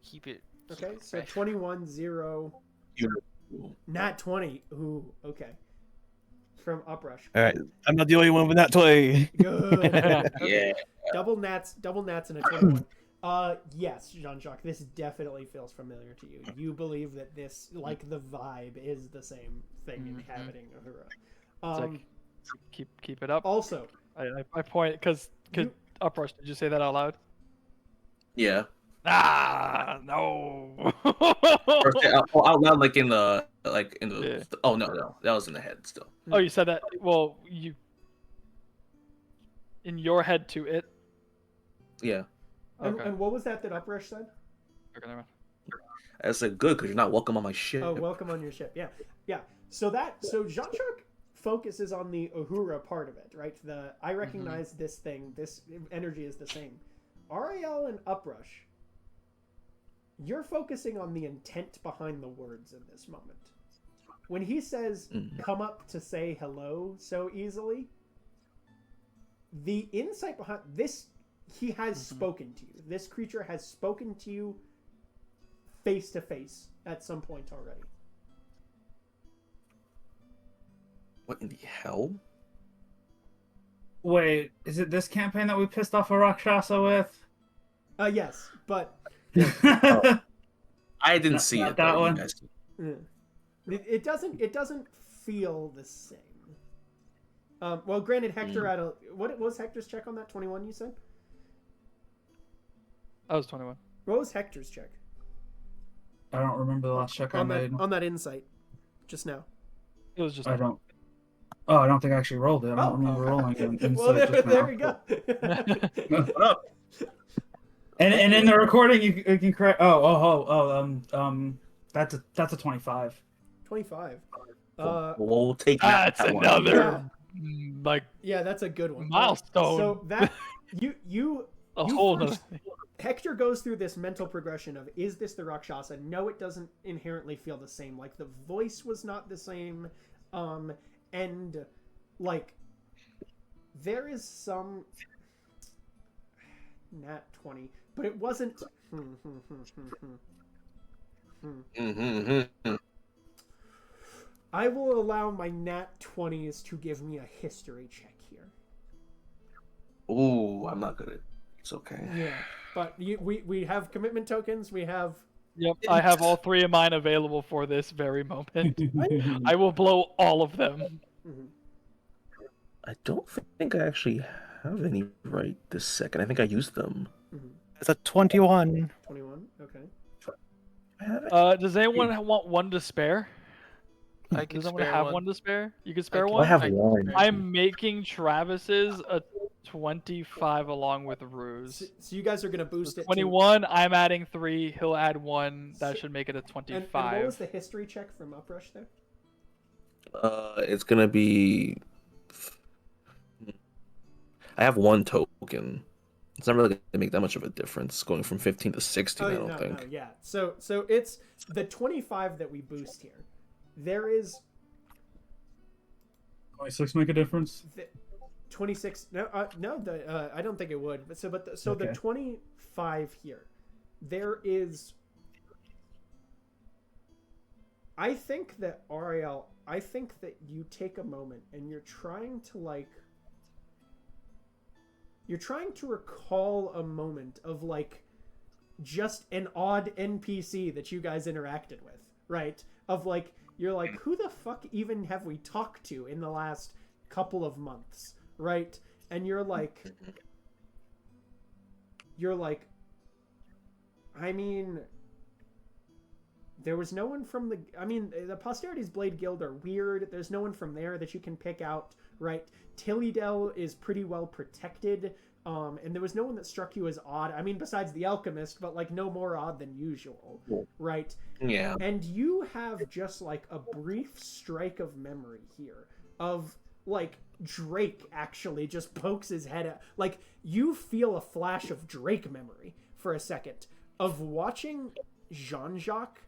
Keep it. Okay. So 21, 0. Nat 20. Ooh. Okay. From Uprush. All right, I'm not the only one with that toy. Good. Okay. Yeah. Double nats and a 21. Yes, Jean-Jacques, this definitely feels familiar to you. You believe that this, like, the vibe is the same thing inhabiting Uhura. It's like, keep it up. Also, I point because Uprush. Did you say that out loud? Yeah. Ah, no. Or say out loud, like in the Yeah. Oh no, that was in the head still. Oh, you said that. Well, you in your head to it. Yeah. Okay. and what was that Uprush said? Okay, never mind. I said good because you're not welcome on my ship. Oh, welcome on your ship. Yeah. So Jean-Jacques focuses on the Uhura part of it, right? I recognize this thing. This energy is the same. Ariel and Uprush, you're focusing on the intent behind the words in this moment. When he says, come up to say hello so easily, the insight behind this, he has spoken to you. This creature has spoken to you face to face at some point already. What in the hell? Wait, is it this campaign that we pissed off a Rakshasa with? Yes, but I didn't see it. That but one. You guys... it doesn't feel the same. Well, granted, Hector had a what was Hector's check on that 21? You said I was 21. what was Hector's check I don't remember the last check I made. on that insight just now? It was just. I don't. Oh, I don't think I actually rolled it. I don't remember rolling it. Well, there we go. What up? And in the recording, you can correct. That's a 25. 25. We'll take that. That's one. another like Yeah, that's a good one. milestone. So that you a whole nother. Hector goes through this mental progression of, is this the Rakshasa? No, it doesn't inherently feel the same. Like, the voice was not the same. And, like, there is some... Nat 20. But it wasn't... I will allow my nat 20s to give me a history check here. Ooh, I'm not good at it. It's okay. Yeah, but we have commitment tokens. We have... Yep, I have all three of mine available for this very moment. I will blow all of them. I don't think I actually have any right this second. I think I used them. It's a 21. 21, okay. Does anyone want one to spare? I can Does anyone spare have one. one to spare? You can spare can- one? I have I can one. spare I'm making Travis's a 25 along with Ruse. So you guys are gonna boost it. 21, I'm adding 3, he'll add 1. That should make it a And 25. what was the history check from Uprush there? It's gonna be. I have one token. It's not really gonna make that much of a difference going from 15 to 16. I don't think. No, yeah. So it's the 25 that we boost here. There is 26 make a difference? 26. No, I don't think it would. But the 25 here, there is. I think that Ariel. I think that you take a moment and you're trying to recall a moment of like just an odd NPC that you guys interacted with, right? Of like, you're like, who the fuck even have we talked to in the last couple of months, right? And you're like, I mean, there was no one from the Posterity's Blade Guild are weird. There's no one from there that you can pick out, right? Tillydale is pretty well protected. And there was no one that struck you as odd. I mean, besides the Alchemist, but like no more odd than usual, right? Yeah. And you have just like a brief strike of memory here of like Drake actually just pokes his head out. Like you feel a flash of Drake memory for a second of watching Jean-Jacques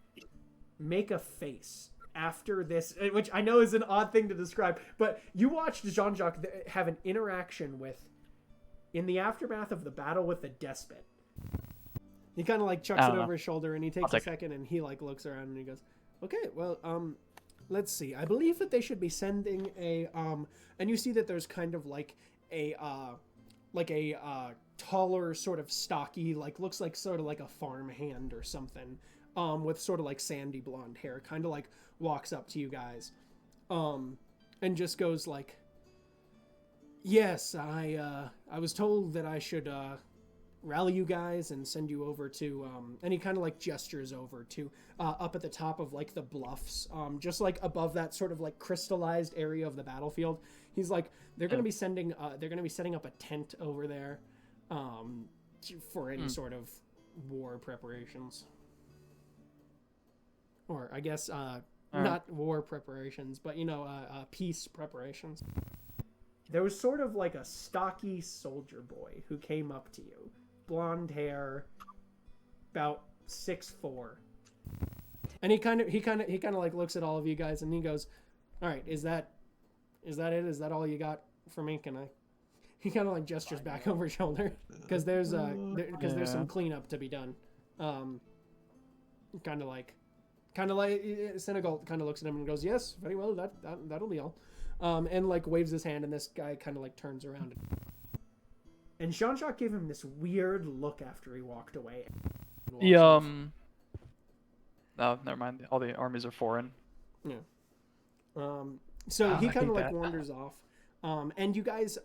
make a face after this, which I know is an odd thing to describe, but you watched Jean-Jacques have an interaction with, in the aftermath of the battle with the Despot. He kind of like chucks it over his shoulder and he takes a second and he like looks around and he goes, okay, well, let's see. I believe that they should be sending a, and you see that there's kind of like a taller, sort of stocky, like looks like sort of like a farm hand or something, with sort of like sandy blonde hair, kind of like walks up to you guys, and just goes like, yes, I was told that I should rally you guys and send you over to and he kind of like gestures over to up at the top of like the bluffs, just like above that sort of like crystallized area of the battlefield. He's like, they're going to be setting up a tent over there for any sort of war preparations, or I guess not war preparations, but peace preparations. There was sort of like a stocky soldier boy who came up to you, blonde hair, about 6'4", and he kind of like looks at all of you guys and he goes, "All right, is that it? Is that all you got for me? Can I?" He kind of like gestures back over his shoulder because there's some cleanup to be done. Kind of like Senegal kind of looks at him and goes, "Yes, very well. That'll be all." And like waves his hand, and this guy kind of like turns around. And Jean-Jacques gave him this weird look after he walked away. No, never mind. All the armies are foreign. Yeah. So he kind of like wanders off. And you guys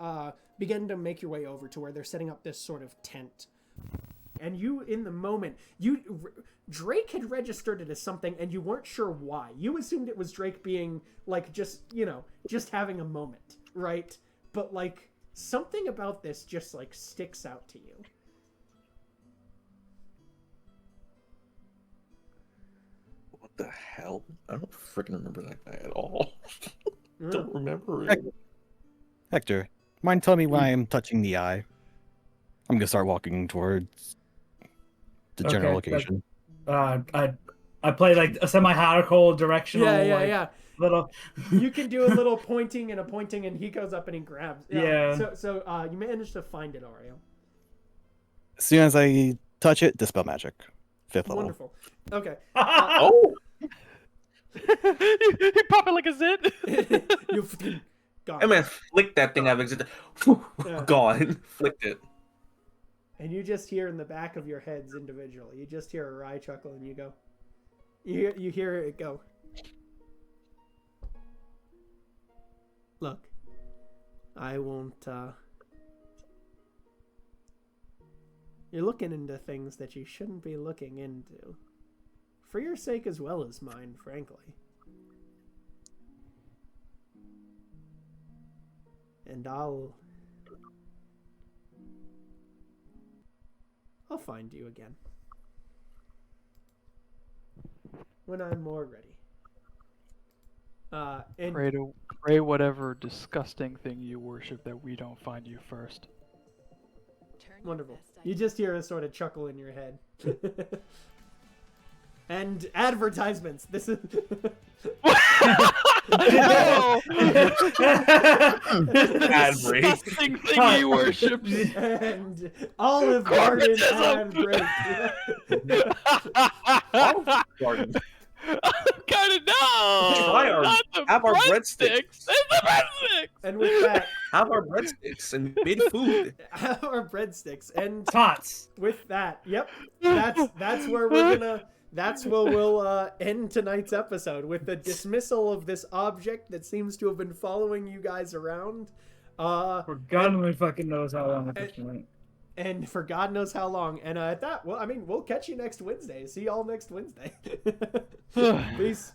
begin to make your way over to where they're setting up this sort of tent. And you, in the moment, Drake had registered it as something, and you weren't sure why. You assumed it was Drake being, like, just having a moment, right? But, like, something about this just, like, sticks out to you. What the hell? I don't freaking remember that guy at all. Don't remember it. Hector, mind telling me why I'm touching the eye? I'm gonna start walking towards the general location. I play like a semi-hardcore directional. Yeah. Little. You can do a little pointing, and he goes up and he grabs. Yeah. So you managed to find it, Ario. As soon as I touch it, dispel magic. 5th level. Wonderful. Okay. Oh. You pop it like a zit. You gone. I mean, flick that thing out of existence. Gone. Flicked it. And you just hear in the back of your heads individually, you just hear a wry chuckle, and you go, you hear it go, "Look, I won't, you're looking into things that you shouldn't be looking into. For your sake as well as mine, frankly. And I'll find you again. When I'm more ready." And Pray whatever disgusting thing you worship that we don't find you first. wonderful. You just hear a sort of chuckle in your head. And advertisements. This is disgusting thing you worship. And Olive Garden ad break. Olive Garden. Kind of no. Try have our breadsticks. It's the breadsticks. And with that, have our breadsticks and made food. Have our breadsticks and Tots. With that, yep, that's where we're gonna. That's where we'll end tonight's episode, with the dismissal of this object that seems to have been following you guys around. For God only fucking knows how long at this point. And for God knows how long. And at that, well, I mean, we'll catch you next Wednesday. See y'all next Wednesday. Peace.